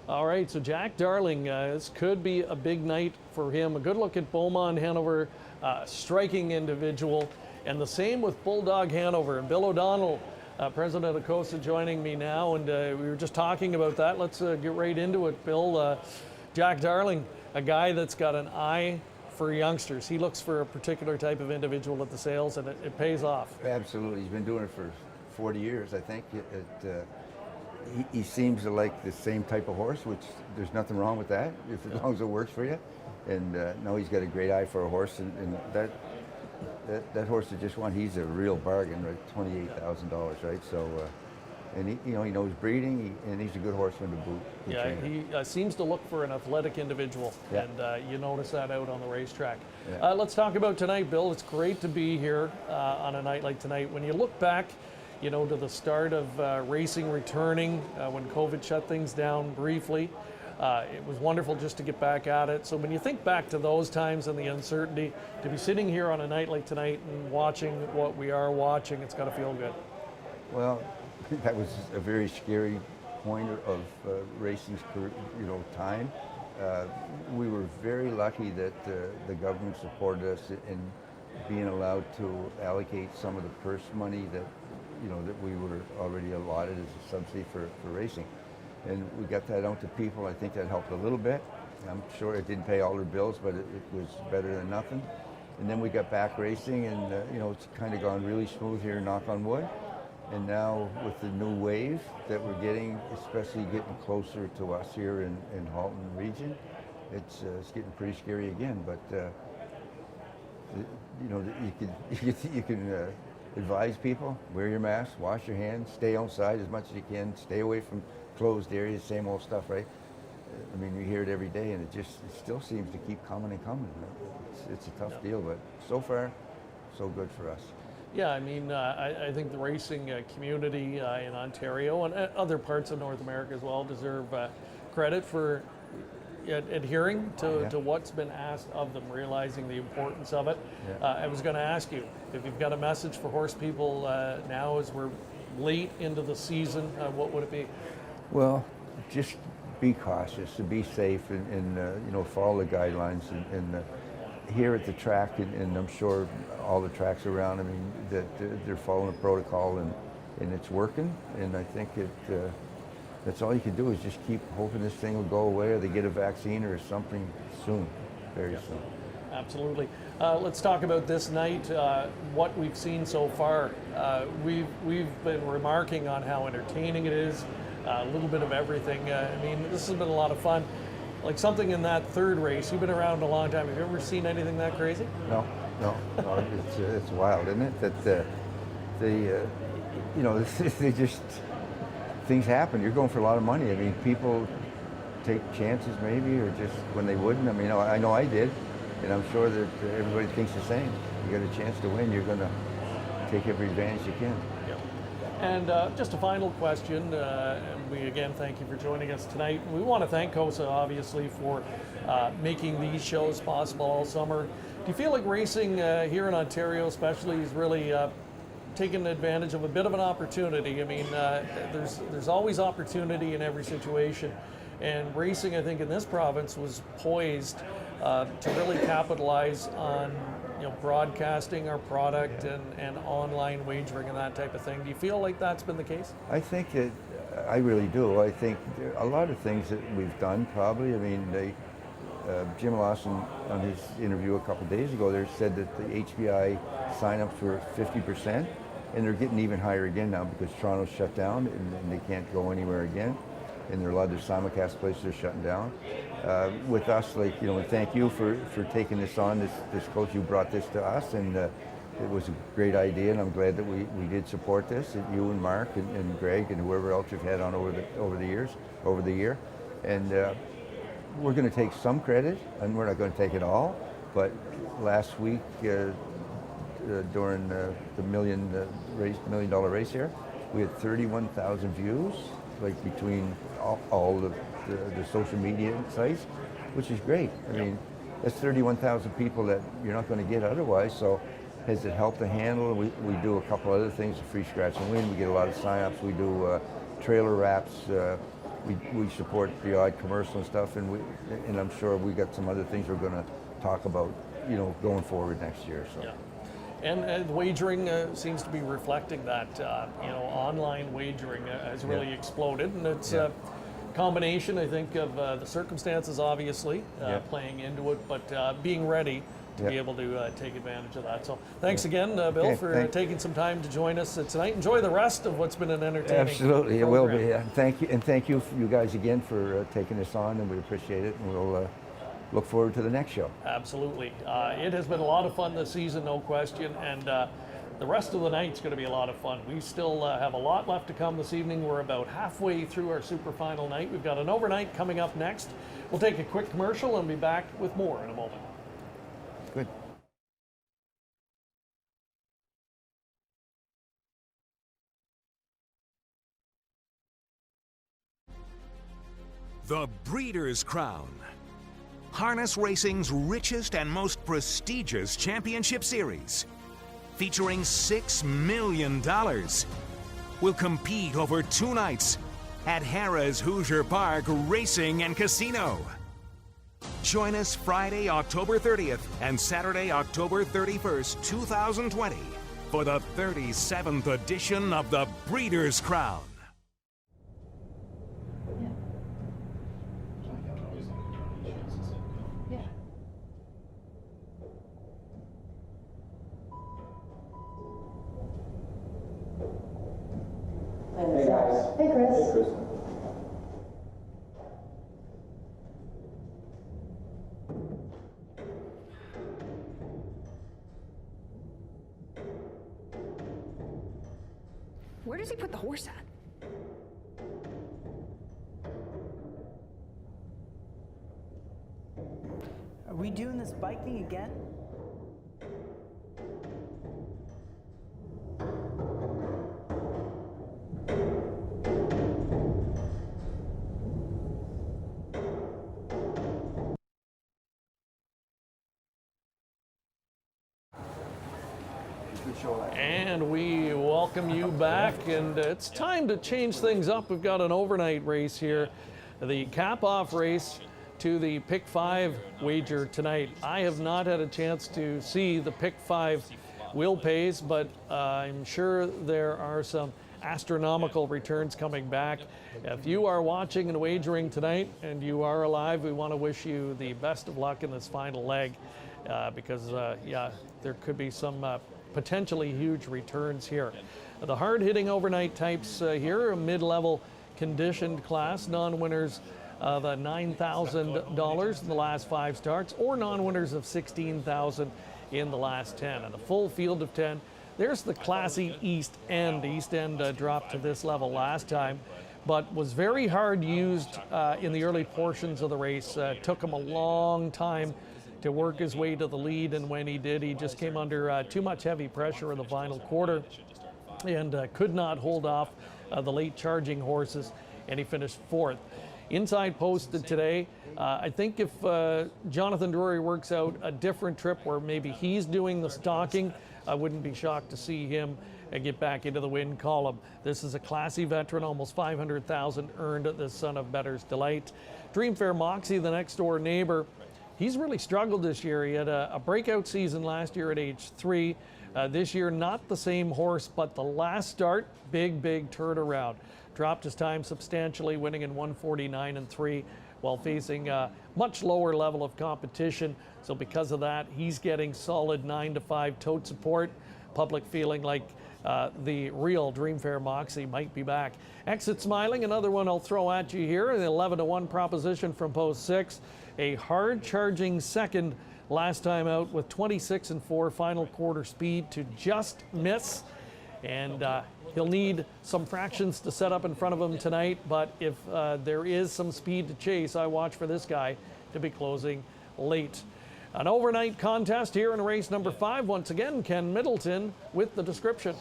All right, so Jack Darling, this could be a big night for him. A good look at Beaumont Hanover, striking individual, and the same with Bulldog Hanover. And Bill O'Donnell, president of COSA, joining me now, and we were just talking about that. Let's get right into it, Bill. Jack Darling, a guy that's got an eye for youngsters. He looks for a particular type of individual at the sales, and it pays off. Absolutely. He's been doing it for 40 years, I think. He seems to like the same type of horse, which there's nothing wrong with that, as long as it works for you. And no, he's got a great eye for a horse, and that horse that just won, he's a real bargain, right? $28,000, right? So, and he knows breeding, and he's a good horseman to boot. Yeah, he seems to look for an athletic individual, yeah. And you notice that out on the racetrack. Yeah. Let's talk about tonight, Bill. It's great to be here on a night like tonight. When you look back, you know, to the start of racing returning when COVID shut things down briefly. It was wonderful just to get back at it. So when you think back to those times and the uncertainty, to be sitting here on a night like tonight and watching what we are watching, it's got to feel good. Well, that was a very scary point of racing's time. We were very lucky that the government supported us in being allowed to allocate some of the purse money that we were already allotted as a subsidy for racing. And we got that out to people. I think that helped a little bit. I'm sure it didn't pay all their bills, but it was better than nothing. And then we got back racing, and it's kind of gone really smooth here, knock on wood. And now with the new wave that we're getting, especially getting closer to us here in Halton region, it's getting pretty scary again. But you can advise people, wear your mask, wash your hands, stay outside as much as you can, stay away from closed areas, same old stuff, right? I mean, we hear it every day, and it still seems to keep coming and coming. It's a tough deal, but so far, so good for us. Yeah, I mean, I think the racing community in Ontario and other parts of North America as well deserve credit for adhering to what's been asked of them, realizing the importance of it. Yeah. I was going to ask you if you've got a message for horse people now as we're late into the season, what would it be? Well, just be cautious and be safe, and follow the guidelines. And here at the track, and I'm sure all the tracks around, I mean, that they're following the protocol, and it's working. And I think that's all you can do is just keep hoping this thing will go away, or they get a vaccine or something soon, very soon. Absolutely. Let's talk about this night, what we've seen so far. We've been remarking on how entertaining it is, a little bit of everything. I mean, this has been a lot of fun. Like something in that third race, you've been around a long time. Have you ever seen anything that crazy? No, it's wild, isn't it? That they just, things happen. You're going for a lot of money. I mean, people take chances maybe, or just when they wouldn't. I mean, I know I did, and I'm sure that everybody thinks the same. You got a chance to win, you're going to take every advantage you can. Yep. And just a final question. We again thank you for joining us tonight. We want to thank COSA obviously for making these shows possible all summer. Do you feel like racing here in Ontario especially is really taken advantage of a bit of an opportunity. I mean, there's always opportunity in every situation, and racing, I think, in this province was poised to really capitalize on broadcasting our product and online wagering and that type of thing. Do you feel like that's been the case? I think that I really do. I think a lot of things that we've done probably, I mean, Jim Lawson on his interview a couple days ago there said that the HPI sign-ups were 50%, and they're getting even higher again now because Toronto's shut down and they can't go anywhere again. And there are a lot of their simulcast places are shutting down. With us, like, thank you for taking this on, this coach. You brought this to us, and it was a great idea, and I'm glad that we did support this, and you and Mark and Greg and whoever else you've had on over the year. And we're going to take some credit, and we're not going to take it all, but last week during the $1 million race here, we had 31,000 views, like between all the social media sites, which is great. I mean, that's 31,000 people that you're not going to get otherwise. So has it helped to handle? We do a couple other things, a free scratch and win. We get a lot of sign-ups. We do trailer wraps. We support the odd commercial and stuff, and I'm sure we got some other things we're going to talk about, going forward next year. So. Yeah. And wagering seems to be reflecting that. Online wagering has really exploded, and it's a combination, I think, of the circumstances, obviously, playing into it, but being ready to be able to take advantage of that. So thanks again, Bill, for taking some time to join us tonight. Enjoy the rest of what's been an entertaining Absolutely, program. It will be. Thank you you guys again for taking this on, and we appreciate it, and we'll look forward to the next show. Absolutely. It has been a lot of fun this season, no question, and the rest of the night's going to be a lot of fun. We still have a lot left to come this evening. We're about halfway through our super final night. We've got an overnight coming up next. We'll take a quick commercial and be back with more in a moment. Good. The Breeders' Crown. Harness Racing's richest and most prestigious championship series, featuring $6 million, will compete over 2 nights at Harrah's Hoosier Park Racing and Casino. Join us Friday, October 30th and Saturday, October 31st, 2020 for the 37th edition of the Breeders' Crown. Hey guys. Hey Chris. Hey Chris. Where does he put the horse at? Are we doing this bike thing again? And we welcome you back, and it's time to change things up. We've got an overnight race here, the cap-off race to the Pick 5 wager tonight. I have not had a chance to see the Pick 5 wheel pays, but I'm sure there are some astronomical returns coming back. If you are watching and wagering tonight and you are alive, we want to wish you the best of luck in this final leg because, there could be some potentially huge returns here. The hard-hitting overnight types here, a mid-level conditioned class, non-winners of $9,000 in the last 5 starts, or non-winners of $16,000 in the last 10. And a full field of 10. There's the classy East End. East End dropped to this level last time, but was very hard used in the early portions of the race. Took him a long time to work his way to the lead, and when he did, he just came under too much heavy pressure in the final quarter and could not hold off the late charging horses, and he finished 4th. Inside posted today. I think if Jonathan Drury works out a different trip where maybe he's doing the stalking, I wouldn't be shocked to see him and get back into the win column. This is a classy veteran, almost 500,000 earned at the Son of Better's Delight. Dreamfair Moxie, the next door neighbor, he's really struggled this year. He had a breakout season last year at age 3. This year, not the same horse, but the last start, big turnaround. Dropped his time substantially, winning in 1:49.3 while facing a much lower level of competition. So because of that, he's getting solid 9-5 tote support. Public feeling like the real Dreamfair Moxie might be back. Exit Smiling, another one I'll throw at you here. The 11-1 proposition from post 6. A hard-charging second last time out with 26-4 final quarter speed to just miss. And he'll need some fractions to set up in front of him tonight. But if there is some speed to chase, I watch for this guy to be closing late. An overnight contest here in race number 5. Once again, Ken Middleton with the description.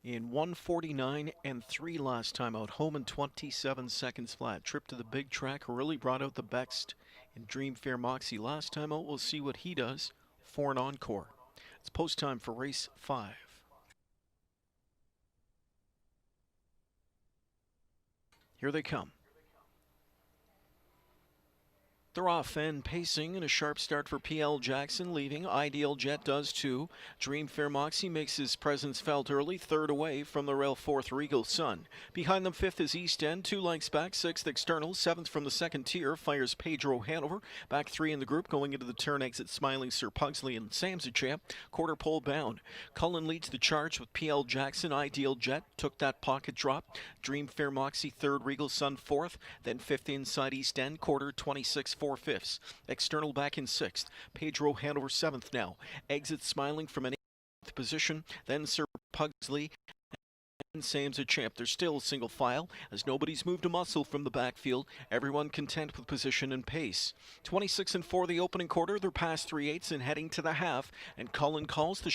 In 1:49.3 last time out, home in 27 seconds flat. Trip to the big track really brought out the best in Dreamfair Moxie. Last time out, we'll see what he does for an encore. It's post time for race 5. Here they come. They're off and pacing, and a sharp start for PL Jackson leaving. Ideal Jet does too. Dreamfair Moxie makes his presence felt early, third away from the rail 4th Regal Sun. Behind them 5th is East End, 2 lengths back, 6th External, 7th from the second tier fires Pedro Hanover. Back 3 in the group going into the turn. Exit Smiling Sir Pugsley and Sam's a champ. Quarter pole bound. Cullen leads the charge with PL Jackson. Ideal Jet took that pocket drop. Dreamfair Moxie 3rd, Regal Sun 4th, then 5th inside East End, quarter 26.4. External back in 6th. Pedro Hanover 7th now. Exit Smiling from an 8th position. Then Sir Pugsley and Sam's a champ. They're still single file as nobody's moved a muscle from the backfield. Everyone content with position and pace. 26-4 the opening quarter. They're past 3/8 and heading to the half. And Cullen calls the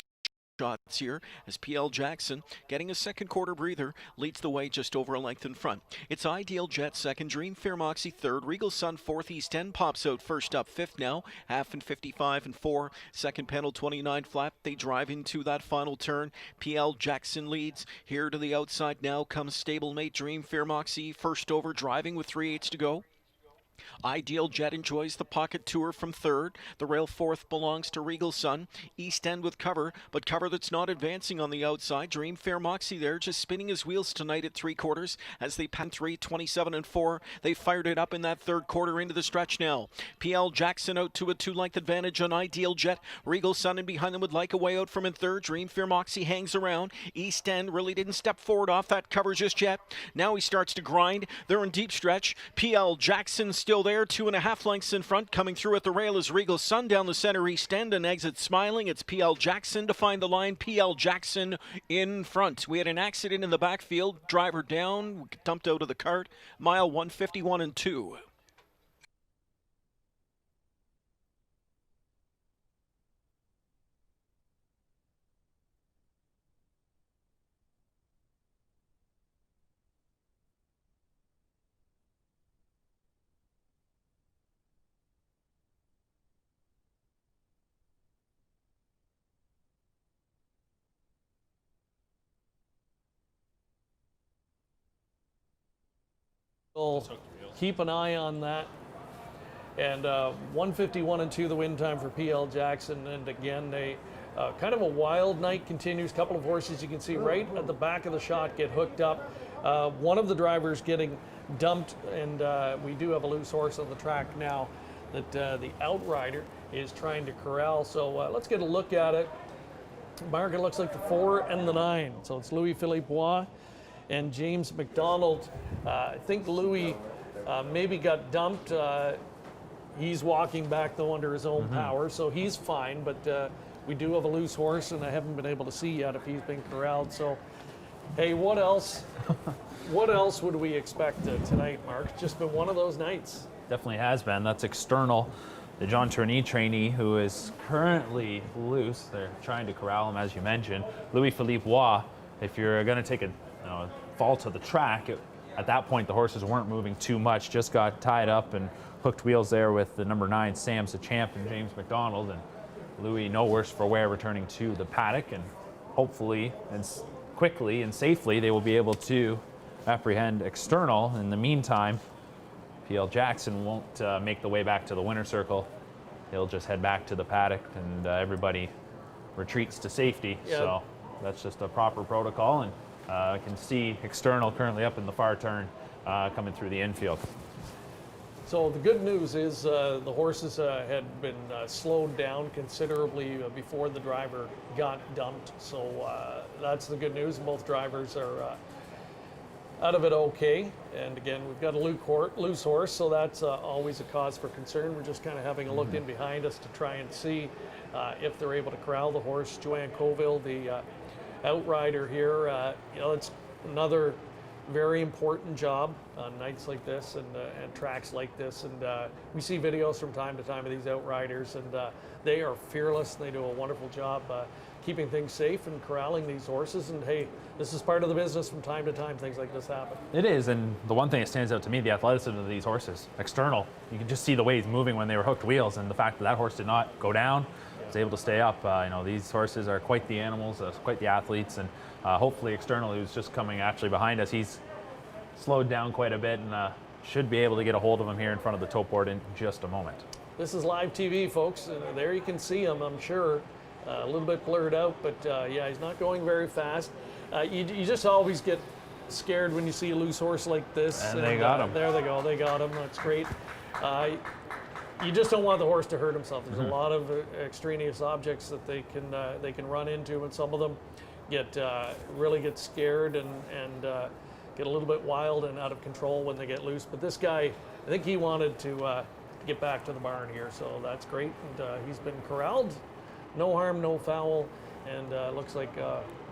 shots here as PL Jackson, getting a second quarter breather, leads the way just over a length in front. It's Ideal Jet second, Dreamfair Moxie 3rd, Regal Sun 4th, East End pops out first up, 5th now, half and 55-4, second panel 29 flat. They drive into that final turn. PL Jackson leads. Here to the outside now comes stablemate Dreamfair Moxie, first over, driving with 3/8 to go. Ideal Jet enjoys the pocket tour from 3rd. The rail 4th belongs to Regal Sun. East End with cover, but cover that's not advancing on the outside. Dreamfair Moxie there just spinning his wheels tonight at 3/4 as they pan 3, 27-4. They fired it up in that 3rd quarter into the stretch now. PL Jackson out to a 2-length advantage on Ideal Jet. Regal Sun in behind them would like a way out from in 3rd. Dreamfair Moxie hangs around. East End really didn't step forward off that cover just yet. Now he starts to grind. They're in deep stretch. PL Jackson still there, 2.5 lengths in front. Coming through at the rail is Regal Sun down the center East End and Exit Smiling. It's PL Jackson to find the line. PL Jackson in front. We had an accident in the backfield. Driver down, dumped out of the cart. Mile 151-2. We'll keep an eye on that. And 151-2 the win time for PL Jackson. And again, they kind of a wild night continues. Couple of horses you can see right at the back of the shot get hooked up. One of the drivers getting dumped, and we do have a loose horse on the track now that the outrider is trying to corral. So let's get a look at it. Mark, it looks like the 4 and the 9. So it's Louis-Philippe Bois and James McDonald. I think Louis maybe got dumped. He's walking back though under his own power, so he's fine, but we do have a loose horse and I haven't been able to see yet if he's been corralled. So, hey, what else? What else would we expect tonight, Mark? It's just been one of those nights. Definitely has been. That's External, the John Tourney trainee, who is currently loose. They're trying to corral him, as you mentioned. Louis-Philippe Bois, if you're going to take a fall to the track, at that point the horses weren't moving too much, just got tied up and hooked wheels there with the number 9 Sam's the Champ and James McDonald, and Louis no worse for wear returning to the paddock, and hopefully and quickly and safely they will be able to apprehend external. In the meantime, PL Jackson won't make the way back to the winner's circle. He'll just head back to the paddock, and everybody retreats to safety. Yeah. So that's just a proper protocol, and I can see external currently up in the far turn coming through the infield. So the good news is the horses had been slowed down considerably before the driver got dumped. So that's the good news. Both drivers are out of it okay. And again, we've got a loose horse, so that's always a cause for concern. We're just kind of having a look in behind us to try and see if they're able to corral the horse. Joanne Colville, the outrider here, it's another very important job on nights like this and tracks like this, and we see videos from time to time of these outriders, and they are fearless. They do a wonderful job keeping things safe and corralling these horses, and hey, this is part of the business. From time to time things like this happen. It is, and the one thing that stands out to me, the athleticism of these horses. External, you can just see the way he's moving when they were hooked wheels, and the fact that horse did not go down, was able to stay up. These horses are quite the animals, quite the athletes, and hopefully External, who's just coming actually behind us, he's slowed down quite a bit and should be able to get a hold of him here in front of the tote board in just a moment. This is live TV, folks. There you can see him, I'm sure. A little bit blurred out, but yeah, he's not going very fast. You just always get scared when you see a loose horse like this. And they got him. There they go. They got him. That's great. You just don't want the horse to hurt himself. There's a lot of extraneous objects that they can run into, and some of them really get scared and get a little bit wild and out of control when they get loose. But this guy, I think he wanted to get back to the barn here, so that's great. And he's been corralled. No harm, no foul, and looks like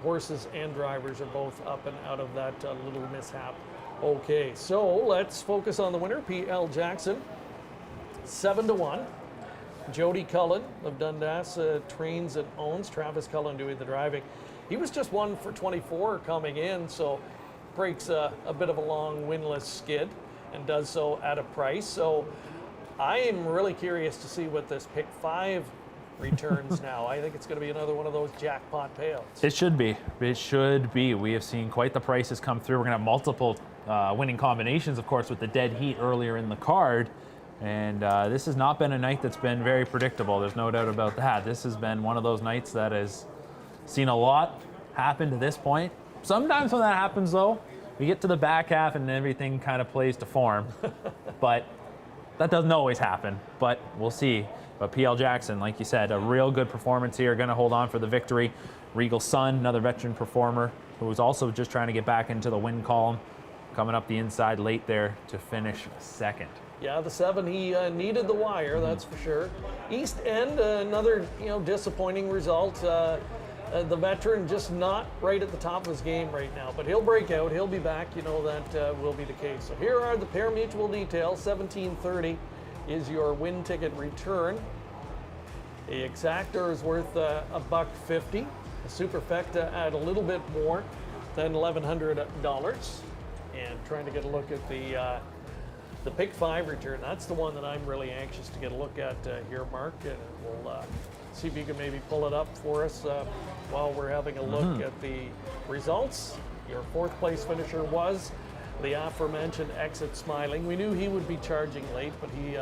horses and drivers are both up and out of that little mishap. Okay, so let's focus on the winner, P.L. Jackson, 7-1. Jody Cullen of Dundas trains and owns. Travis Cullen doing the driving. He was just 1 for 24 coming in, so breaks a bit of a long winless skid and does so at a price. So I am really curious to see what this pick 5 returns now. I think it's going to be another one of those jackpot payouts. It should be. It should be. We have seen quite the prices come through. We're going to have multiple winning combinations, of course, with the dead heat earlier in the card. And this has not been a night that's been very predictable. There's no doubt about that. This has been one of those nights that has seen a lot happen to this point. Sometimes when that happens, though, we get to the back half and everything kind of plays to form. But that doesn't always happen. But we'll see. But P.L. Jackson, like you said, a real good performance here. Going to hold on for the victory. Regal Sun, another veteran performer who was also just trying to get back into the win column. Coming up the inside late there to finish second. Yeah, the 7, he needed the wire, that's for sure. East End, another disappointing result. The veteran just not right at the top of his game right now, but he'll break out. He'll be back. That will be the case. So here are the pari-mutuel details. 1730 is your win ticket return. The exactor is worth $150. The superfecta at a little bit more than $1,100. And trying to get a look at the pick 5 return. That's the one that I'm really anxious to get a look at here, Mark. And we'll see if you can maybe pull it up for us while we're having a look at the results. Your 4th place finisher was the aforementioned Exit Smiling. We knew he would be charging late, but he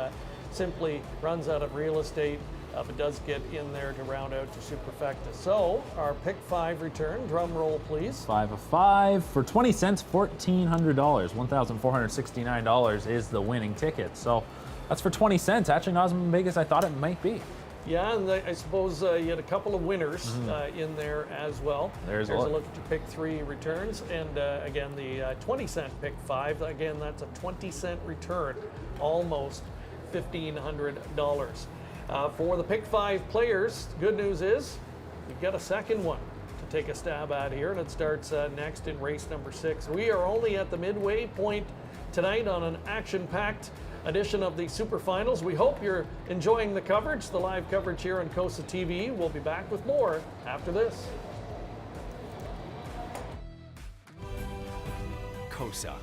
simply runs out of real estate, but does get in there to round out to superfecta. So our pick 5 return, drum roll please. 5 of 5 for 20 cents, $1,400. $1,469 is the winning ticket. So that's for 20 cents. Actually not as big as I thought it might be. Yeah, and I suppose you had a couple of winners in there as well. There's a look at your pick 3 returns, and again the 20-cent pick 5. Again, that's a 20-cent return, almost $1,500. For the pick 5 players, good news is you've got a second one to take a stab at here, and it starts next in race number 6. We are only at the midway point tonight on an action-packed edition of the SuperFinals. We hope you're enjoying the coverage, the live coverage here on COSA-TV. We'll be back with more after this. COSA,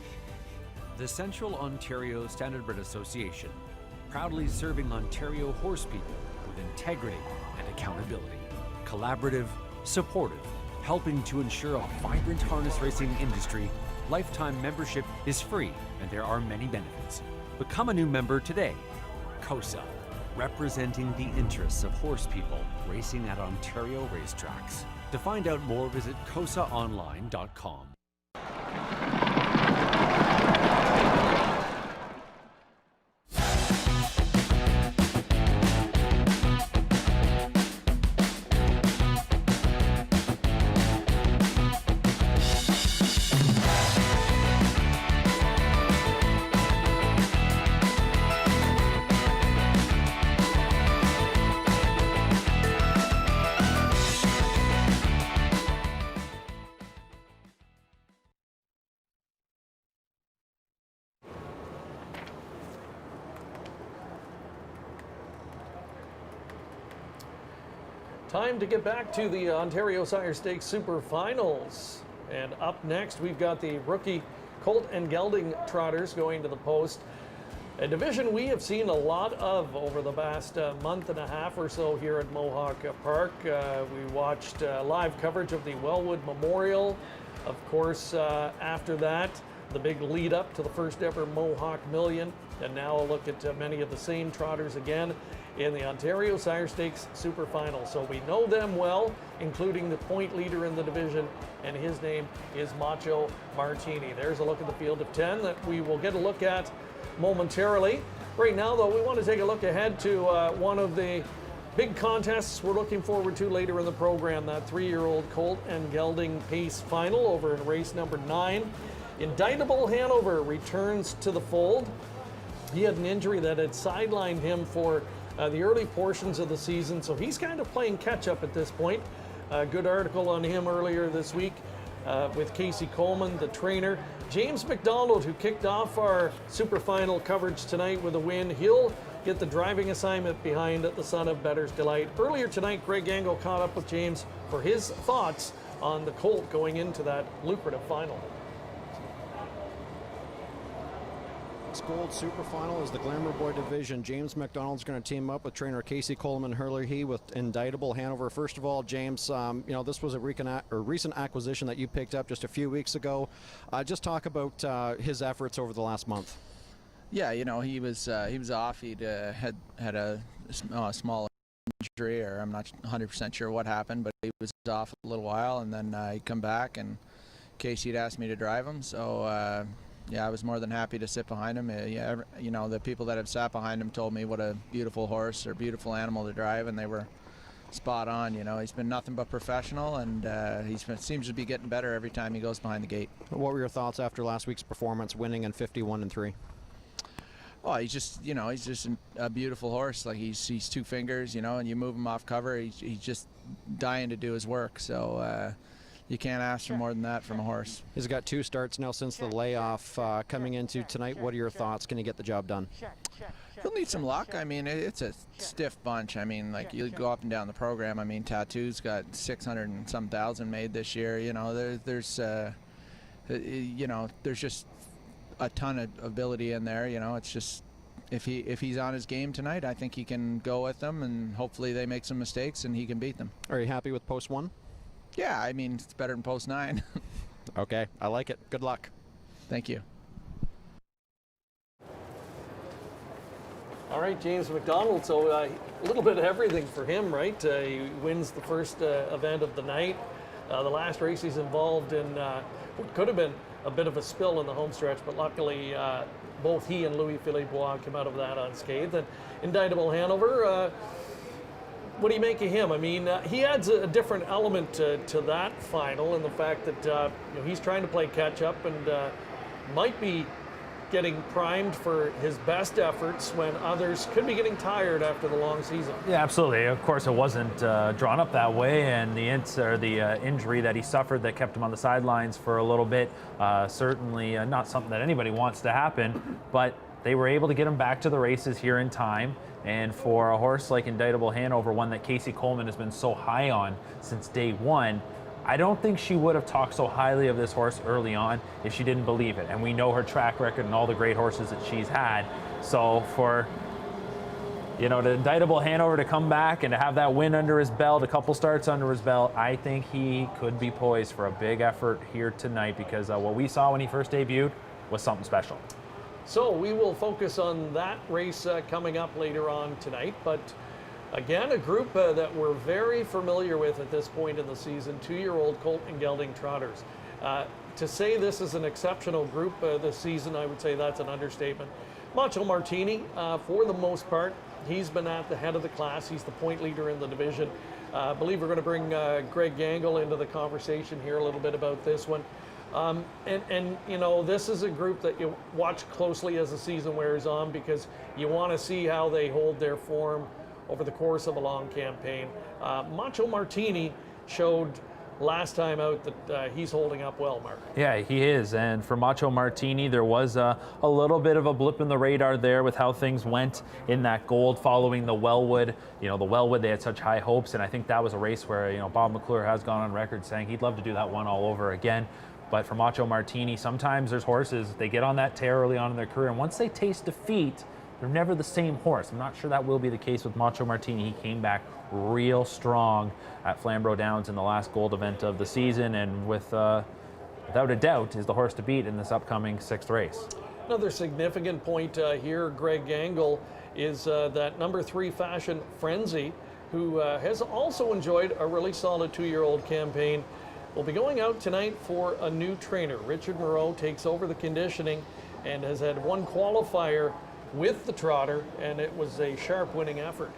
the Central Ontario Standardbred Association, proudly serving Ontario horse people with integrity and accountability. Collaborative, supportive, helping to ensure a vibrant harness racing industry. Lifetime membership is free, and there are many benefits. Become a new member today. COSA, representing the interests of horse people racing at Ontario racetracks. To find out more, visit COSAonline.com. Time to get back to the Ontario Sire Stakes Superfinals. And up next, we've got the rookie Colt and gelding trotters going to the post. A division we have seen a lot of over the past month and a half or so here at Mohawk Park. We watched live coverage of the Wellwood Memorial. Of course, after that, the big lead up to the first ever Mohawk Million. And now a look at many of the same trotters again in the Ontario Sire Stakes Superfinal. So we know them well, including the point leader in the division, and his name is Macho Martini. There's a look at the field of 10 that we will get a look at momentarily. Right now, though, we want to take a look ahead to one of the big contests we're looking forward to later in the program, that 3-year-old Colt and gelding pace final over in race number 9. Indictable Hanover returns to the fold. He had an injury that had sidelined him for the early portions of the season, so he's kind of playing catch-up at this point. Good article on him earlier this week with Casey Coleman, the trainer. James McDonald, who kicked off our Superfinal coverage tonight with a win, he'll get the driving assignment behind the son of Bettor's Delight. Earlier tonight, Greg Angle caught up with James for his thoughts on the Colt going into that lucrative final. Gold Superfinal is the Glamour Boy division. James McDonald's going to team up with trainer Casey Coleman Hurley with Indictable Hanover. First of all, James, you know, this was a recent acquisition that you picked up just a few weeks ago. Just talk about his efforts over the last month. Yeah, you know, he was off. He'd had a small injury, or I'm not 100% sure what happened, but he was off a little while, and then he'd come back, and Casey had asked me to drive him, so yeah, I was more than happy to sit behind him. Yeah, you know, the people that have sat behind him told me what a beautiful horse or beautiful animal to drive, and they were spot on. You know, he's been nothing but professional, and seems to be getting better every time he goes behind the gate. What were your thoughts after last week's performance, winning in 51-3? Oh, he's just a beautiful horse. Like he's 2 fingers, you know, and you move him off cover, he's just dying to do his work. So. You can't ask for more than that from a horse. He's got 2 starts now since the layoff. Coming into tonight, what are your thoughts? Can he get the job done? He'll need some luck. I mean, it's a stiff bunch. I mean, like, you go up and down the program. I mean, Tattoo's got 600 and some thousand made this year. You know, there's just a ton of ability in there. You know, it's just if he's on his game tonight, I think he can go with them, and hopefully they make some mistakes and he can beat them. Are you happy with post 1? Yeah, I mean, it's better than post 9. Okay, I like it. Good luck. Thank you. All right, James McDonald, so a little bit of everything for him, right? He wins the first event of the night. The last race he's involved in what could have been a bit of a spill in the home stretch, but luckily both he and Louis-Philippe Bois came out of that unscathed. And Indictable Hanover, what do you make of him? I mean, he adds a different element to that final, and the fact that you know, he's trying to play catch-up and might be getting primed for his best efforts when others could be getting tired after the long season. Yeah, absolutely. Of course, it wasn't drawn up that way, and the injury that he suffered that kept him on the sidelines for a little bit, certainly not something that anybody wants to happen, but they were able to get him back to the races here in time. And for a horse like Indictable Hanover, one that Casey Coleman has been so high on since day one, I don't think she would have talked so highly of this horse early on if she didn't believe it. And we know her track record and all the great horses that she's had. So for you know, the indictable Hanover to come back and to have that win under his belt, a couple starts under his belt, I think he could be poised for a big effort here tonight, because what we saw when he first debuted was something special. So we will focus on that race coming up later on tonight. But again, a group that we're very familiar with at this point in the season, 2-year-old Colt and gelding Trotters. To say this is an exceptional group this season, I would say that's an understatement. Macho Martini, for the most part, he's been at the head of the class. He's the point leader in the division. I believe we're going to bring Greg Gangle into the conversation here a little bit about this one. And you know, this is a group that you watch closely as the season wears on, because you want to see how they hold their form over the course of a long campaign. Macho Martini showed last time out that he's holding up well, Mark. Yeah, he is. And for Macho Martini, there was a little bit of a blip in the radar there with how things went in that gold following the Wellwood. You know, the Wellwood, they had such high hopes, and I think that was a race where, you know, Bob McClure has gone on record saying he'd love to do that one all over again. But for Macho Martini, sometimes there's horses, they get on that tear early on in their career, and once they taste defeat, they're never the same horse. I'm not sure that will be the case with Macho Martini. He came back real strong at Flamborough Downs in the last gold event of the season, and without a doubt is the horse to beat in this upcoming 6th race. Another significant point here, Greg Gangle, is that number 3 Fashion Frenzy, who has also enjoyed a really solid 2-year-old campaign, will be going out tonight for a new trainer. Richard Moreau takes over the conditioning and has had one qualifier with the trotter, and it was a sharp winning effort.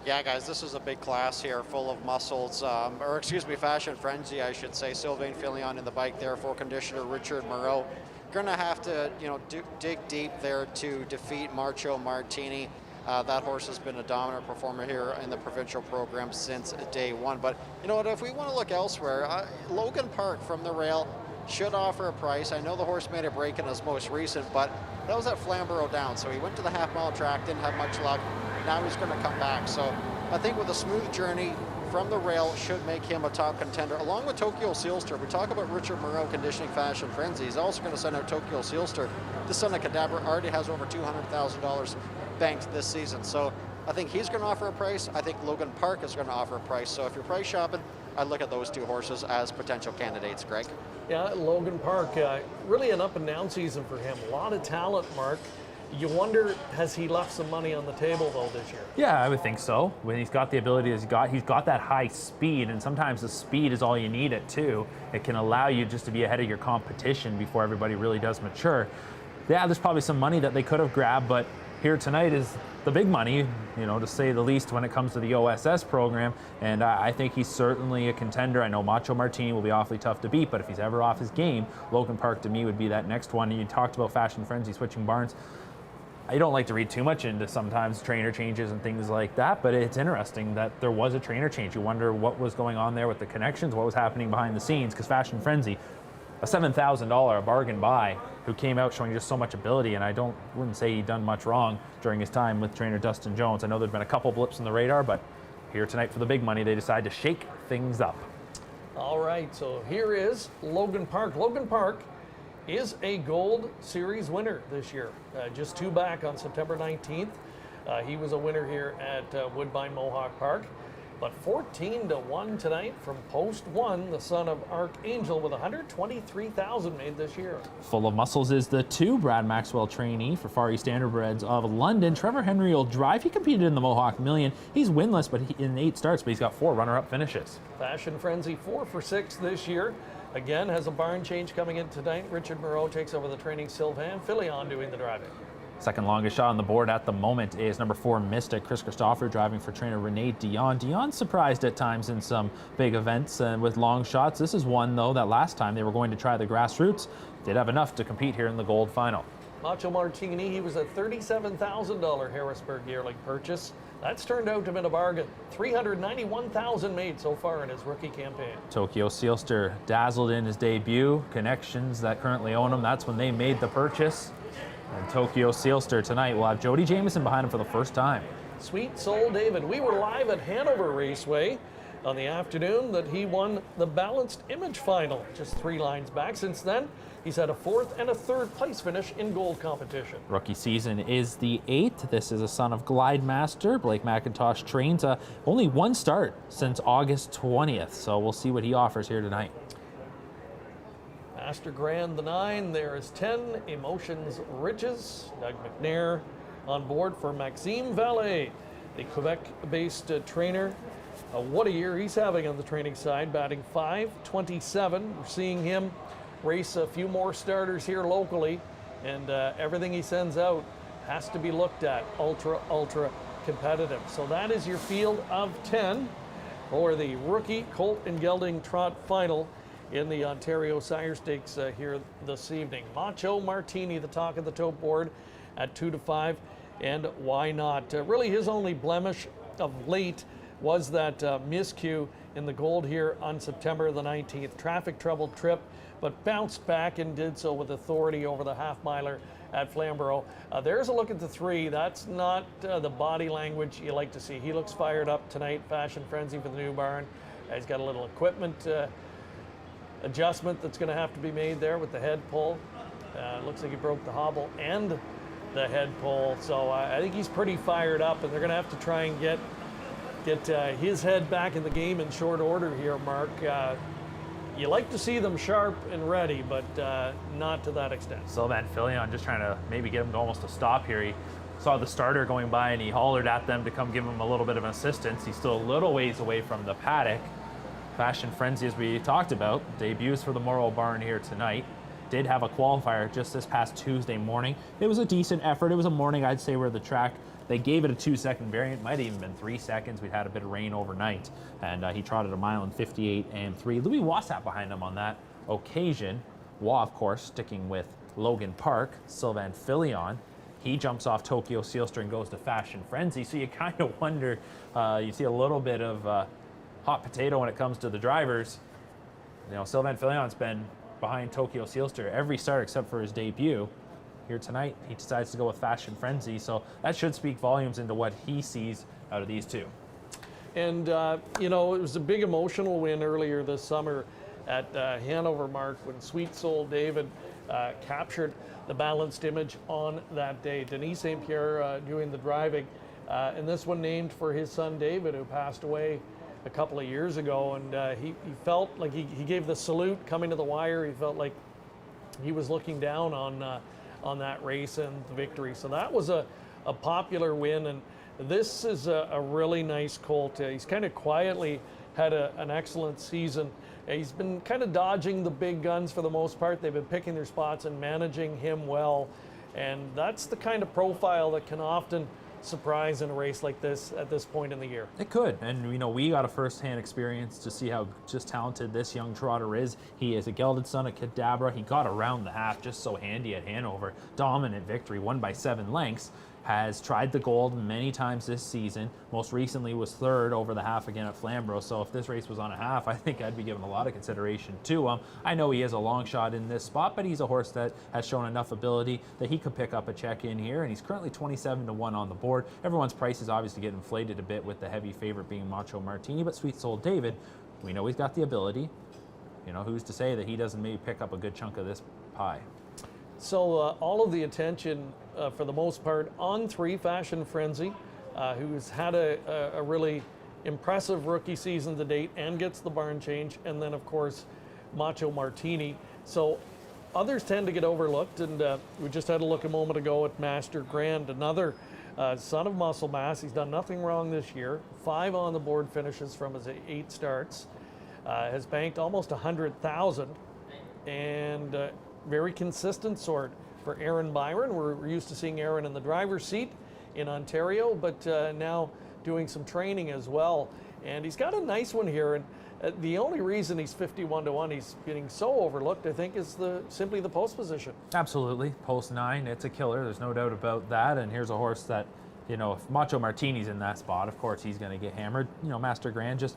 Yeah, guys, this is a big class here, full of muscles, or excuse me, Fashion Frenzy, I should say. Sylvain Filion in the bike there for conditioner Richard Moreau. Gonna have to, you know, dig deep there to defeat Macho Martini. That horse has been a dominant performer here in the provincial program since day one. But you know what, if we want to look elsewhere, Logan Park from the rail should offer a price. I know the horse made a break in his most recent, but that was at Flamborough Downs. So he went to the half-mile track, didn't have much luck. Now he's going to come back. So I think with a smooth journey from the rail should make him a top contender, along with Tokyo Sealster. We talk about Richard Moreau conditioning Fashion Frenzy. He's also going to send out Tokyo Sealster. The son of Cadaver already has over $200,000 banked this season. So I think he's going to offer a price. I think Logan Park is going to offer a price. So if you're price shopping, I'd look at those two horses as potential candidates, Greg. Yeah, Logan Park, really an up and down season for him. A lot of talent, Mark. You wonder, has he left some money on the table though this year? Yeah, I would think so. When he's got the ability he's got that high speed, and sometimes the speed is all you need it too. It can allow you just to be ahead of your competition before everybody really does mature. Yeah, there's probably some money that they could have grabbed, but here tonight is the big money, you know, to say the least, when it comes to the OSS program. And I think he's certainly a contender. I know Macho Martini will be awfully tough to beat, but if he's ever off his game, Logan Park to me would be that next one. And you talked about Fashion Frenzy switching barns. I don't like to read too much into sometimes trainer changes and things like that, but it's interesting that there was a trainer change. You wonder what was going on there with the connections, what was happening behind the scenes, because Fashion Frenzy, a $7,000 bargain buy, who came out showing just so much ability, and I wouldn't say he'd done much wrong during his time with trainer Dustin Jones. I know there's been a couple blips in the radar, but here tonight for the big money, they decide to shake things up. All right, so here is Logan Park. Logan Park is a Gold Series winner this year. Just 2 back on September 19th. He was a winner here at Woodbine Mohawk Park. But 14-1 tonight from Post 1, the son of Archangel, with $123,000 made this year. Full of muscles is the 2 Brad Maxwell trainee for Far East Standardbreds of London. Trevor Henry will drive. He competed in the Mohawk Million. He's winless, but in 8 starts, but he's got 4 runner-up finishes. Fashion Frenzy 4 for 6 this year. Again, has a barn change coming in tonight. Richard Moreau takes over the training. Sylvain Filion doing the driving. Second longest shot on the board at the moment is number 4 Mystic. Chris Christopher driving for trainer Renee Dion. Dion surprised at times in some big events with long shots. This is one, though, that last time they were going to try the grassroots, did have enough to compete here in the gold final. Macho Martini, he was a $37,000 Harrisburg yearling purchase. That's turned out to have been a bargain. $391,000 made so far in his rookie campaign. Tokyo Sealster dazzled in his debut. Connections that currently own him, that's when they made the purchase. And Tokyo Sealster tonight will have Jody Jamieson behind him for the first time. Sweet Soul David. We were live at Hanover Raceway on the afternoon that he won the Balanced Image Final, just 3 lines back. Since then, he's had a 4th and a 3rd place finish in gold competition. Rookie season is the 8th. This is a son of Glide Master. Blake McIntosh trains only 1 start since August 20th, so we'll see what he offers here tonight. Master Grand the 9, there is 10, Emotions Riches. Doug McNair on board for Maxime Vallée, the Quebec-based trainer. What a year he's having on the training side, batting .527. We're seeing him race a few more starters here locally, and everything he sends out has to be looked at ultra competitive. So that is your field of 10 for the rookie Colt and gelding trot final in the Ontario Sire Stakes here this evening. Macho Martini, the talk of the tote board at 2 to 5, and why not? Really his only blemish of late was that miscue in the gold here on September the 19th. Traffic troubled trip, but bounced back and did so with authority over the half-miler at Flamborough. There's a look at the 3. That's not the body language you like to see. He looks fired up tonight. Fashion Frenzy for the new barn. He's got a little equipment adjustment that's going to have to be made there with the head pull. Looks like he broke the hobble and the head pull. So I think he's pretty fired up, and they're going to have to try and get his head back in the game in short order here, Mark. You like to see them sharp and ready, but not to that extent. Sylvain Fillion just trying to maybe get him to almost a stop here. He saw the starter going by and he hollered at them to come give him a little bit of assistance. He's still a little ways away from the paddock. Fashion Frenzy, as we talked about, debuts for the Morrow Barn here tonight. Did have a qualifier just this past Tuesday morning. It was a decent effort. It was a morning, I'd say, where the track, they gave it a 2-second variant. Might have even been 3 seconds. We'd had a bit of rain overnight, and he trotted a mile in 58 and 3. Louis Waugh sat behind him on that occasion. Waugh, of course, sticking with Logan Park. Sylvain Fillion, he jumps off Tokyo Sealster and goes to Fashion Frenzy. So you kind of wonder, you see a little bit of hot potato when it comes to the drivers. You know, Sylvain Fillion's been behind Tokyo Sealster every start except for his debut. Here tonight, he decides to go with Fashion Frenzy, so that should speak volumes into what he sees out of these two. And, you know, it was a big emotional win earlier this summer at Hanover, Mark, when Sweet Soul David captured the Balanced Image on that day. Denis St. Pierre doing the driving, and this one named for his son David, who passed away a couple of years ago, and he felt like he gave the salute coming to the wire. He felt like he was looking down on that race and the victory. So that was a popular win, and this is a really nice colt. He's kind of quietly had an excellent season. He's been kind of dodging the big guns for the most part. They've been picking their spots and managing him well, and that's the kind of profile that can often surprise in a race like this at this point in the year. It could, and you know, we got a first-hand experience to see how just talented this young trotter is. He is a gelded son of Cadabra. He got around the half just so handy at Hanover. Dominant victory, won by 7 lengths. Has tried the gold many times this season. Most recently was 3rd over the half again at Flamborough. So if this race was on a half, I think I'd be giving a lot of consideration to him. I know he is a long shot in this spot, but he's a horse that has shown enough ability that he could pick up a check in here, and he's currently 27 to 1 on the board. Everyone's prices obviously get inflated a bit with the heavy favorite being Macho Martini, but Sweet Soul David, we know he's got the ability. You know, who's to say that he doesn't maybe pick up a good chunk of this pie? So all of the attention, for the most part, on 3, Fashion Frenzy, who's had a really impressive rookie season to date and gets the barn change, and then, of course, Macho Martini. So others tend to get overlooked, and we just had a look a moment ago at Master Grand, another son of muscle mass. He's done nothing wrong this year. 5 on the board finishes from his 8 starts. Has banked almost 100,000, and very consistent sort for Aaron Byron. We're used to seeing Aaron in the driver's seat in Ontario, but now doing some training as well. And he's got a nice one here. And the only reason he's 51 to 1, he's getting so overlooked, I think, is simply the post position. Absolutely. Post 9, it's a killer. There's no doubt about that. And here's a horse that, you know, if Macho Martini's in that spot, of course he's going to get hammered. You know, Master Grand just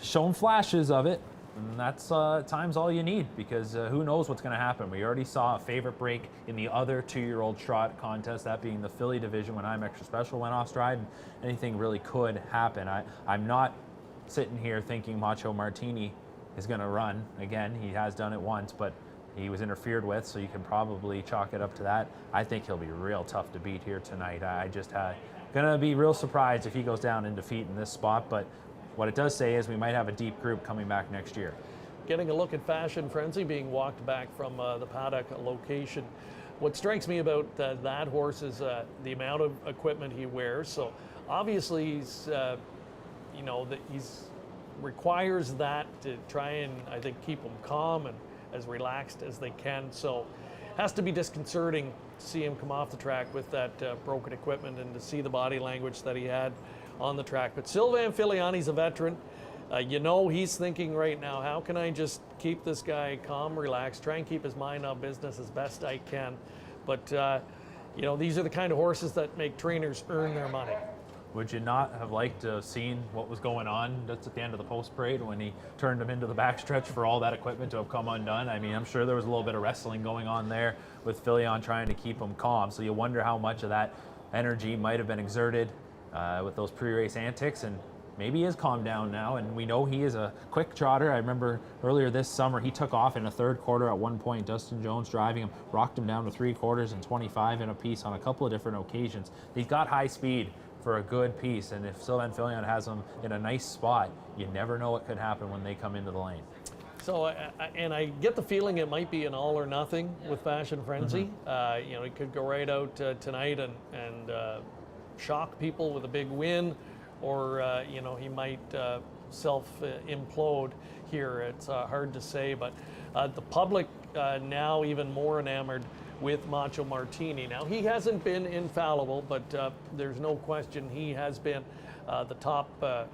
shown flashes of it. And that's at times all you need, because who knows what's going to happen. We already saw a favorite break in the other 2-year-old trot contest, that being the filly division when I'm Extra Special went off stride, and anything really could happen. I'm not sitting here thinking Macho Martini is going to run. Again, he has done it once, but he was interfered with, so you can probably chalk it up to that. I think he'll be real tough to beat here tonight. I just gonna be real surprised if he goes down in defeat in this spot, but what it does say is we might have a deep group coming back next year. Getting a look at Fashion Frenzy being walked back from the paddock location. What strikes me about that horse is the amount of equipment he wears. So obviously he's, you know, that he's requires that to try and, I think, keep him calm and as relaxed as they can. So has to be disconcerting to see him come off the track with that broken equipment and to see the body language that he had on the track. But Sylvain Filiani's a veteran. You know, he's thinking right now, how can I just keep this guy calm, relaxed, try and keep his mind on business as best I can. But, you know, these are the kind of horses that make trainers earn their money. Would you not have liked to have seen what was going on just at the end of the post parade when he turned him into the backstretch for all that equipment to have come undone? I mean, I'm sure there was a little bit of wrestling going on there with Filion trying to keep him calm. So you wonder how much of that energy might have been exerted with those pre-race antics, and maybe he is calmed down now, and we know he is a quick trotter. I remember earlier this summer he took off in a third quarter at one point. Dustin Jones driving him, rocked him down to 3/4 and 25 in a piece on a couple of different occasions. He's got high speed for a good piece, and if Sylvain Filion has him in a nice spot, you never know what could happen when they come into the lane. So, and I get the feeling it might be an all or nothing with Fashion Frenzy. You know, he could go right out tonight and shock people with a big win, or you know, he might self-implode here. It's hard to say, but the public now even more enamored with Macho Martini. Now, he hasn't been infallible, but there's no question he has been the top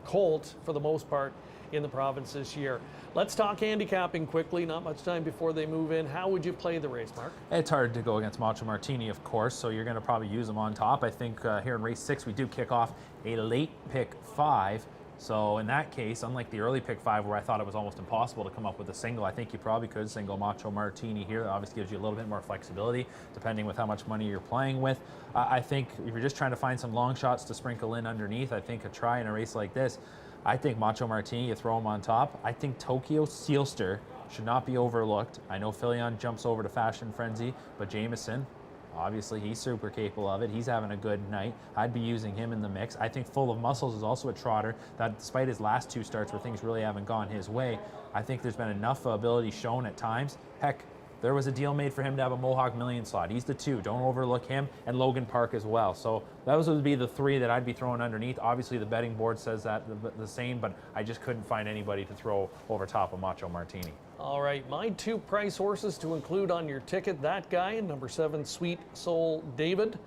Colt for the most part in the province this year. Let's talk handicapping quickly. Not much time before they move in. How would you play the race, Mark? It's hard to go against Macho Martini, of course, so you're going to probably use him on top. I think here in race 6, we do kick off a late pick 5. So in that case, unlike the early pick 5 where I thought it was almost impossible to come up with a single, I think you probably could single Macho Martini here. That obviously gives you a little bit more flexibility depending with how much money you're playing with. I think if you're just trying to find some long shots to sprinkle in underneath, I think a try in a race like this, I think Macho Martini, you throw him on top. I think Tokyo Sealster should not be overlooked. I know Filion jumps over to Fashion Frenzy, but Jameson, obviously, he's super capable of it. He's having a good night. I'd be using him in the mix. I think Full of Muscles is also a trotter that, despite his last 2 starts where things really haven't gone his way, I think there's been enough ability shown at times. Heck, there was a deal made for him to have a Mohawk Million slot. He's the 2. Don't overlook him, and Logan Park as well. So those would be the 3 that I'd be throwing underneath. Obviously, the betting board says that the same, but I just couldn't find anybody to throw over top of Macho Martini. All right, my 2 price horses to include on your ticket, that guy, number 7, Sweet Soul David,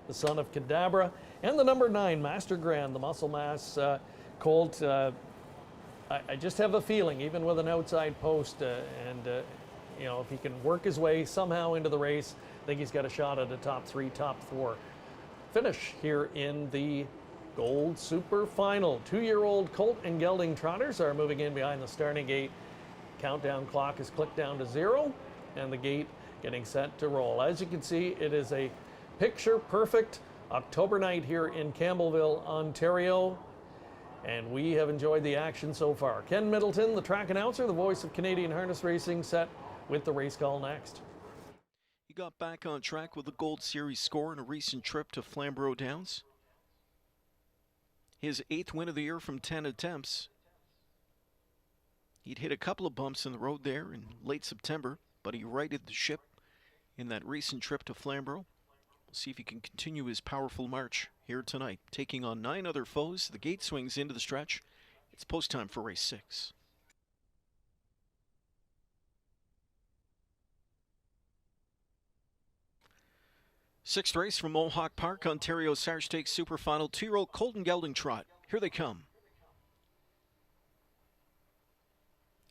the son of Cadabra, and the number 9, Master Grand, the muscle mass Colt. I just have a feeling, even with an outside post, you know, if he can work his way somehow into the race, I think he's got a shot at a top 3, top 4 finish here in the Gold Super Final. 2-year-old Colt and gelding trotters are moving in behind the starting gate. Countdown clock is clicked down to 0, and the gate getting set to roll. As you can see, it is a picture-perfect October night here in Campbellville, Ontario, and we have enjoyed the action so far. Ken Middleton, the track announcer, the voice of Canadian harness racing, set with the race call next. He got back on track with the Gold Series score in a recent trip to Flamborough Downs. His 8th win of the year from 10 attempts. He'd hit a couple of bumps in the road there in late September, but he righted the ship in that recent trip to Flamborough. We'll see if he can continue his powerful march here tonight. Taking on 9 other foes, the gate swings into the stretch. It's post time for race 6. Sixth race from Mohawk Park, Ontario Sarge Stakes Super Final. 2-year-old Colt and gelding trot. Here they come.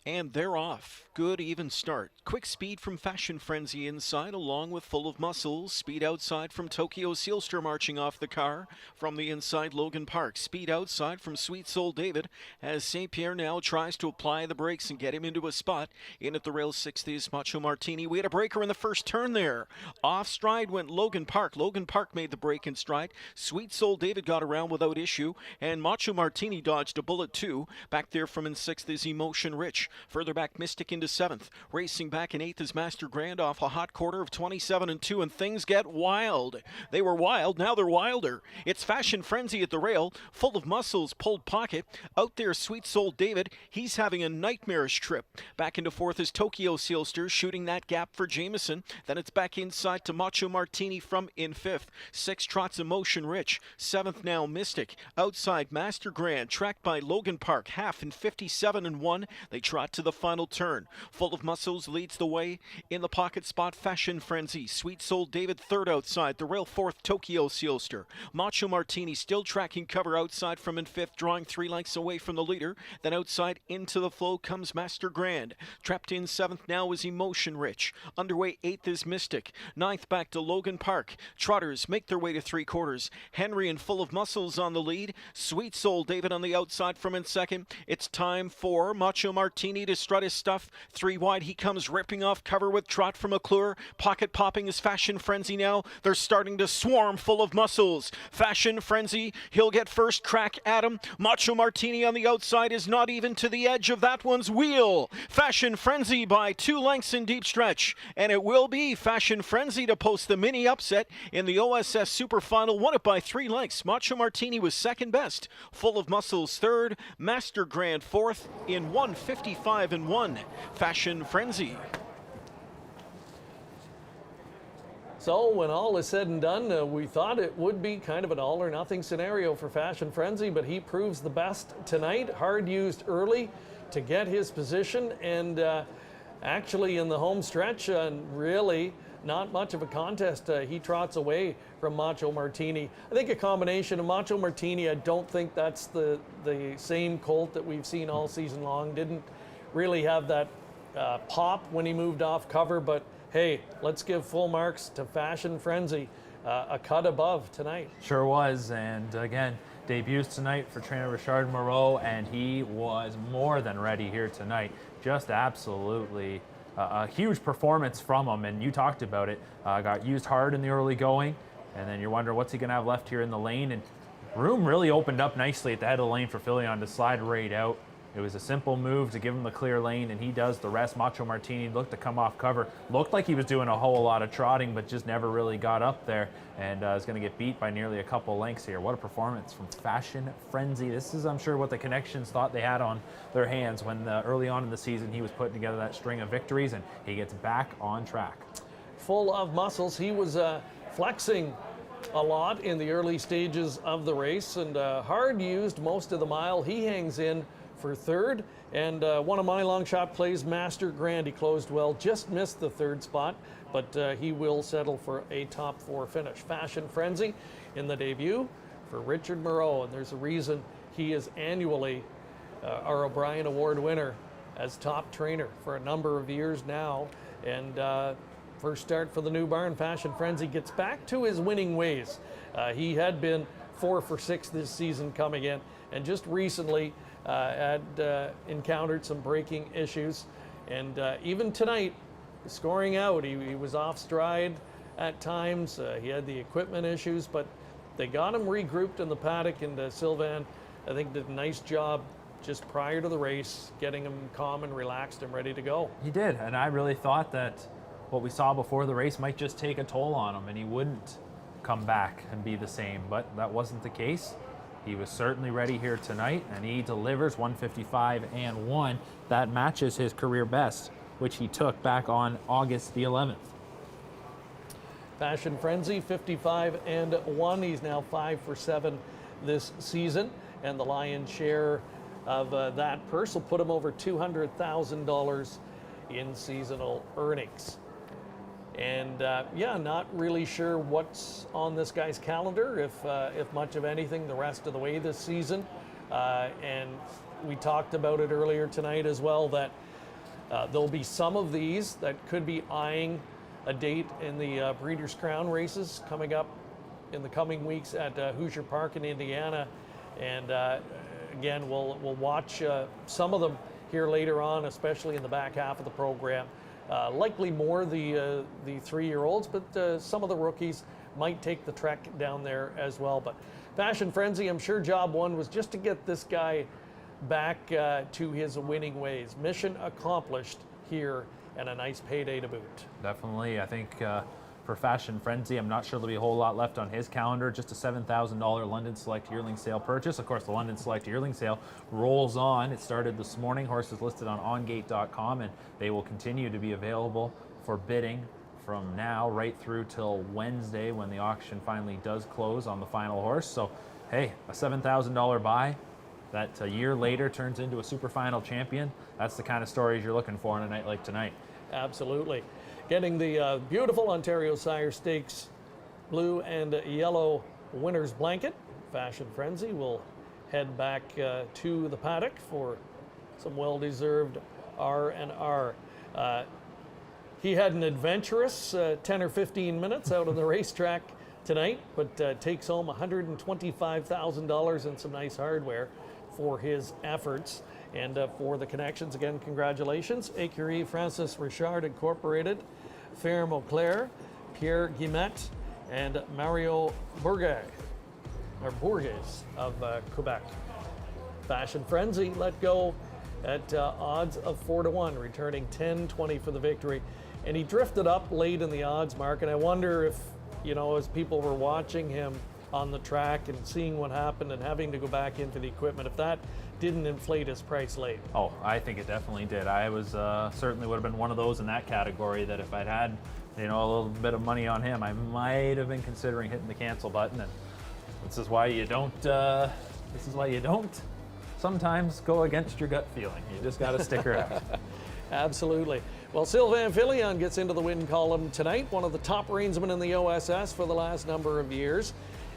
And they're off. Good even start. Quick speed from Fashion Frenzy inside, along with Full of Muscles. Speed outside from Tokyo Sealster marching off the car. From the inside, Logan Park. Speed outside from Sweet Soul David as St. Pierre now tries to apply the brakes and get him into a spot. In at the rail, sixth is Macho Martini. We had a breaker in the first turn there. Off stride went Logan Park. Logan Park made the break in stride. Sweet Soul David got around without issue, and Macho Martini dodged a bullet too. Back there from in sixth is Emotion Rich. Further back, Mystic into seventh. Racing back in eighth is Master Grand off a hot quarter of 27-2, and things get wild. They were wild, now they're wilder. It's Fashion Frenzy at the rail. Full of Muscles, pulled pocket. Out there, Sweet Soul David. He's having a nightmarish trip. Back into fourth is Tokyo Sealster, shooting that gap for Jameson. Then it's back inside to Macho Martini from in fifth. Sixth, Trot's Emotion Rich. Seventh now, Mystic. Outside, Master Grand, tracked by Logan Park, half in 57-1. They trot to the final turn. Full of Muscles leads the way. In the pocket spot, Fashion Frenzy. Sweet Soul David third outside. The rail fourth, Tokyo Sealster. Macho Martini still tracking cover outside from in fifth, drawing 3 lengths away from the leader. Then outside into the flow comes Master Grand. Trapped in seventh now is Emotion Rich. Underway eighth is Mystic. Ninth back to Logan Park. Trotters make their way to 3/4. Henry and Full of Muscles on the lead. Sweet Soul David on the outside from in second. It's time for Macho Martini to strut his stuff. 3 wide, he comes ripping off cover with Trot from McClure. Pocket popping is Fashion Frenzy now. They're starting to swarm Full of Muscles. Fashion Frenzy, he'll get first crack at him. Macho Martini on the outside is not even to the edge of that one's wheel. Fashion Frenzy by 2 lengths in deep stretch. And it will be Fashion Frenzy to post the mini upset in the OSS Super Final. Won it by 3 lengths. Macho Martini was second best. Full of Muscles third. Master Grand fourth in 1:55-1. Fashion Frenzy. So when all is said and done, we thought it would be kind of an all or nothing scenario for Fashion Frenzy, but he proves the best tonight. Hard used early to get his position, and actually in the home stretch, really not much of a contest. He trots away from Macho Martini. I think a combination of Macho Martini, I don't think that's the same Colt that we've seen all season long. Didn't really have that pop when he moved off cover, but hey, let's give full marks to Fashion Frenzy. A cut above tonight. Sure was, and again, debuts tonight for trainer Richard Moreau, and he was more than ready here tonight. Just absolutely a huge performance from him, and you talked about it. Got used hard in the early going, and then you're wondering what's he going to have left here in the lane, and room really opened up nicely at the head of the lane for Filion to slide right out. It was a simple move to give him the clear lane, and he does the rest. Macho Martini looked to come off cover. Looked like he was doing a whole lot of trotting, but just never really got up there, and is going to get beat by nearly a couple lengths here. What a performance from Fashion Frenzy. This is, I'm sure, what the connections thought they had on their hands when early on in the season he was putting together that string of victories, and he gets back on track. Full of Muscles. He was flexing a lot in the early stages of the race, and hard used most of the mile. He hangs in for third, and one of my long shot plays, Master Grand. He closed well, just missed the third spot, but he will settle for a top 4 finish. Fashion Frenzy in the debut for Richard Moreau, and there's a reason he is annually our O'Brien Award winner as top trainer for a number of years now. And first start for the new barn, Fashion Frenzy gets back to his winning ways. He had been 4 for 6 this season coming in, and just recently had encountered some braking issues, and even tonight, scoring out, he was off stride at times. He had the equipment issues, but they got him regrouped in the paddock, and Sylvain, I think, did a nice job just prior to the race, getting him calm and relaxed and ready to go. He did, and I really thought that what we saw before the race might just take a toll on him, and he wouldn't come back and be the same, but that wasn't the case. He was certainly ready here tonight, and he delivers 1:55-1. That matches his career best, which he took back on August the 11th. Fashion Frenzy, 55-1. He's now 5 for 7 this season, and the lion's share of that purse will put him over $200,000 in seasonal earnings. And yeah, not really sure what's on this guy's calendar, if much of anything, the rest of the way this season. And we talked about it earlier tonight as well, that there'll be some of these that could be eyeing a date in the Breeders' Crown races coming up in the coming weeks at Hoosier Park in Indiana. And again, we'll watch some of them here later on, especially in the back half of the program. Likely more the 3-year-olds, but some of the rookies might take the trek down there as well. But Fashion Frenzy, I'm sure job one was just to get this guy back to his winning ways. Mission accomplished here, and a nice payday to boot. Definitely. I think for Fashion Frenzy, I'm not sure there'll be a whole lot left on his calendar. Just a $7,000 London Select yearling sale purchase. Of course, the London Select yearling sale rolls on. It started this morning. Horses listed on ongate.com, and they will continue to be available for bidding from now right through till Wednesday, when the auction finally does close on the final horse. So, hey, a $7,000 buy that a year later turns into a super final champion. That's the kind of stories you're looking for on a night like tonight. Absolutely. Getting the beautiful Ontario Sire Stakes blue and yellow winner's blanket. Fashion Frenzy will head back to the paddock for some well-deserved R&R. He had an adventurous 10 or 15 minutes out on the racetrack tonight, but takes home $125,000 and some nice hardware for his efforts. And for the connections, again, congratulations. Écurie Francis Richard Incorporated, Ferme Auclair, Pierre Guimet, and Mario Bourges of Quebec. Fashion Frenzy let go at odds of 4-1, returning 10-20 for the victory. And he drifted up late in the odds, Mark, and I wonder if, you know, as people were watching him on the track and seeing what happened and having to go back into the equipment, if that didn't inflate his price late. Oh, I think it definitely did. I was certainly would have been one of those in that category that if I'd had, you know, a little bit of money on him, I might have been considering hitting the cancel button. And this is why you don't sometimes go against your gut feeling. You just got to stick around. Absolutely. Well, Sylvain Filion gets into the win column tonight, one of the top reinsmen in the OSS for the last number of years.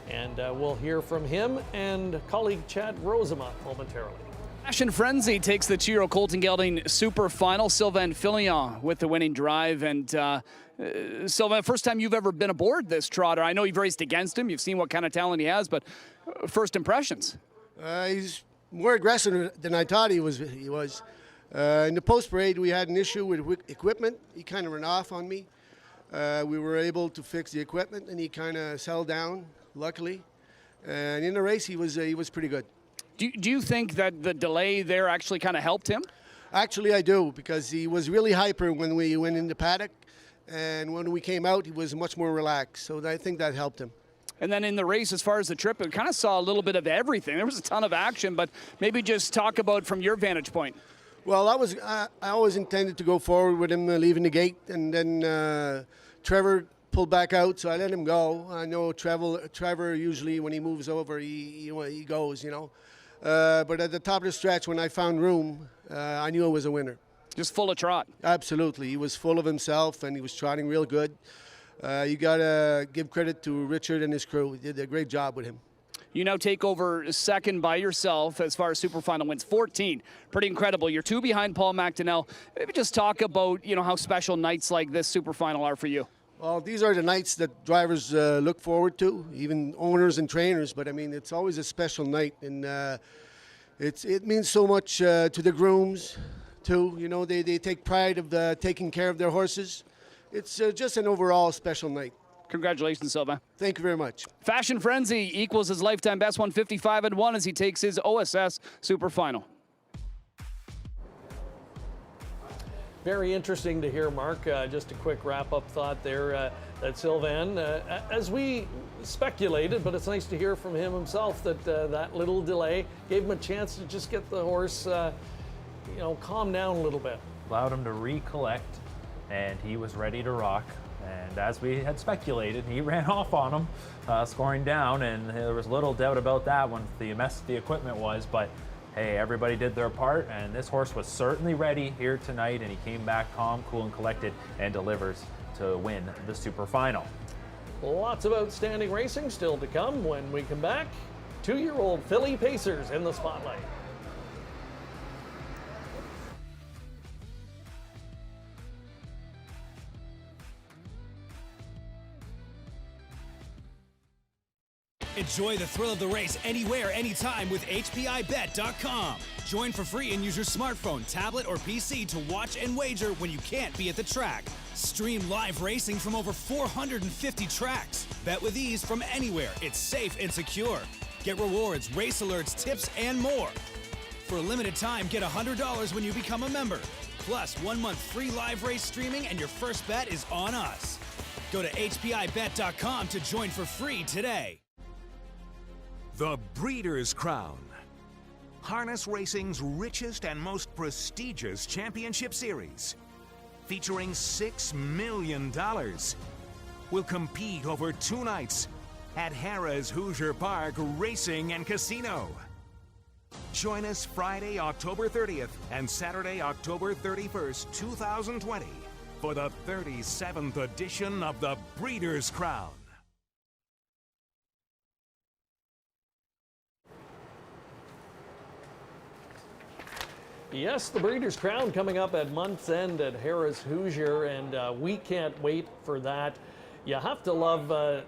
And we'll hear from him and colleague Chad Rosema momentarily. Fashion Frenzy takes the 2-year-old Colt and gelding super final. Sylvain Filion with the winning drive. And Sylvain, first time you've ever been aboard this trotter. I know you've raced against him. You've seen what kind of talent he has, but first impressions? He's more aggressive than I thought he was. In the post parade, we had an issue with equipment. He kind of ran off on me. We were able to fix the equipment, and he kind of settled down, luckily. And in the race, he was pretty good. Do you think that the delay there actually kind of helped him? Actually, I do, because he was really hyper when we went in the paddock, and when we came out, he was much more relaxed. So I think that helped him. And then in the race, as far as the trip, it kind of saw a little bit of everything. There was a ton of action, but maybe just talk about from your vantage point. Well, I always intended to go forward with him leaving the gate, and then Trevor pulled back out, so I let him go. I know Trevor usually when he moves over, he goes, you know. But at the top of the stretch, when I found room, I knew it was a winner. Just full of trot. Absolutely. He was full of himself, and he was trotting real good. You got to give credit to Richard and his crew. He did a great job with him. You now take over second by yourself as far as super final wins, 14. Pretty incredible. You're 2 behind Paul McDonnell. Maybe just talk about, you know, how special nights like this super final are for you. Well, these are the nights that drivers look forward to, even owners and trainers. But I mean, it's always a special night, and it means so much to the grooms, too. You know, they take pride of taking care of their horses. It's just an overall special night. Congratulations, Sylvain. Thank you very much. Fashion Frenzy equals his lifetime best, 155-1, as he takes his OSS Super Final. Very interesting to hear, Mark. Just a quick wrap-up thought there that Sylvain, as we speculated, but it's nice to hear from him himself that that little delay gave him a chance to just get the horse, you know, calm down a little bit. Allowed him to recollect, and he was ready to rock. And as we had speculated, he ran off on him, scoring down, and there was little doubt about that when the mess the equipment was. But hey, everybody did their part, and this horse was certainly ready here tonight, and he came back calm, cool, and collected, and delivers to win the super final. Lots of outstanding racing still to come when we come back. 2-year-old Philly Pacers in the spotlight. Enjoy the thrill of the race anywhere, anytime with HPIBet.com. Join for free and use your smartphone, tablet, or PC to watch and wager when you can't be at the track. Stream live racing from over 450 tracks. Bet with ease from anywhere. It's safe and secure. Get rewards, race alerts, tips, and more. For a limited time, get $100 when you become a member. Plus, 1 month free live race streaming and your first bet is on us. Go to HPIBet.com to join for free today. The Breeders' Crown. Harness racing's richest and most prestigious championship series. Featuring $6 million. Will compete over 2 nights at Harrah's Hoosier Park Racing and Casino. Join us Friday, October 30th and Saturday, October 31st, 2020 for the 37th edition of the Breeders' Crown. Yes, the Breeders' Crown coming up at month's end at Harrah's Hoosier, and we can't wait for that. You have to love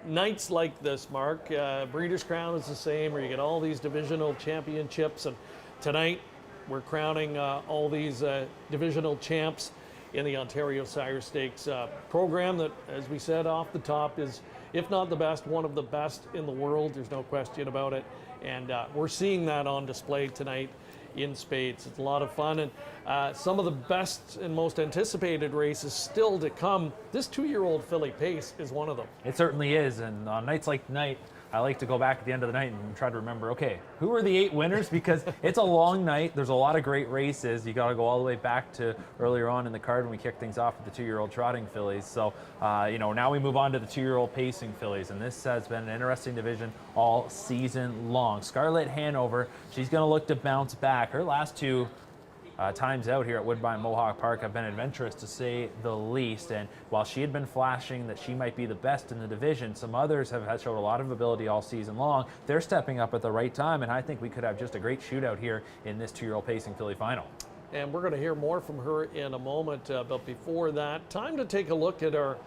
nights like this, Mark. Breeders' Crown is the same, where you get all these divisional championships, and tonight we're crowning all these divisional champs in the Ontario Sire Stakes program that, as we said off the top, is, if not the best, one of the best in the world. There's no question about it, and we're seeing that on display tonight in spades. It's a lot of fun, and some of the best and most anticipated races still to come. This 2-year-old filly Pace is one of them. It certainly is, and on nights like tonight, I like to go back at the end of the night and try to remember, okay, who are the 8 winners? Because it's a long night. There's a lot of great races. You got to go all the way back to earlier on in the card when we kicked things off with the 2-year-old trotting fillies. So, now we move on to the 2-year-old pacing fillies, and this has been an interesting division all season long. Scarlett Hanover, she's going to look to bounce back. Her last 2 times out here at Woodbine Mohawk Park have been adventurous, to say the least. And while she had been flashing that she might be the best in the division, some others have showed a lot of ability all season long. They're stepping up at the right time, and I think we could have just a great shootout here in this 2-year-old pacing filly final. And we're going to hear more from her in a moment, but before that, time to take a look at our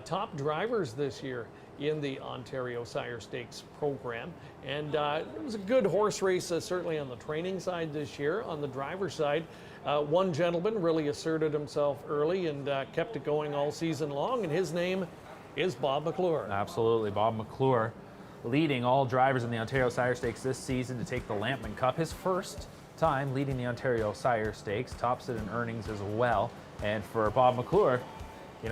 top drivers this year in the Ontario Sire Stakes program. And it was a good horse race, certainly on the training side this year. On the driver's side, one gentleman really asserted himself early and kept it going all season long, and his name is Bob McClure. Absolutely, Bob McClure leading all drivers in the Ontario Sire Stakes this season to take the Lampman Cup. His first time leading the Ontario Sire Stakes, tops it in earnings as well. And for Bob McClure,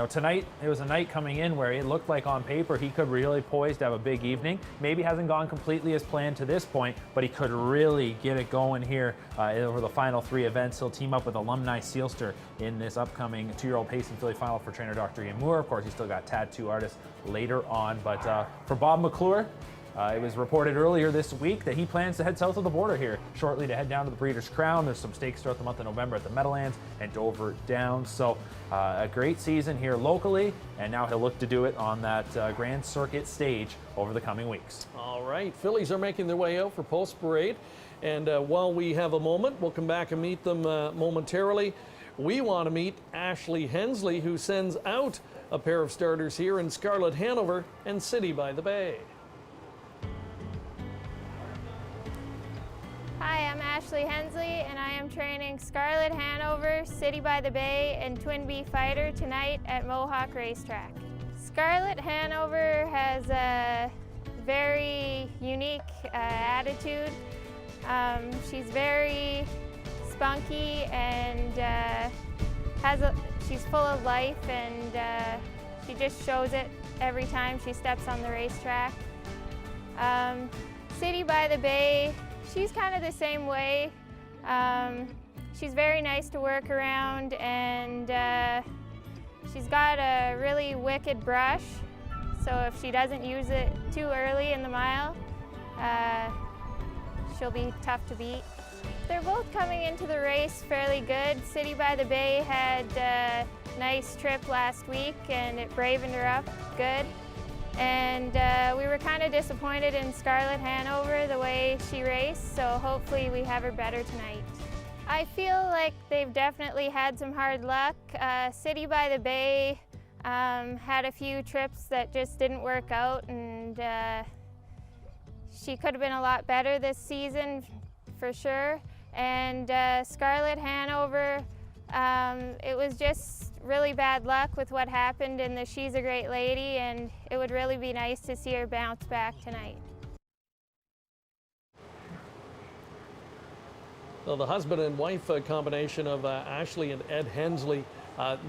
tonight, it was a night coming in where it looked like on paper he could really poised to have a big evening. Maybe hasn't gone completely as planned to this point, but he could really get it going here over the final 3 events. He'll team up with Alumni Sealster in this upcoming 2-year-old pacing filly final for trainer Dr. Ian Moore. Of course, he's still got Tattoo Artist later on, but for Bob McClure, it was reported earlier this week that he plans to head south of the border here shortly to head down to the Breeders' Crown. There's some stakes throughout the month of November at the Meadowlands and Dover Downs. So a great season here locally, and now he'll look to do it on that Grand Circuit stage over the coming weeks. All right, fillies are making their way out for Post Parade, and while we have a moment, we'll come back and meet them momentarily. We want to meet Ashley Hensley, who sends out a pair of starters here in Scarlett Hanover and City by the Bay. Hi, I'm Ashley Hensley, and I am training Scarlett Hanover, City by the Bay, and Twin Bee Fighter tonight at Mohawk Racetrack. Scarlett Hanover has a very unique attitude. She's very spunky and she's full of life, and she just shows it every time she steps on the racetrack. City by the Bay, she's kind of the same way. She's very nice to work around, and she's got a really wicked brush, so if she doesn't use it too early in the mile, she'll be tough to beat. They're both coming into the race fairly good. City by the Bay had a nice trip last week, and it bravened her up good. And we were kind of disappointed in Scarlett Hanover the way she raced, so hopefully we have her better tonight. I feel like they've definitely had some hard luck. City by the Bay had a few trips that just didn't work out, and she could have been a lot better this season for sure. And Scarlett Hanover, it was just really bad luck with what happened in the She's a Great Lady, and it would really be nice to see her bounce back tonight. Well, the husband and wife combination of Ashley and Ed Hensley,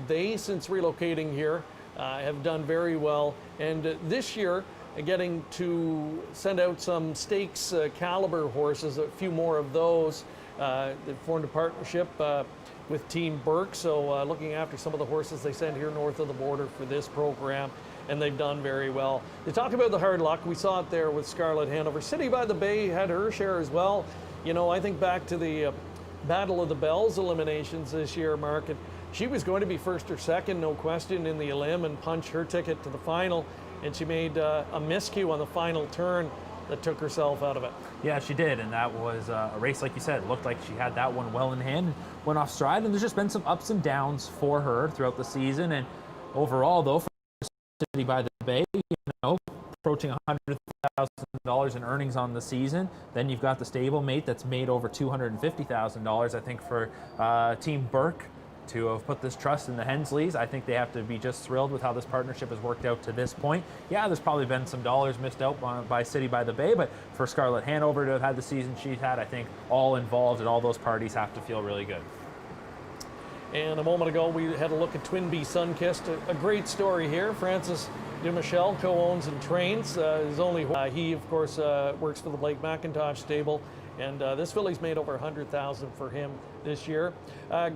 they, since relocating here, have done very well. And this year, getting to send out some stakes caliber horses, a few more of those. They formed a partnership with Team Burke, so looking after some of the horses they send here north of the border for this program, and they've done very well. They talked about the hard luck. We saw it there with Scarlett Hanover. City by the Bay had her share as well. You know, I think back to the Battle of the Bells eliminations this year, Mark, and she was going to be first or second, no question, in the elim and punch her ticket to the final, and she made a miscue on the final turn that took herself out of it. Yeah, she did, and that was a race, like you said, it looked like she had that one well in hand, went off stride, and there's just been some ups and downs for her throughout the season. And overall, though, for City by the Bay, you know, approaching $100,000 in earnings on the season. Then you've got the stablemate that's made over $250,000, I think, for Team Burke to have put this trust in the Hensleys. I think they have to be just thrilled with how this partnership has worked out to this point. Yeah, there's probably been some dollars missed out by City by the Bay, but for Scarlett Hanover to have had the season she's had, I think all involved and all those parties have to feel really good. And a moment ago, we had a look at Twin Bee Sunkissed. A great story here. Francis DeMichel co-owns and trains his only. He, of course, works for the Blake McIntosh stable, and this filly's made over $100,000 for him this year.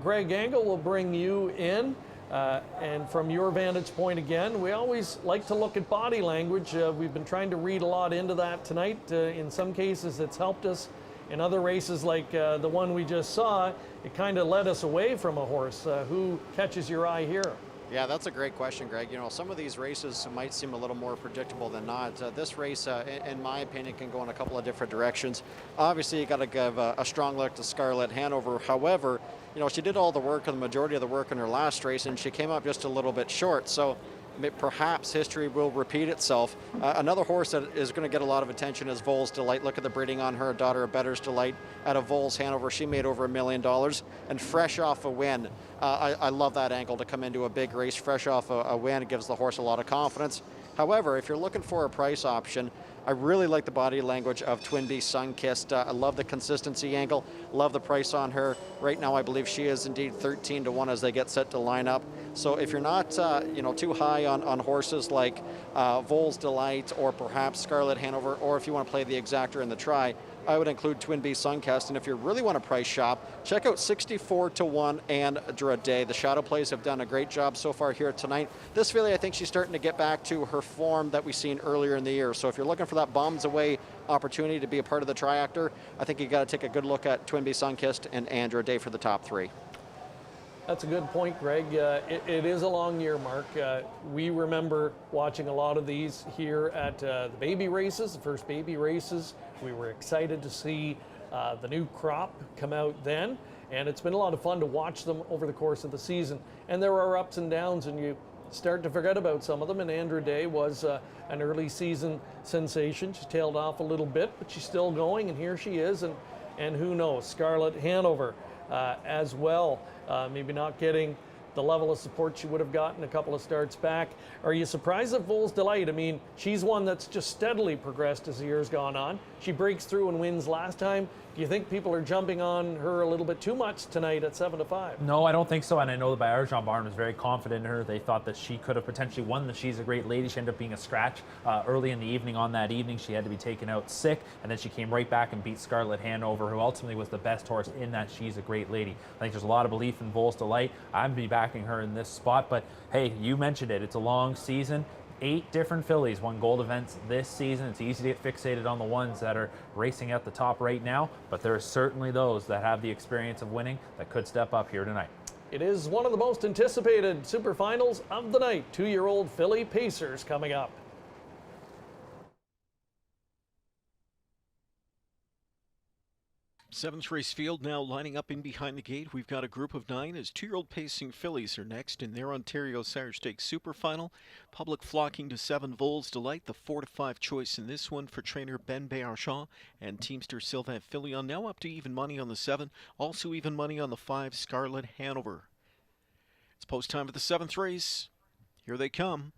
Greg Angle will bring you in, and from your vantage point again, we always like to look at body language. We've been trying to read a lot into that tonight. In some cases, it's helped us. In other races, like the one we just saw, it kind of led us away from a horse. Who catches your eye here? Yeah, that's a great question, Greg. You know, some of these races might seem a little more predictable than not. This race, in my opinion, can go in a couple of different directions. Obviously, you got to give a strong look to Scarlett Hanover. However, you know, she did all the work, and the majority of the work in her last race, and she came up just a little bit short. So perhaps history will repeat itself. Another horse that is going to get a lot of attention is Vole's Delight. Look at the breeding on her, daughter of Better's Delight out of Vole's Hanover. She made over $1 million and fresh off a win. I love that angle to come into a big race fresh off a win. It gives the horse a lot of confidence. However, if you're looking for a price option, I really like the body language of Twin Bee Sunkissed. I love the consistency angle, love the price on her. Right now, I believe she is indeed 13-1 as they get set to line up. So if you're not you know, too high on horses like Vole's Delight or perhaps Scarlett Hanover, or if you want to play the exactor in the try, I would include Twin Bee Sunkissed. And if you really want to price shop, check out 64-1 Andra Day. The shadow plays have done a great job so far here tonight. This filly, I think she's starting to get back to her form that we've seen earlier in the year. So if you're looking for that bombs away opportunity to be a part of the triactor, I think you got to take a good look at Twin Bee Sunkissed and Andra Day for the top three. That's a good point, Greg. It is a long year, Mark. We remember watching a lot of these here at the baby races, the first baby races. We were excited to see the new crop come out then, and it's been a lot of fun to watch them over the course of the season. And there are ups and downs, and you start to forget about some of them, and Andra Day was an early season sensation. She tailed off a little bit, but she's still going, and here she is, and who knows, Scarlett Hanover as well. Maybe not getting the level of support she would have gotten a couple of starts back. Are you surprised at Vole's Delight? I mean, she's one that's just steadily progressed as the year's gone on. She breaks through and wins last time. Do you think people are jumping on her a little bit too much tonight at 7-5? No, I don't think so, and I know the buyer, Jean Barn, was very confident in her. They thought that she could have potentially won the She's a Great Lady. She ended up being a scratch early in the evening on that evening. She had to be taken out sick, and then she came right back and beat Scarlett Hanover, who ultimately was the best horse in that She's a Great Lady. I think there's a lot of belief in Vole's Delight. I'm be backing her in this spot, but hey, you mentioned it. It's a long season. 8 different fillies won gold events this season. It's easy to get fixated on the ones that are racing at the top right now, but there are certainly those that have the experience of winning that could step up here tonight. It is one of the most anticipated superfinals of the night. 2-year-old filly Pacers coming up. Seventh race field now lining up in behind the gate. We've got a group of 9 as 2-year-old pacing fillies are next in their Ontario Saturday Stakes Super Final. Public flocking to 7 Vols Delight, the 4-5 choice in this one for trainer Ben Béarchamp and teamster Sylvain Filion. Now up to even money on the 7, also even money on the 5 Scarlet Hanover. It's post time for the 7th race. Here they come.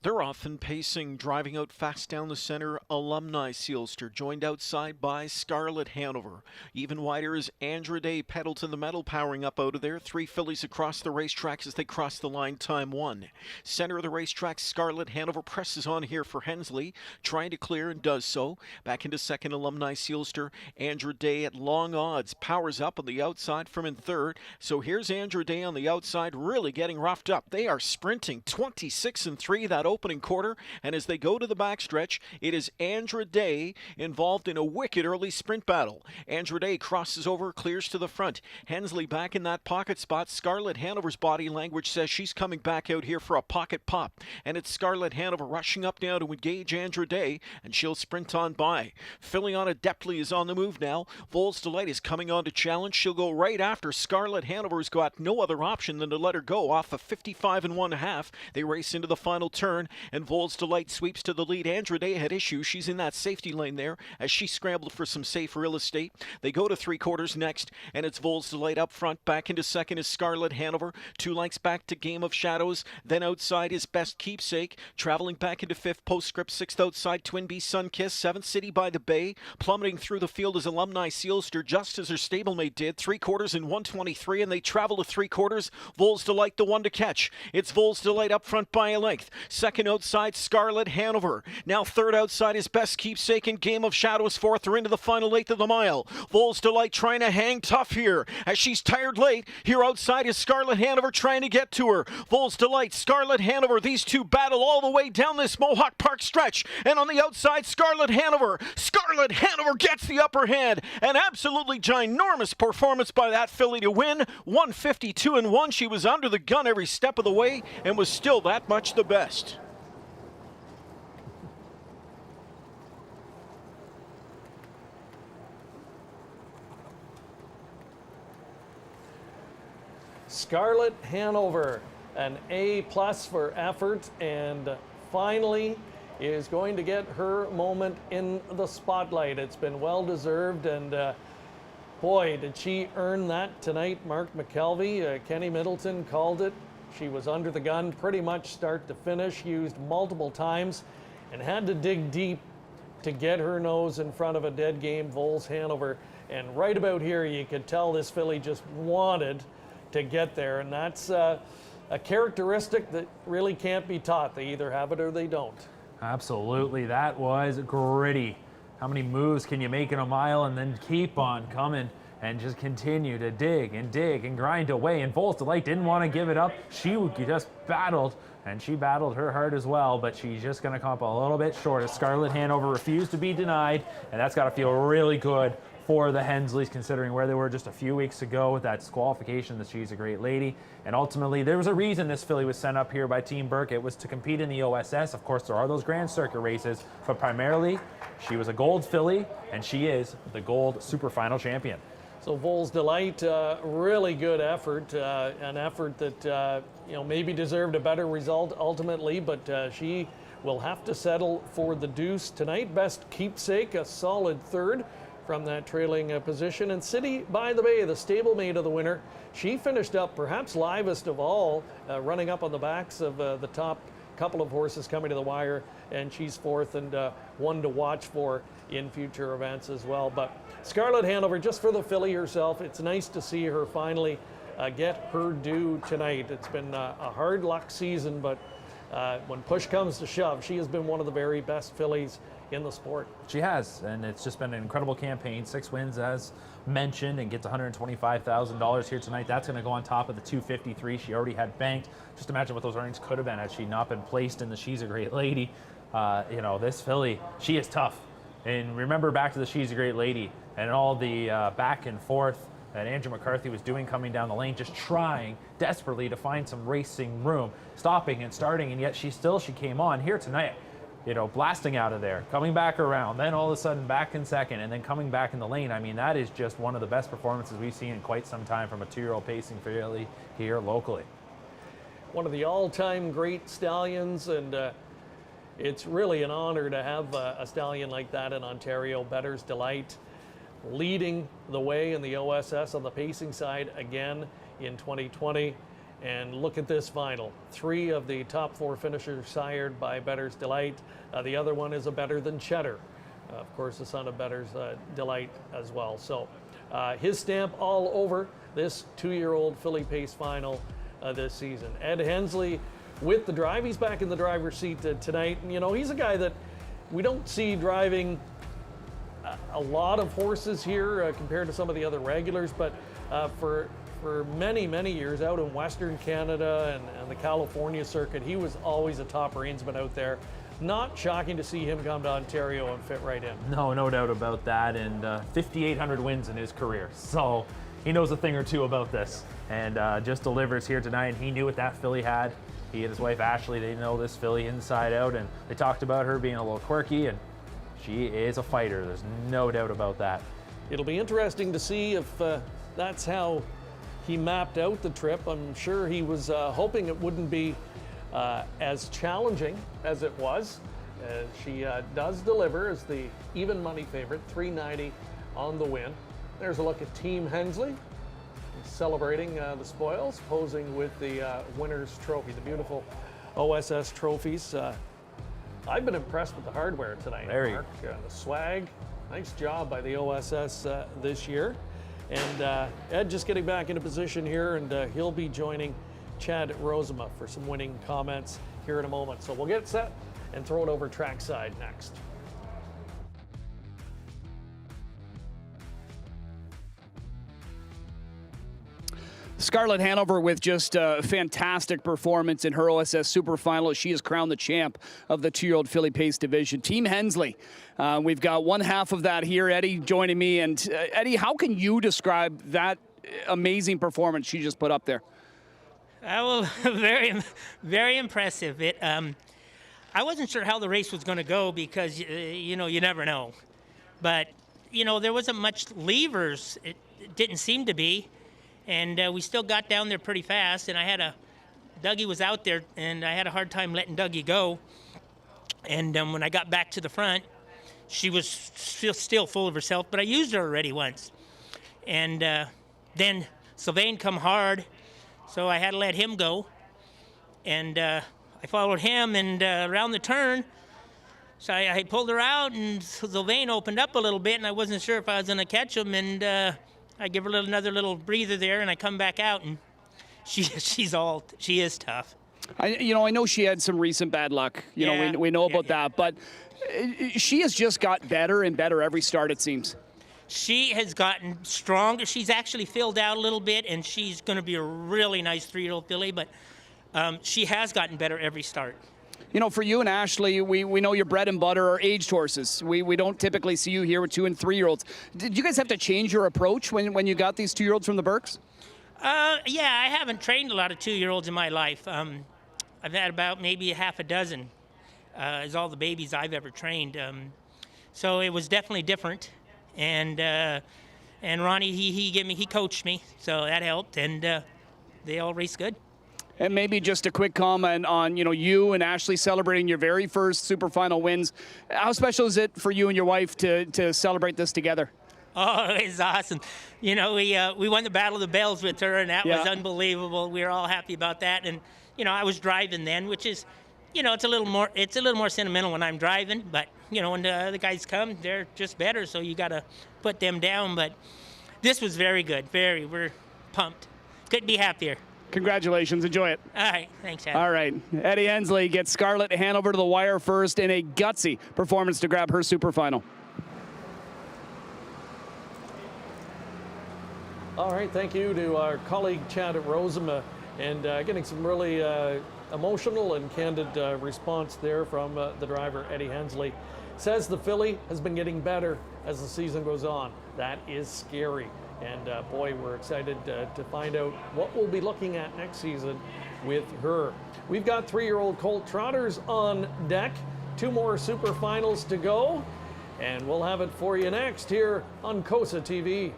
They're often pacing, driving out fast down the center. Alumni Sealster, joined outside by Scarlet Hanover. Even wider is Andra Day, pedal to the metal, powering up out of there. 3 fillies across the racetrack as they cross the line, time 1. Center of the racetrack, Scarlet Hanover presses on here for Hensley, trying to clear and does so. Back into second, Alumni Sealster. Andra Day at long odds, powers up on the outside from in third. So here's Andra Day on the outside, really getting roughed up. They are sprinting 26-3 that opening quarter, and as they go to the backstretch, it is Andra Day involved in a wicked early sprint battle. Andra Day crosses over, clears to the front. Hensley back in that pocket spot. Scarlet Hanover's body language says she's coming back out here for a pocket pop, and it's Scarlet Hanover rushing up now to engage Andra Day, and she'll sprint on by. Filion Adeptly is on the move now. Vols Delight is coming on to challenge. She'll go right after Scarlet Hanover's got no other option than to let her go off of 55 1/2. They race into the final turn, and Vols Delight sweeps to the lead. Andra Day had issues. She's in that safety lane there as she scrambled for some safe real estate. They go to 3/4 next, and it's Vols Delight up front. Back into second is Scarlet Hanover. 2 lengths back to Game of Shadows. Then outside is Best Keepsake. Traveling back into 5th, Postscript. 6th outside, Twin Bee Sunkiss. 7th, City by the Bay. Plummeting through the field is Alumni Sealster, just as her stablemate did. 3/4 in 1:23, and they travel to 3/4. Vols Delight the one to catch. It's Vols Delight up front by a length. Second outside, Scarlet Hanover. Now third outside is Best Keepsake, and Game of Shadows 4th. They're into the final 1/8 of the mile. Vols Delight trying to hang tough here as she's tired late. Here outside is Scarlet Hanover trying to get to her. Vols Delight, Scarlet Hanover, these two battle all the way down this Mohawk Park stretch. And on the outside, Scarlet Hanover. Scarlet Hanover gets the upper hand. An absolutely ginormous performance by that filly to win. 152 1. She was under the gun every step of the way and was still that much the best. Scarlet Hanover, an A+ for effort, and finally is going to get her moment in the spotlight. It's been well deserved, and boy, did she earn that tonight. Mark McKelvey, Kenny Middleton called it. She was under the gun pretty much start to finish, used multiple times, and had to dig deep to get her nose in front of a dead game Vols Hanover. And right about here, you could tell this filly just wanted to get there, and that's a characteristic that really can't be taught. They either have it or they don't. Absolutely, that was gritty. How many moves can you make in a mile and then keep on coming and just continue to dig and grind away? And Vols Delight didn't want to give it up. She just battled, and she battled her heart as well, but she's just going to come up a little bit short as Scarlet Hanover refused to be denied, and that's got to feel really good for the Hensleys, considering where they were just a few weeks ago with that disqualification that She's a Great Lady. And ultimately, there was a reason this filly was sent up here by Team Burke. It was to compete in the OSS. Of course, there are those Grand Circuit races, but primarily, she was a gold filly, and she is the gold super final champion. So Vols Delight, really good effort, an effort that maybe deserved a better result ultimately, but she will have to settle for the deuce tonight. Best Keepsake, a solid third from that trailing position. And City by the Bay, the stablemate of the winner, she finished up perhaps livest of all, running up on the backs of the top couple of horses coming to the wire, and she's 4th and one to watch for in future events as well. But Scarlet Hanover, just for the filly herself, it's nice to see her finally get her due tonight. It's been a hard luck season, but when push comes to shove, she has been one of the very best fillies in the sport. She has, and it's just been an incredible campaign. 6 wins as mentioned, and gets $125,000 here tonight. That's going to go on top of the $253 she already had banked. Just imagine what those earnings could have been had she not been placed in the She's a Great Lady. This filly, she is tough. And remember back to the She's a Great Lady and all the back and forth that Andrew McCarthy was doing coming down the lane, just trying desperately to find some racing room, stopping and starting, and yet she came on here tonight. you know, blasting out of there, coming back around, then all of a sudden back in second, and then coming back in the lane. I mean, that is just one of the best performances we've seen in quite some time from a 2-year-old pacing filly here locally. One of the all-time great stallions, and it's really an honor to have a stallion like that in Ontario. Bettor's Delight leading the way in the OSS on the pacing side again in 2020. And look at this final. 3 of the top 4 finishers sired by Bettor's Delight. The other one is a Better Than Cheddar. Of course, the son of Bettor's Delight as well. So his stamp all over this 2-year-old filly pace final this season. Ed Hensley with the drive. He's back in the driver's seat tonight. And, you know, he's a guy that we don't see driving a lot of horses here compared to some of the other regulars, but for many, many years out in Western Canada and the California circuit, he was always a top reinsman out there. Not shocking to see him come to Ontario and fit right in. No, no doubt about that, and 5,800 wins in his career. So he knows a thing or two about this, and just delivers here tonight. And he knew what that filly had. He and his wife Ashley, they know this filly inside out, and they talked about her being a little quirky, and she is a fighter. There's no doubt about that. It'll be interesting to see if that's how he mapped out the trip. I'm sure he was hoping it wouldn't be as challenging as it was. She does deliver as the even money favorite, $390 on the win. There's a look at Team Hensley celebrating the spoils, posing with the winner's trophy, the beautiful OSS trophies. I've been impressed with the hardware tonight, Mark. The swag, nice job by the OSS this year. And Ed just getting back into position here, and he'll be joining Chad Rosema for some winning comments here in a moment. So we'll get set and throw it over trackside next. Scarlett Hanover with just a fantastic performance in her OSS Super Final. She is crowned the champ of the 2-year-old filly pace division. Team Hensley, we've got one half of that here. Eddie joining me. And Eddie, how can you describe that amazing performance she just put up there? Well, very impressive. I wasn't sure how the race was going to go because, you know, you never know. But, you know, there wasn't much levers. It didn't seem to be. And we still got down there pretty fast. And Dougie was out there, and I had a hard time letting Dougie go. And when I got back to the front, she was still full of herself, but I used her already once. And then Sylvain come hard, so I had to let him go. And I followed him, and around the turn, so I pulled her out, and Sylvain opened up a little bit, and I wasn't sure if I was going to catch him. And I give her another little breather there, and I come back out, and she is tough. I know she had some recent bad luck. We know about that, but she has just got better and better every start, it seems. She has gotten stronger. She's actually filled out a little bit, and she's going to be a really nice 3-year-old filly, but she has gotten better every start. You know, for you and Ashley, we know your bread and butter are aged horses. We don't typically see you here with 2- and 3-year-olds. Did you guys have to change your approach when you got these 2-year-olds from the Berks? Yeah, I haven't trained a lot of 2-year-olds in my life. I've had about maybe half a dozen is all the babies I've ever trained. So it was definitely different. And Ronnie, he coached me, so that helped. And they all raced good. And maybe just a quick comment on, you and Ashley celebrating your very first Super Final wins. How special is it for you and your wife to celebrate this together? Oh, it's awesome. We won the Battle of the Bells with her, and that was unbelievable. We were all happy about that. And, I was driving then, which is, it's a little more sentimental when I'm driving. But, when the other guys come, they're just better, so you got to put them down. But this was very good. We're pumped. Couldn't be happier. Congratulations. Enjoy it. All right. Thanks, Adam. All right. Eddie Hensley gets Scarlett Hanover to the wire first in a gutsy performance to grab her Super Final. All right. Thank you to our colleague Chad Rosema, and getting some really emotional and candid response there from the driver, Eddie Hensley. Says the filly has been getting better as the season goes on. That is scary. And boy, we're excited to find out what we'll be looking at next season with her. We've got 3-year-old Colt Trotters on deck. 2 more SUPERFINALs to go, and we'll have it for you next here on COSA-TV.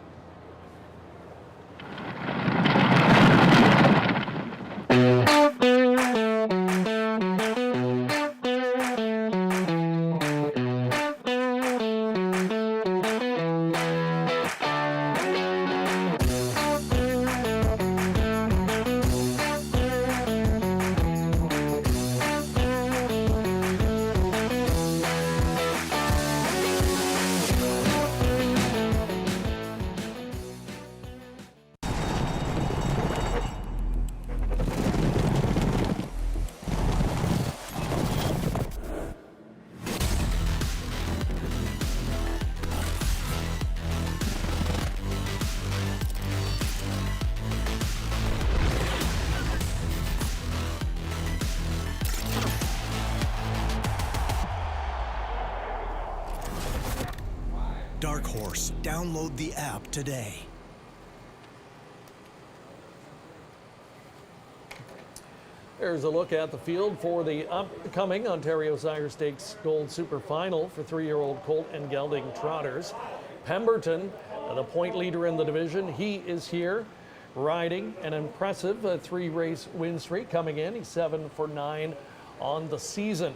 Dark Horse. Download the app today. There's a look at the field for the upcoming Ontario Sire Stakes Gold Super Final for 3-year-old Colt and gelding Trotters. Pemberton, the point leader in the division, he is here riding an impressive 3-race win streak coming in. He's 7 for 9 on the season.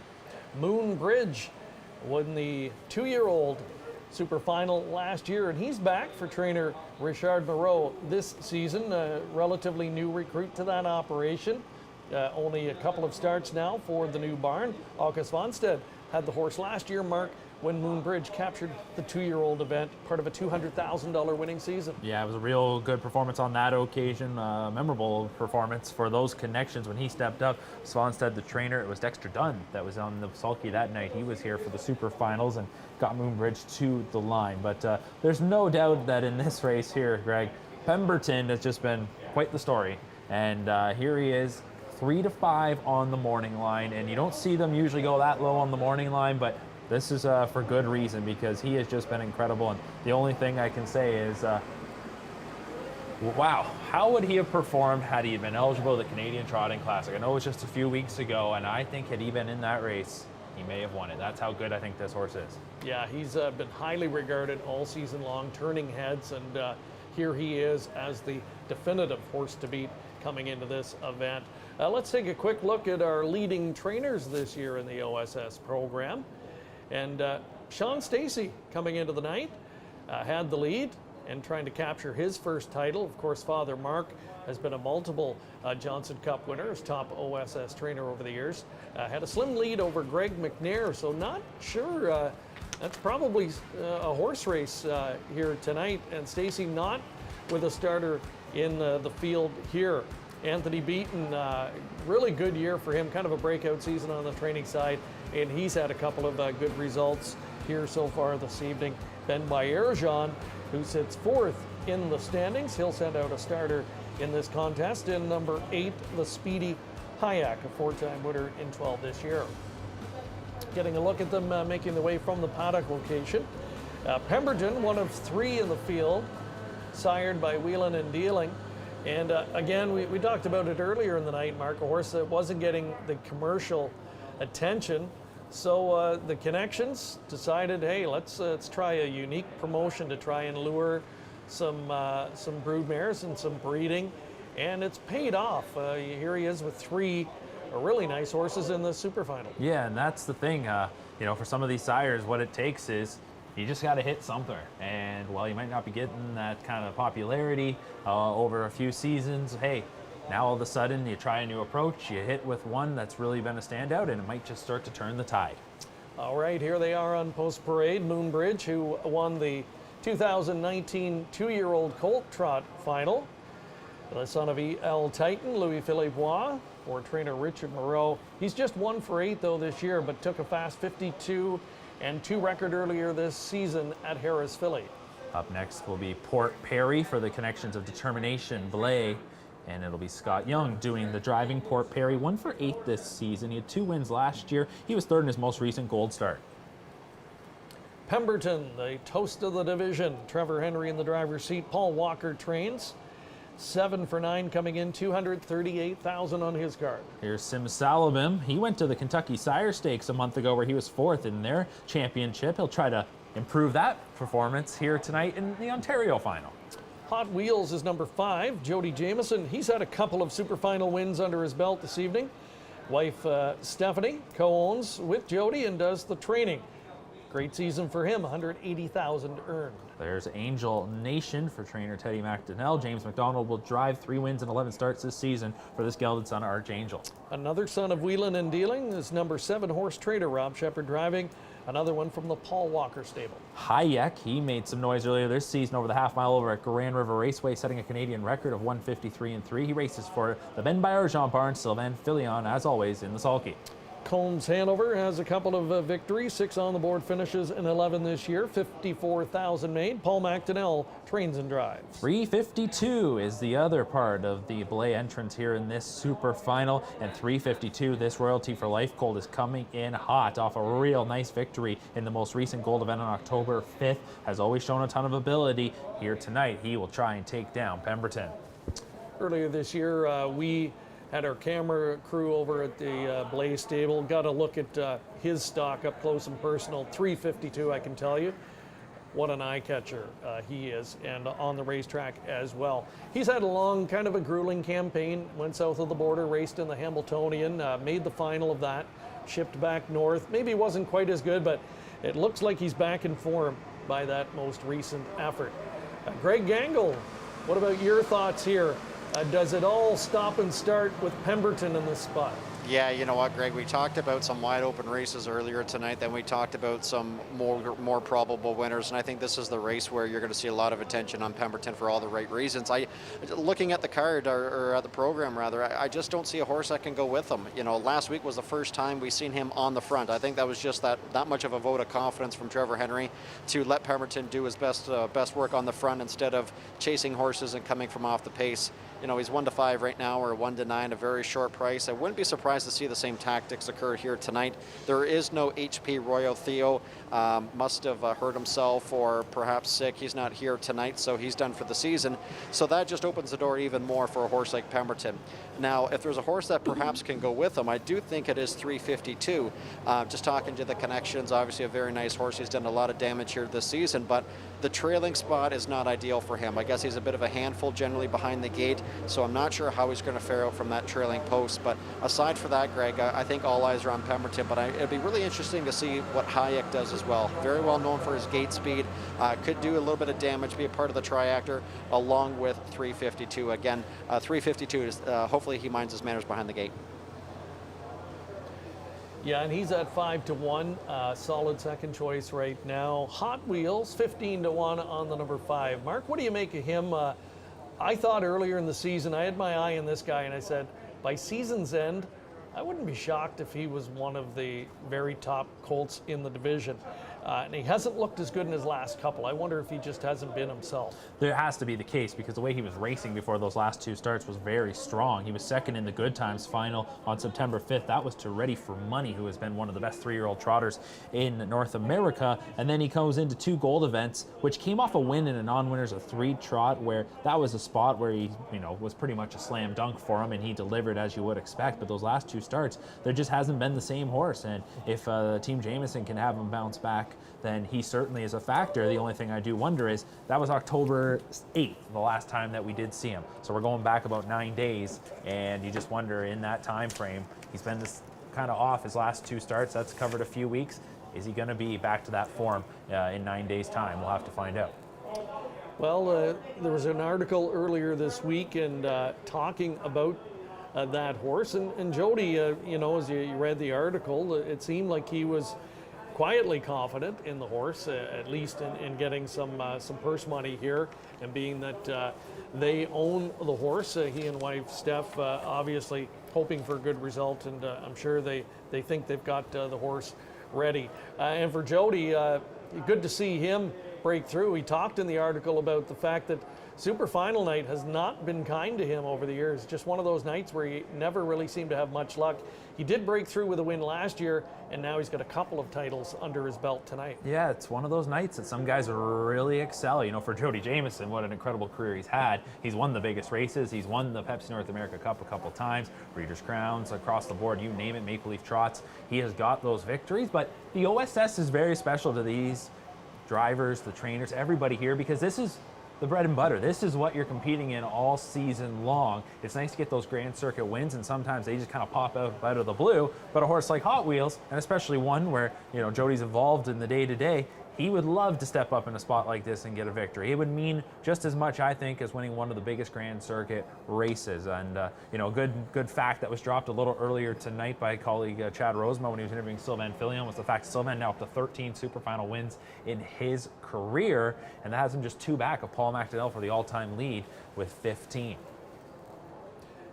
Moonbridge won the 2-year-old Super Final last year, and he's back for trainer Richard Moreau this season. A relatively new recruit to that operation. Only a couple of starts now for the new barn. August Vonstead had the horse last year, Mark, when Moonbridge captured the 2-year-old event, part of a $200,000 winning season. Yeah, it was a real good performance on that occasion. Memorable performance for those connections when he stepped up. Svanstead, the trainer, it was Dexter Dunn that was on the sulky that night. He was here for the Super Finals and got Moonbridge to the line. But there's no doubt that in this race here, Greg, Pemberton has just been quite the story. And here he is, 3 to 5 on the morning line. And you don't see them usually go that low on the morning line, but this is for good reason, because he has just been incredible. And the only thing I can say is, wow, how would he have performed had he been eligible to the Canadian Trotting Classic? I know it was just a few weeks ago, and I think had he been in that race, he may have won it. That's how good I think this horse is. Yeah, he's been highly regarded all season long, turning heads, and here he is as the definitive horse to beat coming into this event. Let's take a quick look at our leading trainers this year in the OSS program. And Sean Stacey coming into the night had the lead and trying to capture his first title. Of course, Father Mark has been a multiple Johnson Cup winner, his top OSS trainer over the years. Had a slim lead over Greg McNair, so not sure. That's probably a horse race here tonight. And Stacey not with a starter in the field here. Anthony Beaton, really good year for him, kind of a breakout season on the training side, and he's had a couple of good results here so far this evening. Ben Bayerjan, who sits 4th in the standings, he'll send out a starter in this contest in number 8, the Speedy Hayek, a 4-time winner in 12 this year. Getting a look at them making the way from the paddock location. Pemberton, one of 3 in the field, sired by Whelan and Dealing. And again, we talked about it earlier in the night, Mark, a horse that wasn't getting the commercial attention. So the connections decided, hey, let's try a unique promotion to try and lure some brood mares and some breeding, and it's paid off. Here he is with 3 really nice horses in the Super Final. Yeah, and that's the thing. You know, for some of these sires, what it takes is you just got to hit something. And while you might not be getting that kind of popularity over a few seasons, hey, now all of a sudden you try a new approach, you hit with one that's really been a standout, and it might just start to turn the tide. All right, here they are on post parade. Moonbridge, who won the 2019 2-year-old Colt Trot Final. The son of E.L. Titan, Louis-Philippe Bois, or trainer Richard Moreau. He's just 1 for 8 though this year, but took a fast 52 and 2 record earlier this season at Harris Philly. Up next will be Port Perry for the connections of Determination Blay, and it'll be Scott Young doing the driving. Port Perry, 1 for 8 this season. He had 2 wins last year. He was 3rd in his most recent Gold start. Pemberton, the toast of the division. Trevor Henry in the driver's seat. Paul Walker trains. 7 for 9 coming in, 238,000 on his card. Here's Simsalabim. He went to the Kentucky Sire Stakes a month ago where he was 4th in their championship. He'll try to improve that performance here tonight in the Ontario final. Hot Wheels is number 5, Jody Jameson. He's had a couple of super final wins under his belt this evening. Wife Stephanie co-owns with Jody and does the training. Great season for him, 180,000 earned. There's Angel Nation for trainer Teddy McDonnell. James McDonald will drive 3 wins and 11 starts this season for this gelded son, Archangel. Another son of wheeling and dealing is number 7 horse trader Rob Shepard driving. Another one from the Paul Walker stable. Hayek, he made some noise earlier this season over the half-mile over at Grand River Raceway, setting a Canadian record of 153-3. He races for the Ben Bayer, Jean Barnes, Sylvain Filion, as always, in the sulky. Combs Hanover has a couple of victories, 6 on the board finishes and 11 this year, 54,000 made. Paul McDonnell trains and drives. 352 is the other part of the Belay entrance here in this super final, and 352, this Royalty for Life Colt is coming in hot off a real nice victory in the most recent gold event on October 5th. Has always shown a ton of ability. Here tonight, he will try and take down Pemberton. Earlier this year, we had our camera crew over at the Belay stable, got a look at his stock up close and personal. 352, I can tell you. What an eye catcher he is, and on the racetrack as well. He's had a long, kind of a grueling campaign. Went south of the border, raced in the Hamiltonian, made the final of that, shipped back north. Maybe wasn't quite as good, but it looks like he's back in form by that most recent effort. Greg Gangle, what about your thoughts here? Does it all stop and start with Pemberton in this spot? Yeah, you know what, Greg, we talked about some wide open races earlier tonight, then we talked about some more probable winners, and I think this is the race where you're going to see a lot of attention on Pemberton for all the right reasons. Looking at the card, or at the program rather, I just don't see a horse that can go with him. You know, last week was the first time we seen him on the front. I think that was just that much of a vote of confidence from Trevor Henry to let Pemberton do his best work on the front instead of chasing horses and coming from off the pace. You know, he's 1-5 right now, or 1-9, a very short price. I wouldn't be surprised to see the same tactics occur here tonight. There is no HP Royal Theo. Must have hurt himself or perhaps sick. He's not here tonight, so he's done for the season. So that just opens the door even more for a horse like Pemberton. Now, if there's a horse that perhaps can go with him, I do think it is 352. Just talking to the connections, obviously a very nice horse. He's done a lot of damage here this season, but the trailing spot is not ideal for him. I guess he's a bit of a handful generally behind the gate, so I'm not sure how he's going to fare out from that trailing post. But aside for that, Greg, I think all eyes are on Pemberton, but it'd be really interesting to see what Hayek does as well. Very well known for his gate speed. Could do a little bit of damage, be a part of the triactor, along with 352. Again, 352 is hopefully he minds his manners behind the gate. Yeah, and he's at 5-1, solid second choice right now. Hot Wheels, 15-1 on the number 5. Mark, what do you make of him? I thought earlier in the season, I had my eye on this guy, and I said, by season's end, I wouldn't be shocked if he was one of the very top colts in the division. And he hasn't looked as good in his last couple. I wonder if he just hasn't been himself. There has to be the case, because the way he was racing before those last 2 starts was very strong. He was second in the Good Times final on September 5th. That was to Ready for Money, who has been one of the best 3-year-old trotters in North America. And then he goes into 2 gold events, which came off a win in a non-winners of 3 trot, where that was a spot where he, was pretty much a slam dunk for him, and he delivered as you would expect. But those last 2 starts, there just hasn't been the same horse. And if Team Jameson can have him bounce back, then he certainly is a factor. The only thing I do wonder is that was October 8th, the last time that we did see him. So we're going back about 9 days, and you just wonder in that time frame, he's been this kind of off his last 2 starts. That's covered a few weeks. Is he going to be back to that form in 9 days' time? We'll have to find out. Well, there was an article earlier this week and talking about that horse. And Jody, as you read the article, it seemed like he was quietly confident in the horse, at least in getting some purse money here, and being that they own the horse. He and wife Steph obviously hoping for a good result, and I'm sure they think they've got the horse ready. And for Jody, good to see him break through. He talked in the article about the fact that Super final night has not been kind to him over the years. Just one of those nights where he never really seemed to have much luck. He did break through with a win last year, and now he's got a couple of titles under his belt tonight. Yeah, it's one of those nights that some guys really excel. You know, for Jody Jamieson, what an incredible career he's had. He's won the biggest races. He's won the Pepsi North America Cup a couple times, Breeders' Crowns across the board, you name it, Maple Leaf Trots. He has got those victories, but the OSS is very special to these drivers, the trainers, everybody here, because this is the bread and butter. This is what you're competing in all season long. It's nice to get those Grand Circuit wins, and sometimes they just kind of pop out of the blue. But a horse like Hot Wheels, and especially one where, you know, Jody's involved in the day-to-day, he would love to step up in a spot like this and get a victory. It would mean just as much, I think, as winning one of the biggest Grand Circuit races. And, you know, good fact that was dropped a little earlier tonight by colleague Chad Rosema when he was interviewing Sylvain Fillion was the fact Sylvain now up to 13 Super Final wins in his career, and that has him just 2 back of Paul McDonnell for the all-time lead with 15.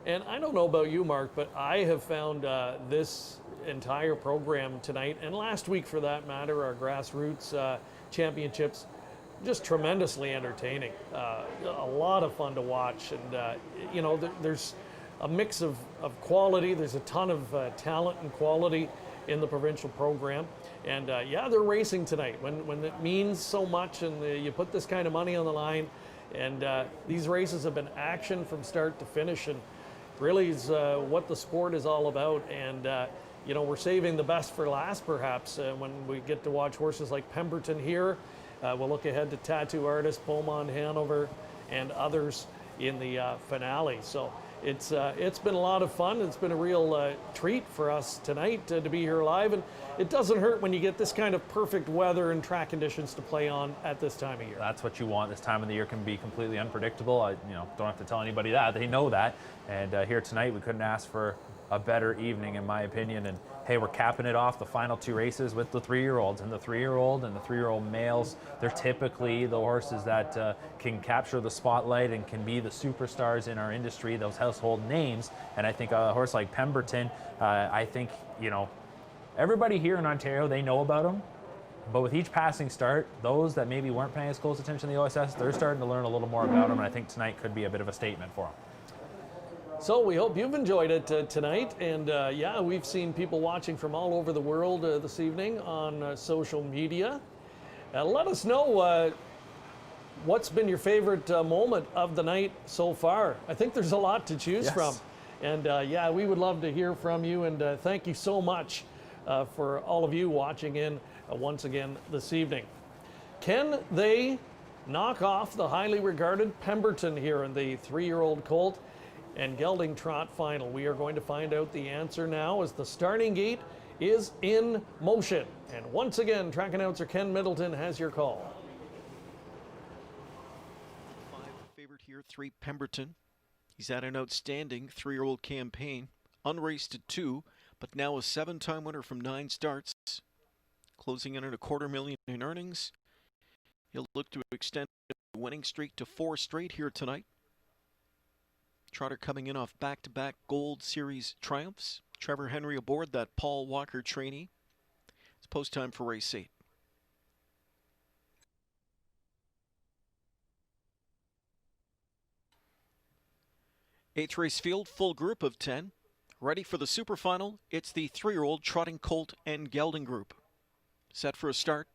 And I don't know about you, Mark, but I have found this entire program tonight, and last week for that matter, our grassroots championships, just tremendously entertaining. A lot of fun to watch, and you know, there's a mix of quality. There's a ton of talent and quality in the provincial program, and yeah, they're racing tonight when it means so much, and you put this kind of money on the line, and these races have been action from start to finish, and really is what the sport is all about. And you know, we're saving the best for last, perhaps, when we get to watch horses like Pemberton here. We'll look ahead to tattoo artist Beaumont Hanover and others in the finale. So it's been a lot of fun. It's been a real treat for us tonight to be here live, and it doesn't hurt when you get this kind of perfect weather and track conditions to play on at this time of year. That's what you want. This time of the year can be completely unpredictable. I don't have to tell anybody that. They know that. And here tonight, we couldn't ask for a better evening, in my opinion. And hey, we're capping it off the final 2 races with the 3-year-olds. And the 3-year-old and the 3-year-old males, they're typically the horses that can capture the spotlight and can be the superstars in our industry, those household names. And I think a horse like Pemberton, I think, you know, everybody here in Ontario, they know about him. But with each passing start, those that maybe weren't paying as close attention to the OSS, they're starting to learn a little more about him. And I think tonight could be a bit of a statement for him. So we hope you've enjoyed it tonight, and yeah, we've seen people watching from all over the world this evening on social media. Let us know what's been your favorite moment of the night so far. I think there's a lot to choose from, and yeah, we would love to hear from you, and thank you so much for all of you watching in once again this evening. Can they knock off the highly regarded Pemberton here in the 3-year-old Colt and gelding trot final? We are going to find out the answer now as the starting gate is in motion. And once again, track announcer Ken Middleton has your call. 5 favorite here, 3 Pemberton. He's had an outstanding 3-year-old campaign, unraced at 2, but now a 7-time winner from 9 starts, closing in at $250,000 in earnings. He'll look to extend the winning streak to 4 straight here tonight. Trotter coming in off back-to-back Gold Series triumphs. Trevor Henry aboard that Paul Walker trainee. It's post time for race 8. Eighth race field, full group of 10. Ready for the super final. It's the 3-year-old trotting Colt and gelding group. Set for a start.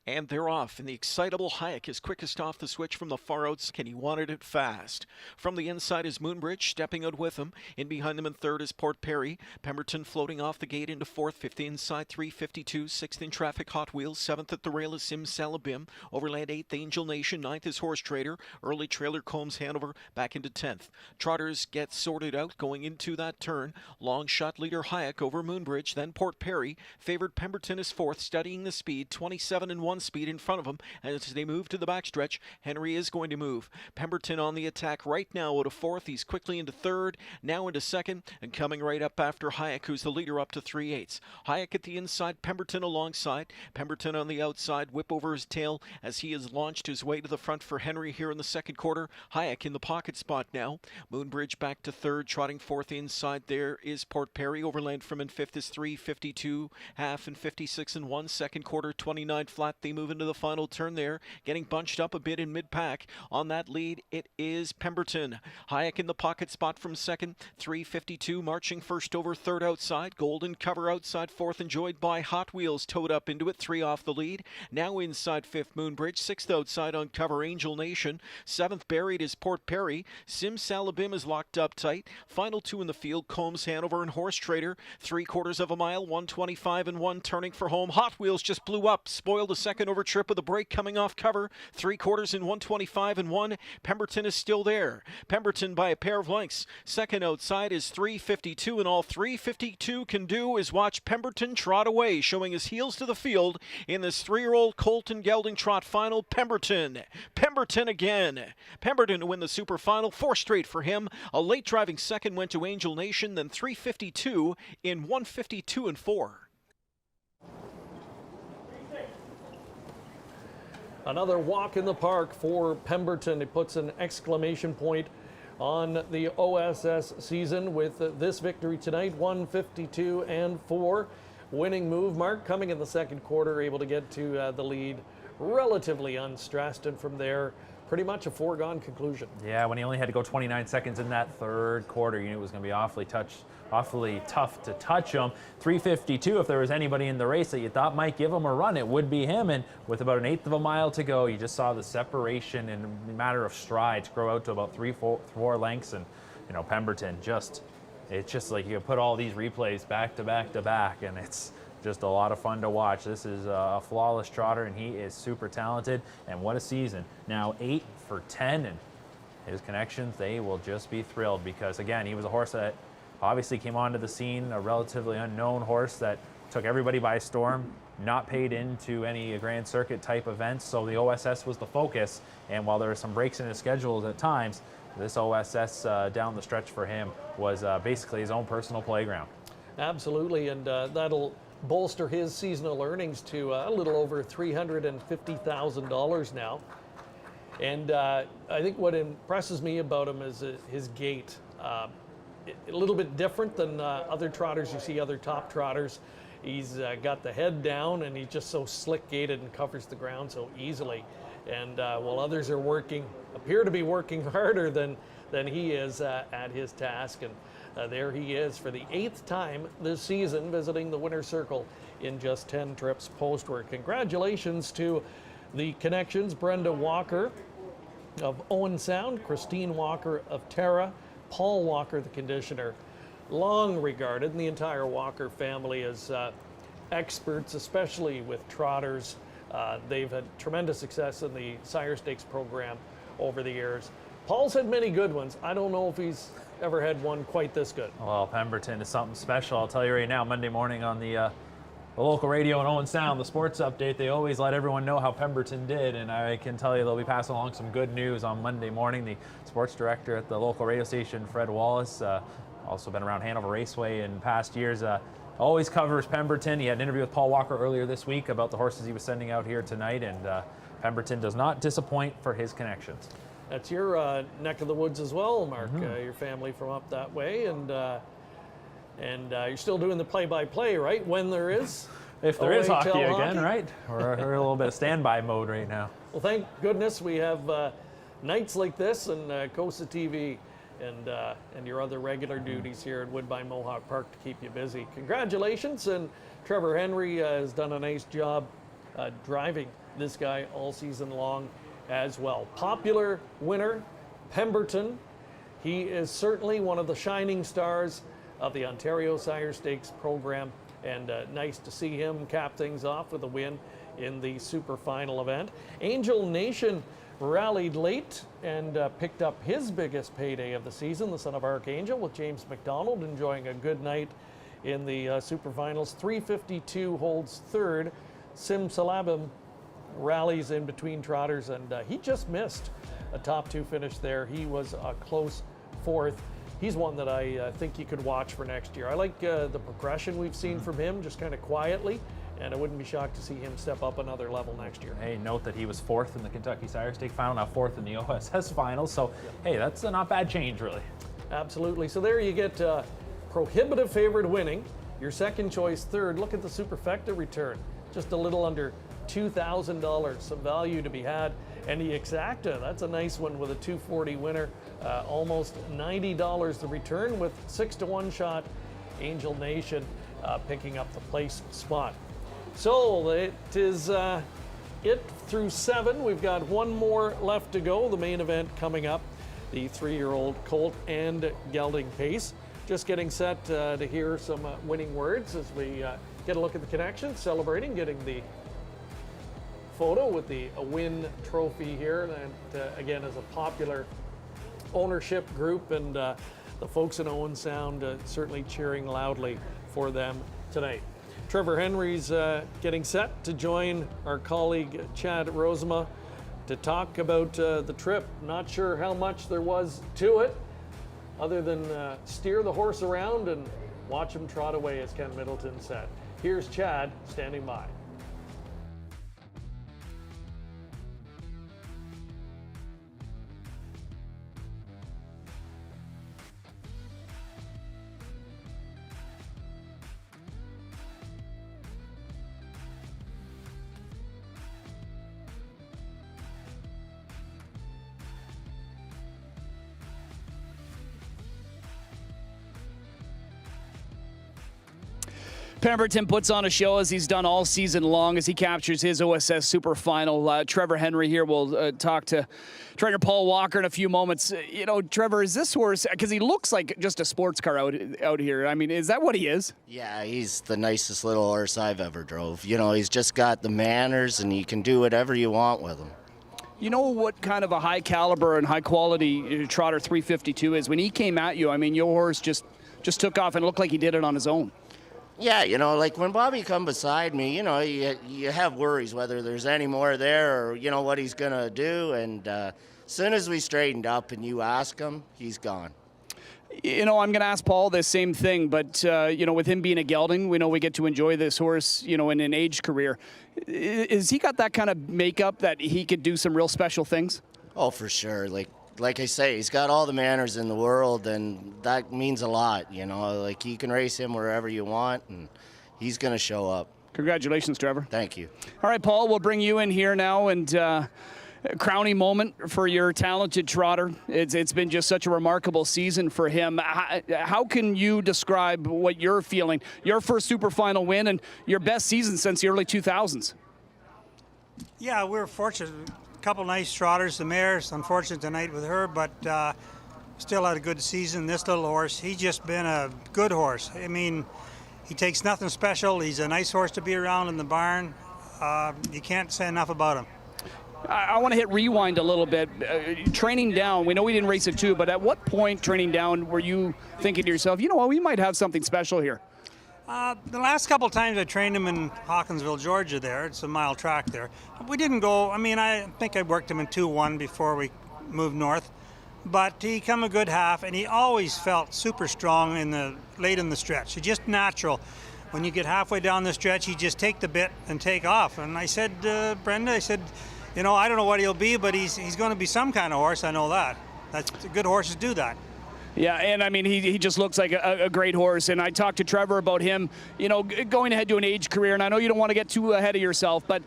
And they're off, and the excitable Hayek is quickest off the switch from the far outs, and he wanted it fast. From the inside is Moonbridge, stepping out with him. In behind them in third is Port Perry. Pemberton floating off the gate into fourth, fifth inside 352, sixth in traffic Hot Wheels, seventh at the rail is Sim Salabim. Overland eighth, Angel Nation, ninth is Horse Trader. Early trailer Combs Hanover back into 10th. Trotters get sorted out going into that turn. Long shot leader Hayek over Moonbridge, then Port Perry. Favored Pemberton is fourth, studying the speed, 27-1 speed in front of him. As they move to the backstretch, Henry is going to move. Pemberton on the attack right now out of fourth. He's quickly into third, now into second, and coming right up after Hayek, who's the leader, up to 3/8. Hayek at the inside, Pemberton alongside. Pemberton on the outside, whip over his tail as he has launched his way to the front for Henry here in the second quarter. Hayek in the pocket spot now. Moonbridge back to third, trotting fourth inside. There is Port Perry. Overland from in fifth is 352 half and 56-1. Second quarter, 29 flat. The they move into the final turn there, getting bunched up a bit in mid-pack. On that lead, it is Pemberton. Hayek in the pocket spot from second, 3:52, marching first over, third outside. Golden cover outside, fourth enjoyed by Hot Wheels, towed up into it, 3 off the lead. Now inside fifth, Moonbridge, sixth outside on cover, Angel Nation. Seventh buried is Port Perry. Sim Salabim is locked up tight. Final 2 in the field, Combs, Hanover, and Horse Trader. 3/4 of a mile, 1:25 and 1, turning for home. Hot Wheels just blew up, spoiled a second over trip with a break coming off cover. 3/4 in 1:25 and 1. Pemberton is still there. Pemberton by a pair of lengths. Second outside is 3:52, and all 3:52 can do is watch Pemberton trot away, showing his heels to the field in this 3-year-old Colt and gelding trot final. Pemberton again. Pemberton to win the super final, 4 straight for him. A late driving second went to Angel Nation, then 3:52 in 1:52 and 4. Another walk in the park for Pemberton. It puts an exclamation point on the OSS season with this victory tonight, 1:52 and 4. Winning move, Mark, coming in the second quarter, able to get to the lead relatively unstressed, and from there, pretty much a foregone conclusion. Yeah, when he only had to go 29 seconds in that third quarter, you knew it was going to be awfully tough to touch him. 3:52, if there was anybody in the race that you thought might give him a run, it would be him. And with about 1/8 of a mile to go, you just saw the separation in a matter of strides grow out to about 3-4 lengths. And, you know, Pemberton it's just like you can put all these replays back to back to back, and it's just a lot of fun to watch. This is a flawless trotter, and he is super talented. And what a season. Now 8 for 10, and his connections, they will just be thrilled because, again, he was a horse that obviously came onto the scene, a relatively unknown horse that took everybody by storm, not paid into any Grand Circuit type events, so the OSS was the focus. And while there were some breaks in his schedule at times, this OSS down the stretch for him was basically his own personal playground. Absolutely, and that'll bolster his seasonal earnings to a little over $350,000 now. And I think what impresses me about him is his gait. A little bit different than other trotters you see, other top trotters. He's got the head down, and he's just so slick-gaited and covers the ground so easily. And while others appear to be working harder than he is at his task, and there he is for the 8th time this season, visiting the winner's circle in just 10 trips postward. Congratulations to the connections, Brenda Walker of Owen Sound, Christine Walker of Terra, Paul Walker, the conditioner, long regarded, and the entire Walker family as experts, especially with trotters. They've had tremendous success in the Sire Stakes program over the years. Paul's had many good ones. I don't know if he's ever had one quite this good. Well, Pemberton is something special. I'll tell you right now, Monday morning on the local radio in Owen Sound, the sports update, they always let everyone know how Pemberton did, and I can tell you they'll be passing along some good news on Monday morning. The sports director at the local radio station, Fred Wallace, also been around Hanover Raceway in past years, always covers Pemberton. He had an interview with Paul Walker earlier this week about the horses he was sending out here tonight, and Pemberton does not disappoint for his connections. That's your neck of the woods as well, Mark. Your family from up that way, and you're still doing the play-by-play, right? When there is, if there is hockey again, right? We're in a little bit of standby mode right now. Well, thank goodness we have nights like this and COSA-TV and your other regular duties here at Woodbine Mohawk Park to keep you busy. Congratulations, and Trevor Henry has done a nice job driving this guy all season long as well. Popular winner, Pemberton. He is certainly one of the shining stars of the Ontario Sire Stakes program, and nice to see him cap things off with a win in the super final event. Angel Nation rallied late and picked up his biggest payday of the season, the son of Archangel, with James McDonald enjoying a good night in the super finals. 3:52 holds third. Sim Salabim rallies in between trotters, and he just missed a top 2 finish there. He was a close 4th. He's one that I think you could watch for next year. I like the progression we've seen from him, just kind of quietly, and I wouldn't be shocked to see him step up another level next year. Hey, note that he was 4th in the Kentucky Sire Stakes final, now 4th in the OSS final, so hey, that's a not bad change, really. Absolutely. So there you get prohibitive favored winning, your second choice third. Look at the superfecta return, just a little under $2,000. Some value to be had. And the Exacta, that's a nice one with a 240 winner. Almost $90 the return with 6-to-1 shot. Angel Nation picking up the place spot. So it is it through 7. We've got one more left to go. The main event coming up, the 3-year-old Colt and gelding pace. Just getting set to hear some winning words as we get a look at the connection, celebrating, getting the photo with the win trophy here. That again is a popular ownership group, and the folks in Owen Sound certainly cheering loudly for them tonight. Trevor Henry's getting set to join our colleague Chad Rosema to talk about the trip. Not sure how much there was to it other than steer the horse around and watch him trot away, as Ken Middleton said. Here's Chad standing by. Pemberton puts on a show as he's done all season long as he captures his OSS Super Final. Trevor Henry here will talk to trainer Paul Walker in a few moments. You know, Trevor, is this horse, because he looks like just a sports car out here. I mean, is that what he is? Yeah, he's the nicest little horse I've ever drove. You know, he's just got the manners and you can do whatever you want with him. You know what kind of a high caliber and high quality Trotter 352 is? When he came at you, I mean, your horse just took off and looked like he did it on his own. Yeah, you know, like when Bobby come beside me, you know, you have worries whether there's any more there or, you know, what he's going to do. And as soon as we straightened up and you ask him, he's gone. You know, I'm going to ask Paul this same thing, but, you know, with him being a gelding, we know we get to enjoy this horse, you know, in an age career. Is he got that kind of makeup that he could do some real special things? Oh, for sure. Like I say, he's got all the manners in the world, and that means a lot, you know. Like, you can race him wherever you want, and he's going to show up. Congratulations, Trevor. Thank you. All right, Paul, we'll bring you in here now, and crowning moment for your talented trotter. It's been just such a remarkable season for him. How can you describe what you're feeling? Your first Super Final win and your best season since the early 2000s. Yeah, we're fortunate. Couple nice trotters. The mare's unfortunate tonight with her, but still had a good season. This little horse, he's just been a good horse. I mean, he takes nothing special. He's a nice horse to be around in the barn. You can't say enough about him. I want to hit rewind a little bit. Training down, we know we didn't race it too, but at what point training down were you thinking to yourself, you know what, we might have something special here? The last couple times I trained him in Hawkinsville, Georgia there. It's a mile track there. We didn't go, I mean, I think I worked him in 2-1 before we moved north. But he come a good half, and he always felt super strong late in the stretch. He's just natural. When you get halfway down the stretch, he just take the bit and take off. And I said, Brenda, I said, you know, I don't know what he'll be, but he's going to be some kind of horse, I know that. Good horses do that. Yeah, and I mean, he just looks like a great horse. And I talked to Trevor about him, you know, going ahead to an age career. And I know you don't want to get too ahead of yourself, but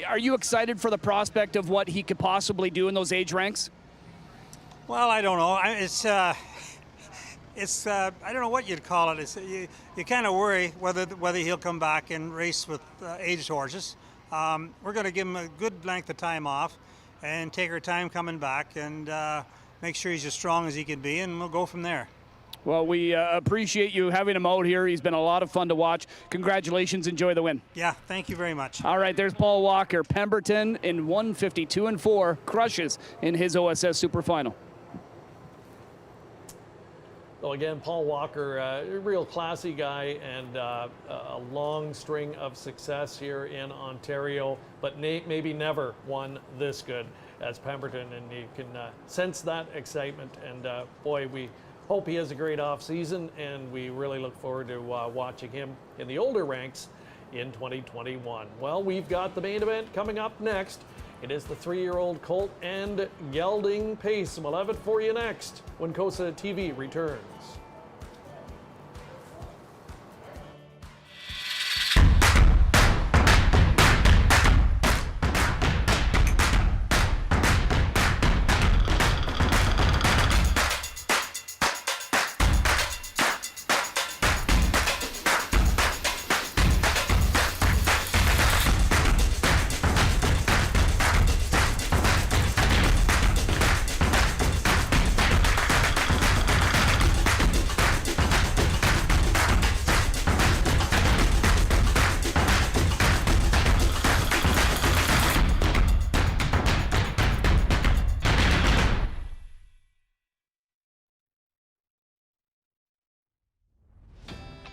are you excited for the prospect of what he could possibly do in those age ranks? Well, I don't know. I don't know what you'd call it. You kind of worry whether he'll come back and race with aged horses. We're going to give him a good length of time off and take our time coming back and make sure he's as strong as he can be, and we'll go from there. Well, we appreciate you having him out here. He's been a lot of fun to watch. Congratulations. Enjoy the win. Yeah, thank you very much. All right, there's Paul Walker. Pemberton in 152-4 crushes in his OSS Super Final. So again, Paul Walker, a real classy guy and a long string of success here in Ontario, but maybe never one this good as Pemberton, and you can sense that excitement. And boy, we hope he has a great off season, and we really look forward to watching him in the older ranks in 2021. Well, we've got the main event coming up next. It is the 3-year-old Colt and gelding pace. We'll have it for you next when COSA-TV returns.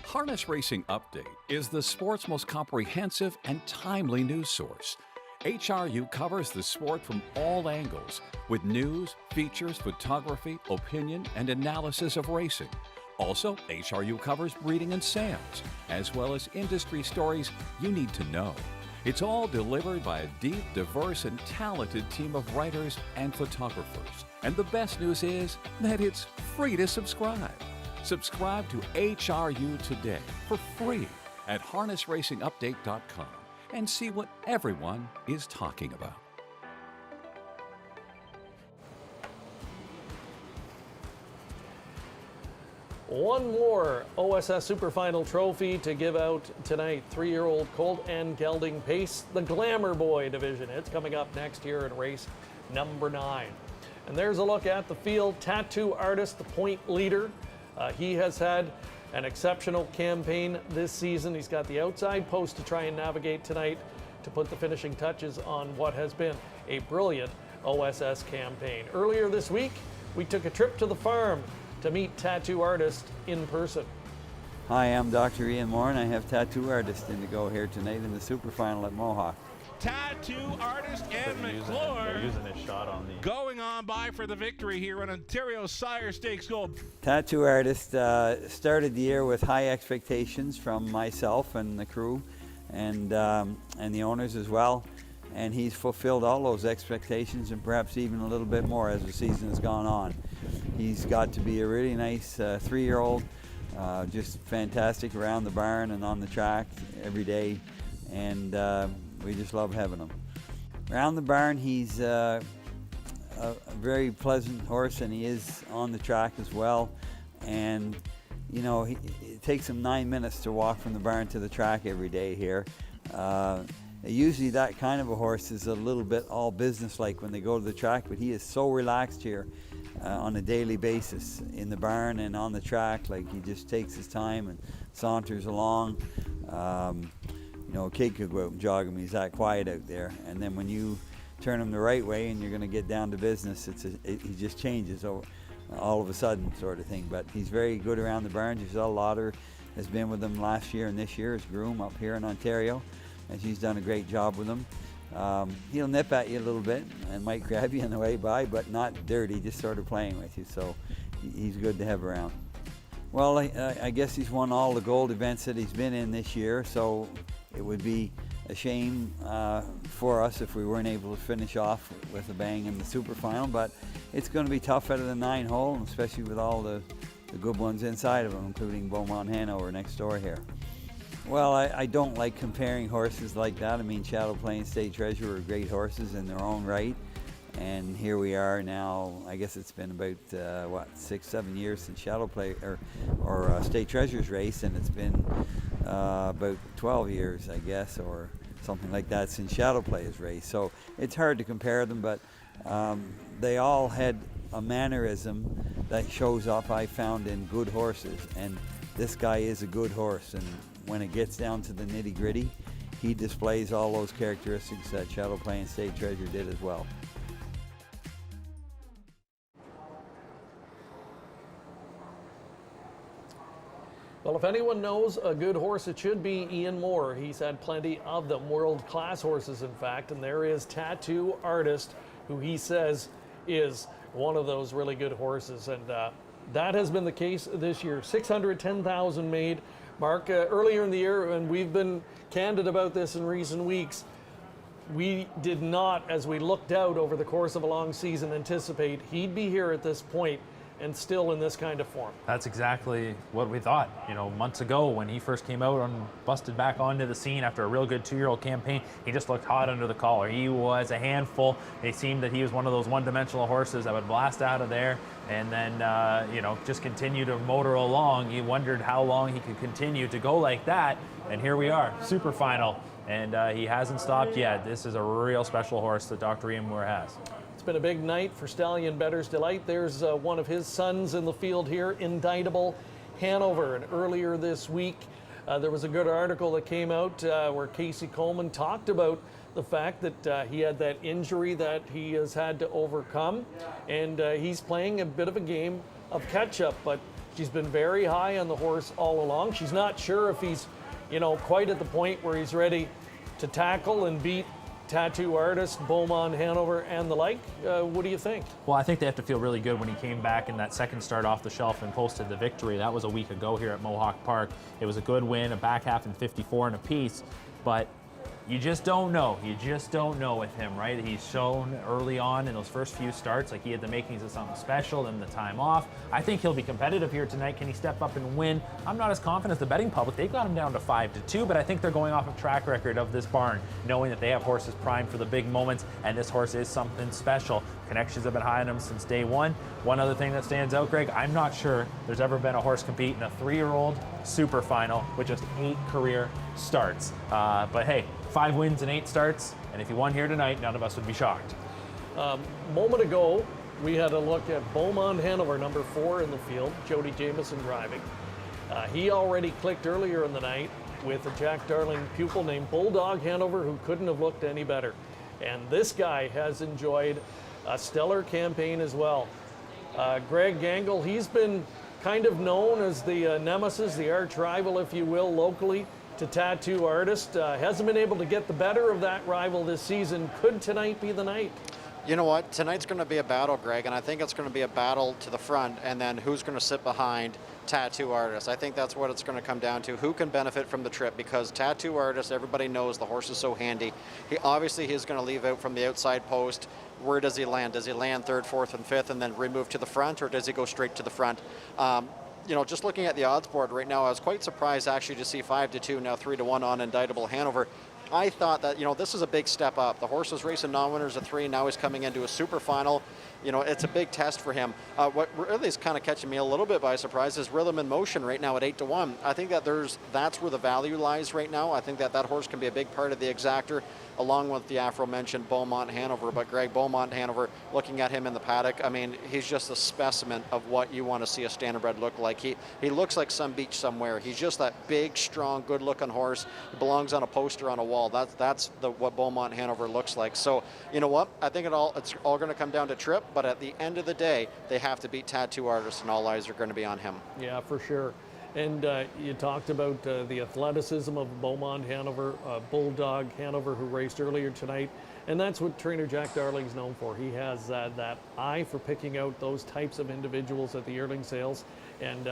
Harness Racing Update is the sport's most comprehensive and timely news source. HRU covers the sport from all angles with news, features, photography, opinion, and analysis of racing. Also, HRU covers breeding and sales, as well as industry stories you need to know. It's all delivered by a deep, diverse, and talented team of writers and photographers. And the best news is that it's free to subscribe. Subscribe to HRU today for free at harnessracingupdate.com and see what everyone is talking about. One more OSS Super Final trophy to give out tonight. 3-year-old Colt and gelding pace the Glamour Boy division. It's coming up next year in race number 9. And there's a look at the field. Tattoo artist, the point leader. He has had an exceptional campaign this season. He's got the outside post to try and navigate tonight to put the finishing touches on what has been a brilliant OSS campaign. Earlier this week, we took a trip to the farm to meet tattoo artist in person. Hi, I'm Dr. Ian Moore, and I have tattoo artist in to go here tonight in the super final at Mohawk. Tattoo artist and McClure. They're using this shot on the going on by for the victory here in Ontario Sire Stakes Gold. Tattoo artist started the year with high expectations from myself and the crew and the owners as well. And he's fulfilled all those expectations and perhaps even a little bit more as the season has gone on. He's got to be a really nice 3-year-old, just fantastic around the barn and on the track every day, and we just love having him. Around the barn, he's a very pleasant horse, and he is on the track as well. And you know, it takes him 9 minutes to walk from the barn to the track every day here. Usually that kind of a horse is a little bit all business-like when they go to the track, but he is so relaxed here on a daily basis in the barn and on the track. Like, he just takes his time and saunters along. You know, a kid could go out and jog him. He's that quiet out there. And then when you turn him the right way and you're going to get down to business, he just changes all of a sudden, sort of thing. But he's very good around the barn. Giselle Lauder has been with him last year and this year as groom up here in Ontario, and she's done a great job with him. He'll nip at you a little bit and might grab you on the way by, but not dirty, just sort of playing with you. So he's good to have around. Well, I guess he's won all the gold events that he's been in this year, so it would be a shame for us if we weren't able to finish off with a bang in the super final, but it's going to be tough out of the 9-hole, especially with all the good ones inside of them, including Beaumont Hanover next door here. Well, I don't like comparing horses like that. I mean, Shadow Play and State Treasure are great horses in their own right, and here we are now. I guess it's been about 6-7 years since Shadow Play or State Treasure's race, and it's been about 12 years, I guess, or something like that since Shadow Play's race. So it's hard to compare them, but they all had a mannerism that shows up, I found, in good horses, and this guy is a good horse, and when it gets down to the nitty-gritty, he displays all those characteristics that Shadow Play and State Treasure did as well. Well, if anyone knows a good horse, it should be Ian Moore. He's had plenty of them, world-class horses, in fact, and there is Tattoo Artist, who he says is one of those really good horses, and that has been the case this year. 610,000 made. Mark, earlier in the year, and we've been candid about this in recent weeks, we did not, as we looked out over the course of a long season, anticipate he'd be here at this point and still in this kind of form. That's exactly what we thought. You know, months ago when he first came out and busted back onto the scene after a real good 2-year-old campaign, he just looked hot under the collar. He was a handful. It seemed that he was one of those one-dimensional horses that would blast out of there and then, you know, just continue to motor along. You wondered how long he could continue to go like that, and here we are, super final, and he hasn't stopped yet. This is a real special horse that Dr. Ian Moore has. It's been a big night for Stallion Bettor's Delight. There's one of his sons in the field here, Indictable Hanover. And earlier this week, there was a good article that came out where Casey Coleman talked about the fact that he had that injury that he has had to overcome. And he's playing a bit of a game of catch-up, but She's been very high on the horse all along. She's not sure if he's, quite at the point where he's ready to tackle and beat Tattoo Artist, Beaumont, Hanover, and the like. What do you think? Well, I think they have to feel really good when he came back in that second start off the shelf and posted the victory. That was a week ago here at Mohawk Park. It was a good win, a back half in 54 and a piece, but you just don't know. You just don't know with him, right? He's shown early on in those first few starts like he had the makings of something special, then the time off. I think he'll be competitive here tonight. Can he step up and win? I'm not as confident as the betting public. They've got him down to 5-2, but I think they're going off of track record of this barn, knowing that they have horses primed for the big moments, and this horse is something special. Connections have been high on him since day one. One other thing that stands out, Greg, I'm not sure there's ever been a horse compete in a 3-year-old super final with just 8 career starts. But hey, 5 wins and 8 starts, and if he won here tonight, none of us would be shocked. Moment ago, we had a look at Beaumont Hanover, number 4 in the field, Jody Jamieson driving. He already clicked earlier in the night with a Jack Darling pupil named Bulldog Hanover, who couldn't have looked any better. And this guy has enjoyed a stellar campaign as well. Greg Gangle, he's been kind of known as the nemesis, the arch rival, if you will, locally to Tattoo Artist. Hasn't been able to get the better of that rival this season. Could tonight be the night? You know what? Tonight's going to be a battle, Greg, and I think it's going to be a battle to the front, and then who's going to sit behind Tattoo Artist. I think that's what it's going to come down to. Who can benefit from the trip? Because Tattoo Artist, everybody knows the horse is so handy. He obviously is going to leave out from the outside post. Where does he land? Does he land 3rd, 4th, and 5th and then remove to the front, or does he go straight to the front? Just looking at the odds board right now, I was quite surprised actually to see 5-2, now 3-1 on Indictable Hanover. I thought that, this is a big step up. The horse was racing non-winners at 3, now he's coming into a super final. It's a big test for him. What really is kind of catching me a little bit by surprise is Rhythm in Motion right now at 8-1. I think that that's where the value lies right now. I think that horse can be a big part of the exactor, along with the aforementioned Beaumont Hanover. But Greg, Beaumont Hanover, looking at him in the paddock, I mean, he's just a specimen of what you want to see a standardbred look like. He looks like some beach somewhere. He's just that big, strong, good-looking horse. He belongs on a poster on a wall. That's what Beaumont Hanover looks like. So, you know what? I think it's all going to come down to trip, but at the end of the day, they have to beat Tattoo Artist, and all eyes are going to be on him. Yeah, for sure. And you talked about the athleticism of Beaumont Hanover, Bulldog Hanover, who raced earlier tonight. And that's what trainer Jack Darling's known for. He has that eye for picking out those types of individuals at the yearling sales. And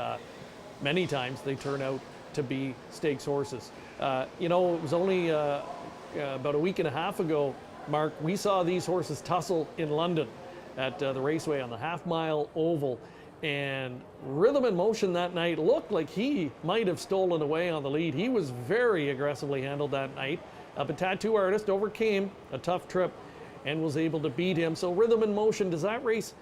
many times they turn out to be stakes horses. It was only about a week and a half ago, Mark, we saw these horses tussle in London at the raceway on the half-mile oval. And Rhythm in Motion that night looked like he might have stolen away on the lead. He was very aggressively handled that night. But Tattoo Artist overcame a tough trip and was able to beat him. So Rhythm in Motion, does that race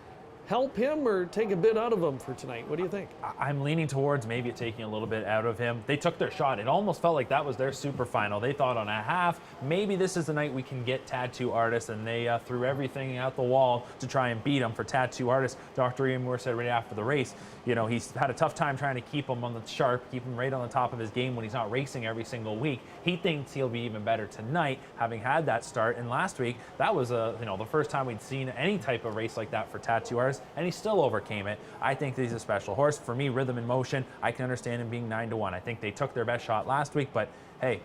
help him or take a bit out of him for tonight? What do you think? I'm leaning towards maybe taking a little bit out of him. They took their shot. It almost felt like that was their super final. They thought on a half, maybe this is the night we can get Tattoo Artist, and they threw everything out the wall to try and beat him. For Tattoo Artist, Dr. Ian Moore said right after the race, he's had a tough time trying to keep him on the sharp, keep him right on the top of his game when he's not racing every single week. He thinks he'll be even better tonight, having had that start. And last week, that was the first time we'd seen any type of race like that for Tattoo Artist, and he still overcame it. I think he's a special horse. For me, Rhythm in Motion, I can understand him being 9-1. I think they took their best shot last week, but hey,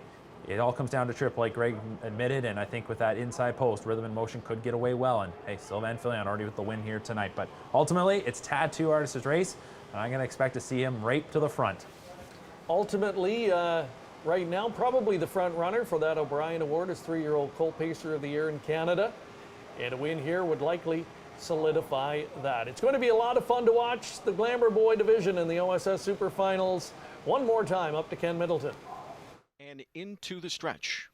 it all comes down to trip, like Greg admitted, and I think with that inside post, Rhythm in Motion could get away well. And hey, Sylvain Filion already with the win here tonight. But ultimately, it's Tattoo Artist's race, and I'm going to expect to see him right to the front. Ultimately, right now, probably the front runner for that O'Brien Award is 3-year-old Colt Pacer of the Year in Canada. And a win here would likely solidify that. It's going to be a lot of fun to watch the Glamour Boy division in the OSS Superfinals. One more time up to Ken Middleton. And into the stretch.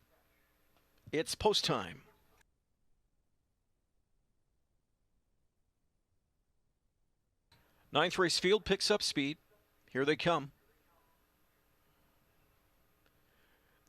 It's post time. Ninth race field picks up speed. Here they come.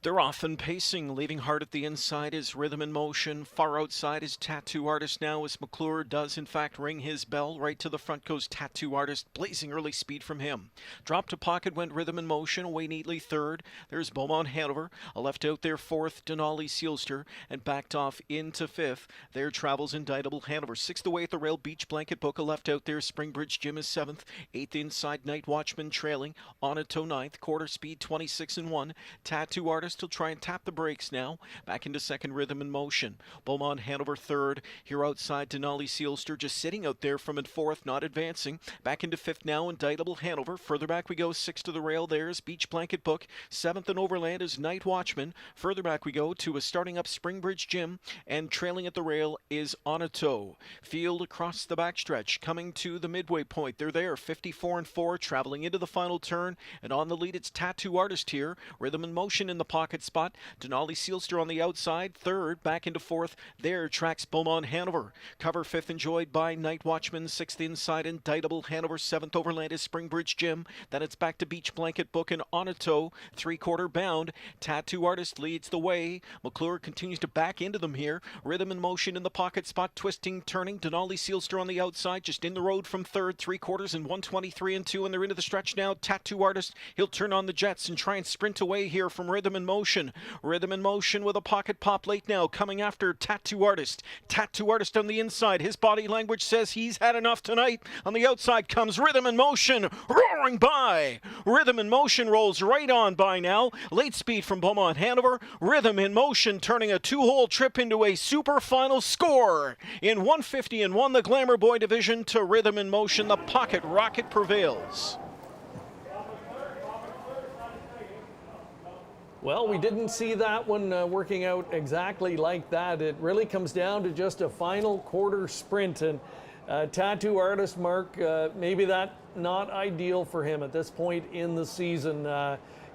They're off and pacing, leaving hard at the inside is Rhythm in Motion. Far outside is Tattoo Artist now as McClure does in fact ring his bell. Right to the front goes Tattoo Artist, blazing early speed from him. Drop to pocket went Rhythm in Motion, away neatly third. There's Beaumont Hanover, a left out there fourth, Denali Sealster, and backed off into fifth. There travels Indictable Hanover. Sixth away at the rail, Beach Blanket Book, a left out there. Springbridge Jim is seventh. Eighth inside, Night Watchman trailing. On it to ninth, quarter speed 26 and 1. Tattoo Artist will try and tap the brakes now. Back into second, Rhythm in Motion. Beaumont Hanover third. Here outside, Denali Sealster just sitting out there from in fourth, not advancing. Back into fifth now, Indictable Hanover. Further back we go, sixth to the rail. There's Beach Blanket Book. Seventh and Overland is Night Watchman. Further back we go to a starting up Springbridge Jim. And trailing at the rail is On a Toe. Field across the backstretch, coming to the midway point. They're there, 54 and 4, traveling into the final turn. And on the lead, it's Tattoo Artist here. Rhythm in Motion in the pocket spot. Denali Sealster on the outside, third, back into fourth. There tracks Beaumont Hanover. Cover fifth enjoyed by Night Watchman, sixth inside Indictable Hanover, seventh Overland is Springbridge Jim. Then it's back to Beach Blanket Book and On a Toe, three-quarter bound. Tattoo Artist leads the way. McClure continues to back into them here. Rhythm in Motion in the pocket spot, twisting, turning. Denali Sealster on the outside, just in the road from third, three-quarters and 123 and 2, and they're into the stretch now. Tattoo Artist, he'll turn on the jets and try and sprint away here from Rhythm in Motion. Rhythm in Motion with a pocket pop late now, coming after Tattoo Artist. Tattoo Artist on the inside. His body language says he's had enough tonight. On the outside comes Rhythm in Motion, roaring by. Rhythm in Motion rolls right on by now. Late speed from Beaumont Hanover. Rhythm in Motion turning a two-hole trip into a super final score. In 150 and 1, the Glamour Boy division to Rhythm in Motion. The pocket rocket prevails. Well, we didn't see that one working out exactly like that. It really comes down to just a final quarter sprint. And Tattoo Artist, Mark, maybe that not ideal for him at this point in the season.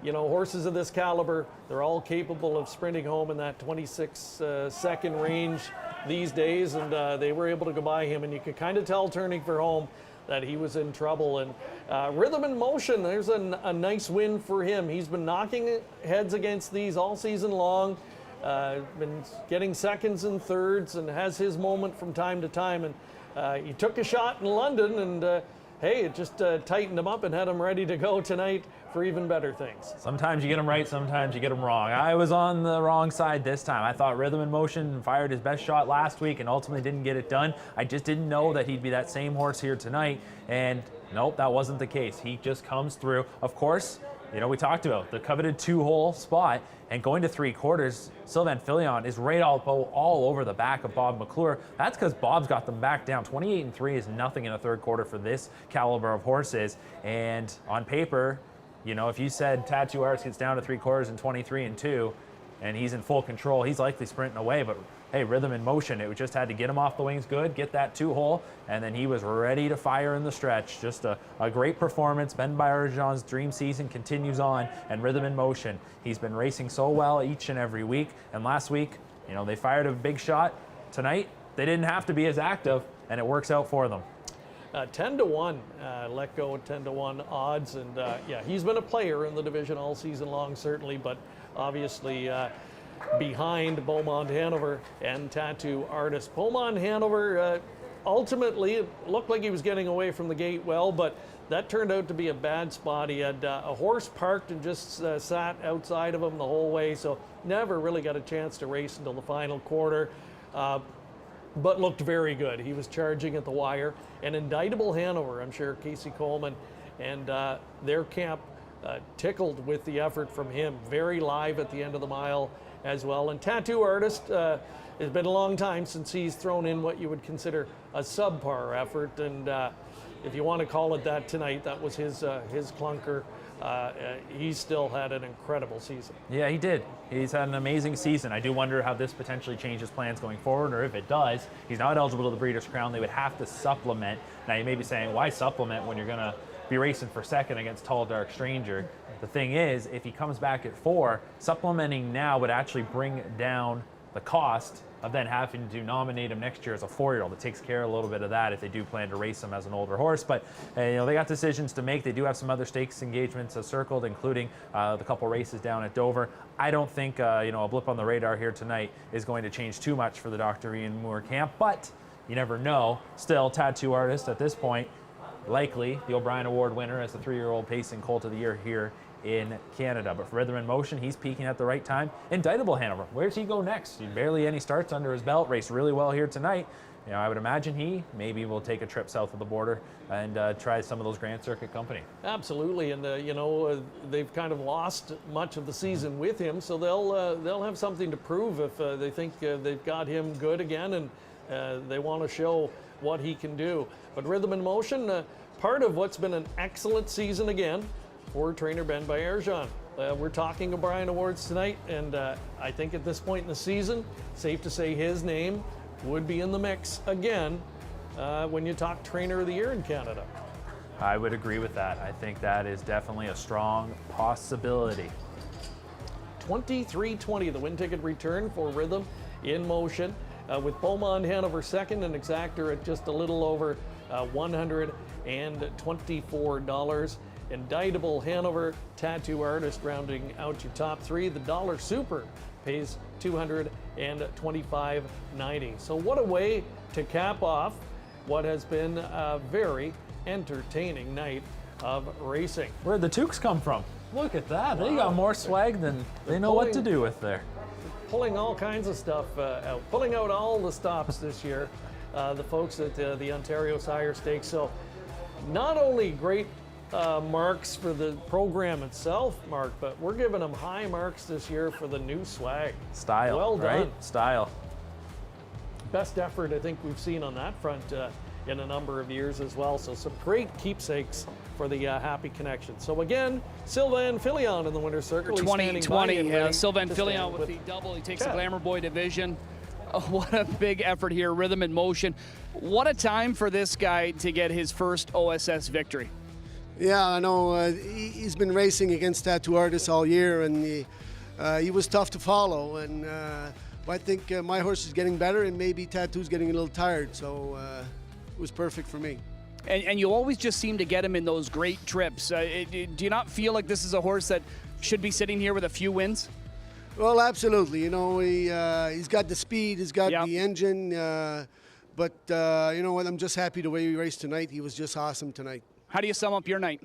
You know, horses of this caliber, they're all capable of sprinting home in that 26-second range these days. And they were able to go by him. And you could kind of tell turning for home that he was in trouble. And Rhythm in Motion, there's a nice win for him. He's been knocking heads against these all season long, been getting seconds and thirds, and has his moment from time to time. And he took a shot in London, and hey, it just tightened him up and had him ready to go tonight for even better things. Sometimes you get them right, sometimes you get them wrong. I was on the wrong side this time. I thought Rhythm in Motion fired his best shot last week and ultimately didn't get it done. I just didn't know that he'd be that same horse here tonight, and nope, that wasn't the case. He just comes through. Of course, you know, we talked about the coveted two-hole spot, and going to three-quarters, Sylvain Filion is right all over the back of Bob McClure. That's because Bob's got them back down. 28 and 3 is nothing in the third quarter for this caliber of horses, and on paper, you know, if you said Tattoo Artist gets down to three-quarters and 23 and 2, and he's in full control, he's likely sprinting away, but hey, Rhythm in Motion, it just had to get him off the wings good, get that two-hole, and then he was ready to fire in the stretch. Just a great performance. Ben Bayerjan's dream season continues on, and Rhythm in Motion, he's been racing so well each and every week, and last week, you know, they fired a big shot. Tonight, they didn't have to be as active, and it works out for them. 10-1, let go 10-1 odds, and yeah, he's been a player in the division all season long, certainly, but obviously behind Beaumont Hanover and Tattoo Artist. Beaumont Hanover, ultimately, it looked like he was getting away from the gate well, but that turned out to be a bad spot. He had a horse parked and just sat outside of him the whole way, so never really got a chance to race until the final quarter. But looked very good. He was charging at the wire. And Indictable Hanover, I'm sure Casey Coleman and their camp tickled with the effort from him. Very live at the end of the mile as well. And Tattoo Artist, it's been a long time since he's thrown in what you would consider a subpar effort. And if you want to call it that tonight, that was his clunker. He still had an incredible season. Yeah, he did. He's had an amazing season. I do wonder how this potentially changes plans going forward, or if it does, he's not eligible to the Breeders' Crown. They would have to supplement. Now, you may be saying, why supplement when you're going to be racing for second against Tall Dark Stranger? The thing is, if he comes back at 4, supplementing now would actually bring down the cost of then having to nominate him next year as a 4-year-old. It takes care of a little bit of that if they do plan to race him as an older horse. But they got decisions to make. They do have some other stakes engagements circled, including the couple races down at Dover. I don't think a blip on the radar here tonight is going to change too much for the Dr. Ian Moore camp, but you never know. Still, tattoo artist at this point, likely the O'Brien Award winner as the 3-year-old pacing Colt of the Year here in Canada. But for Rhythm in Motion, he's peaking at the right time. Indictable Hanover, where's he go next? Barely any starts under his belt, raced really well here tonight. I would imagine he maybe will take a trip south of the border and try some of those Grand Circuit company. Absolutely, and they've kind of lost much of the season with him, so they'll have something to prove if they think they've got him good again, and they want to show what he can do. But Rhythm in Motion, part of what's been an excellent season again for trainer Ben Bayerjan. We're talking O'Brien Awards tonight, and I think at this point in the season, safe to say his name would be in the mix again when you talk Trainer of the Year in Canada. I would agree with that. I think that is definitely a strong possibility. 23.20, the win ticket return for Rhythm in Motion, with Beaumont Hanover second and Exactor at just a little over $124. Indictable Hanover, Tattoo Artist rounding out your top three. The Dollar Super pays $225.90. So what a way to cap off what has been a very entertaining night of racing. Where'd the Tukes come from? Look at that. They got more swag than they know what to do with there. Pulling all kinds of stuff out. Pulling out all the stops this year. The folks at the Ontario Sire Stakes. So not only great marks for the program itself, Mark, but we're giving them high marks this year for the new swag. Style, well done. Right? Style. Best effort I think we've seen on that front in a number of years as well. So some great keepsakes for the Happy Connection. So again, Sylvain Filion in the winner's circle. 2020, Sylvain Filion with the double. He takes the Glamour Boy division. Oh, what a big effort here, Rhythm in Motion. What a time for this guy to get his first OSS victory. Yeah, I know. He's been racing against tattoo artists all year, and he was tough to follow. And I think my horse is getting better, and maybe Tattoo's getting a little tired. So it was perfect for me. And you always just seem to get him in those great trips. Do you not feel like this is a horse that should be sitting here with a few wins? Well, absolutely. He's got the speed, he's got the engine. But you know what? I'm just happy the way he raced tonight. He was just awesome tonight. How do you sum up your night?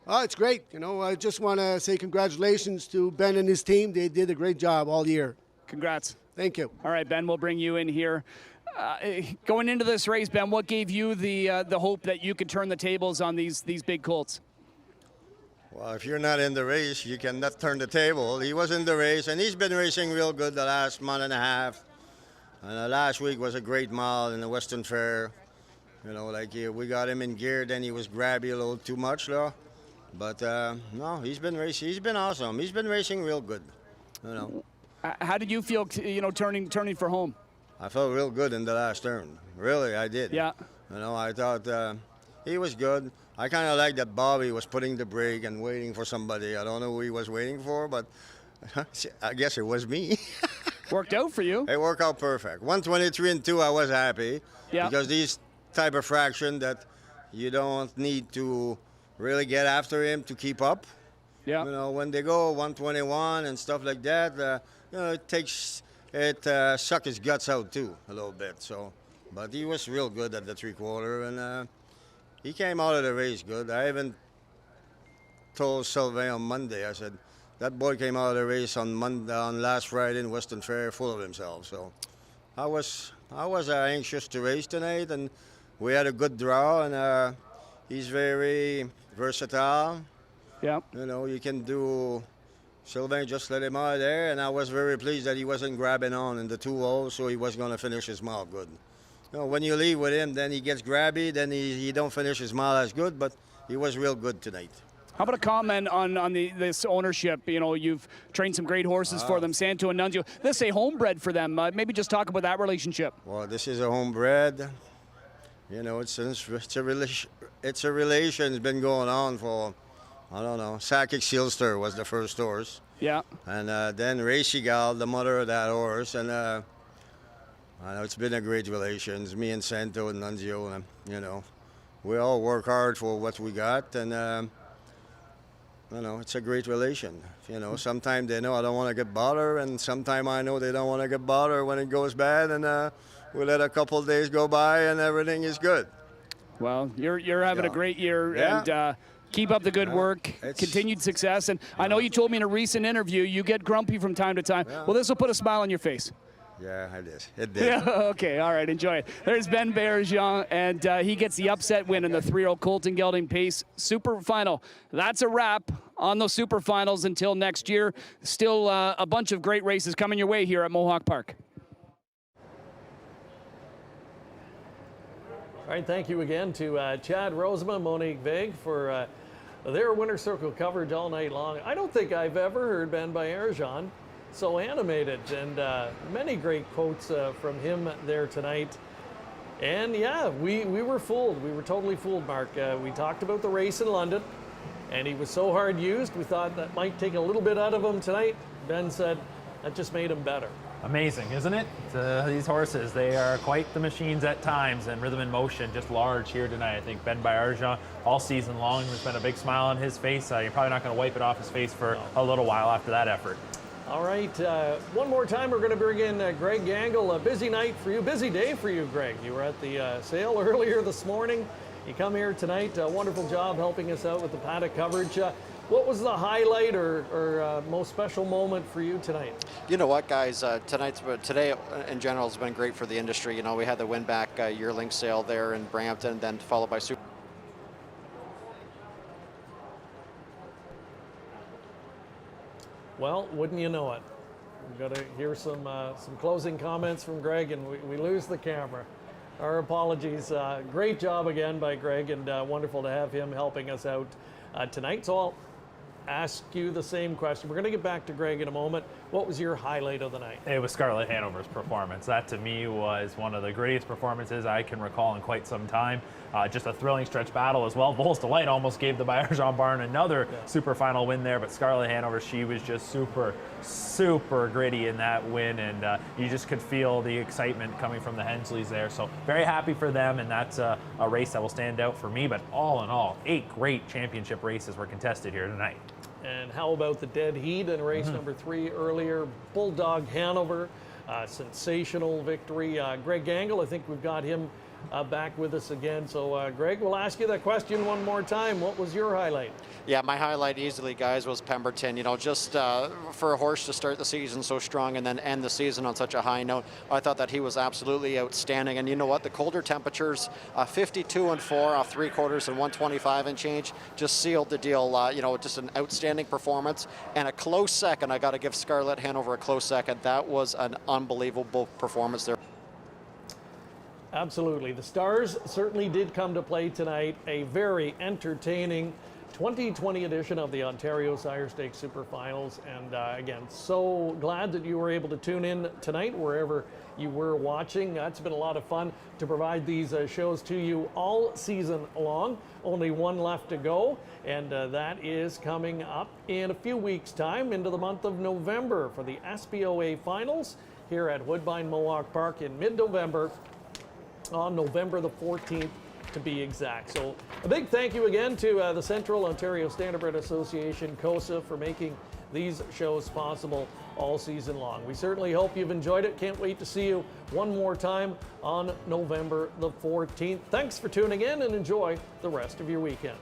Oh, it's great. I just want to say congratulations to Ben and his team. They did a great job all year. Congrats. Thank you. All right, Ben, we'll bring you in here. Going into this race, Ben, what gave you the hope that you could turn the tables on these big colts? Well, if you're not in the race, you cannot turn the table. He was in the race, and he's been racing real good the last month and a half. And last week was a great mile in the Western Fair. We got him in gear, then he was grabby a little too much, though. But no, he's been racing. He's been awesome. He's been racing real good. How did you feel, turning for home? I felt real good in the last turn. Really, I did. Yeah. I thought he was good. I kind of like that Bobby was putting the brake and waiting for somebody. I don't know who he was waiting for, but I guess it was me. Worked out for you. It worked out perfect. 123 and 2, I was happy. Yeah. Because these type of fraction that you don't need to really get after him to keep up. Yeah. When they go 121 and stuff like that, it suck his guts out too a little bit. So, but he was real good at the 3/4, and he came out of the race good. I even told Sylvain on Monday, I said, that boy came out of the race on last Friday in Western Fair full of himself. So I was anxious to race tonight, and we had a good draw, and he's very versatile. Yeah. You can do. Sylvain just let him out there, and I was very pleased that he wasn't grabbing on in the 2 holes, so he was going to finish his mile good. When you leave with him, then he gets grabby, then he don't finish his mile as good, but he was real good tonight. How about a comment on this ownership? You've trained some great horses for them, Santo and Nunzio. This is a homebred for them. Maybe just talk about that relationship. Well, this is a homebred. It's a relation. It's been going on for, I don't know. Sakic Sealster was the first horse. Yeah. And then Racy Gal, the mother of that horse, and I know it's been a great relations, me and Santo and Nunzio, and you know, we all work hard for what we got, and you know, it's a great relation. You know, sometimes they know I don't want to get bothered, and sometimes I know they don't want to get bothered when it goes bad, and we let a couple of days go by, and everything is good. Well, you're having a great year, Yeah. and keep up the good work, continued success. And I know you told me in a recent interview you get grumpy from time to time. Well, this will put a smile on your face. Yeah, it is. It did. Yeah, okay, all right, enjoy it. There's Ben Bergeron, and he gets the upset win in the 3-year-old Colt and Gelding Pace Super Final. That's a wrap on the Super Finals until next year. Still a bunch of great races coming your way here at Mohawk Park. All right, thank you again to Chad Rosema, Monique Vague for their Winter Circle coverage all night long. I don't think I've ever heard Ben Bergeron so animated, and many great quotes from him there tonight. And yeah, we were fooled. We were totally fooled, Mark. We talked about the race in London, and he was so hard used. We thought that might take a little bit out of him tonight. Ben said that just made him better. Amazing, isn't it? These horses, they are quite the machines at times, and Rhythm and Motion just large here tonight. I think Ben Bergeron all season long, there's been a big smile on his face. You're probably not going to wipe it off his face for a little while after that effort. All right, one more time we're going to bring in Greg Gangle. A busy night for you, busy day for you, Greg. You were at the sale earlier this morning. You come here tonight. Wonderful job helping us out with the paddock coverage. What was the highlight or most special moment for you tonight? You know what, guys? Today in general has been great for the industry. You know, we had the win-back yearling sale there in Brampton, then followed by Super. Well, wouldn't you know it? We've got to hear some closing comments from Greg, and we lose the camera. Our apologies. Great job again by Greg, and wonderful to have him helping us out tonight. So I'll ask you the same question. We're going to get back to Greg in a moment. What was your highlight of the night? It was Scarlett Hanover's performance. That to me was one of the greatest performances I can recall in quite some time. Just a thrilling stretch battle as well. Vol's Delight almost gave the Bergeron Barn another super final win there, but Scarlett Hanover, she was just super gritty in that win, and you just could feel the excitement coming from the Hensleys there. So very happy for them, and that's a race that will stand out for me. But all in all, 8 great championship races were contested here tonight. And how about the dead heat in race number 3 earlier? Bulldog Hanover, sensational victory. Greg Gangle, I think we've got him back with us again. So, Greg, we'll ask you that question one more time. What was your highlight? Yeah, my highlight easily, guys, was Pemberton. You know, just for a horse to start the season so strong and then end the season on such a high note, I thought that he was absolutely outstanding. And you know what? The colder temperatures, 52 and 4 off 3 quarters and 125 and change, just sealed the deal. You know, just an outstanding performance and a close second. I got to give Scarlett Hanover a close second. That was an unbelievable performance there. Absolutely. The stars certainly did come to play tonight. A very entertaining 2020 edition of the Ontario Sire Stakes Super Finals. And again, so glad that you were able to tune in tonight wherever you were watching. It's been a lot of fun to provide these shows to you all season long. Only one left to go, and that is coming up in a few weeks' time into the month of November for the SPOA Finals here at Woodbine Mohawk Park in mid-November, on November the 14th to be exact. So a big thank you again to the Central Ontario Standardbred Association, COSA, for making these shows possible all season long. We certainly hope you've enjoyed it. Can't wait to see you one more time on November the 14th. Thanks for tuning in and enjoy the rest of your weekend.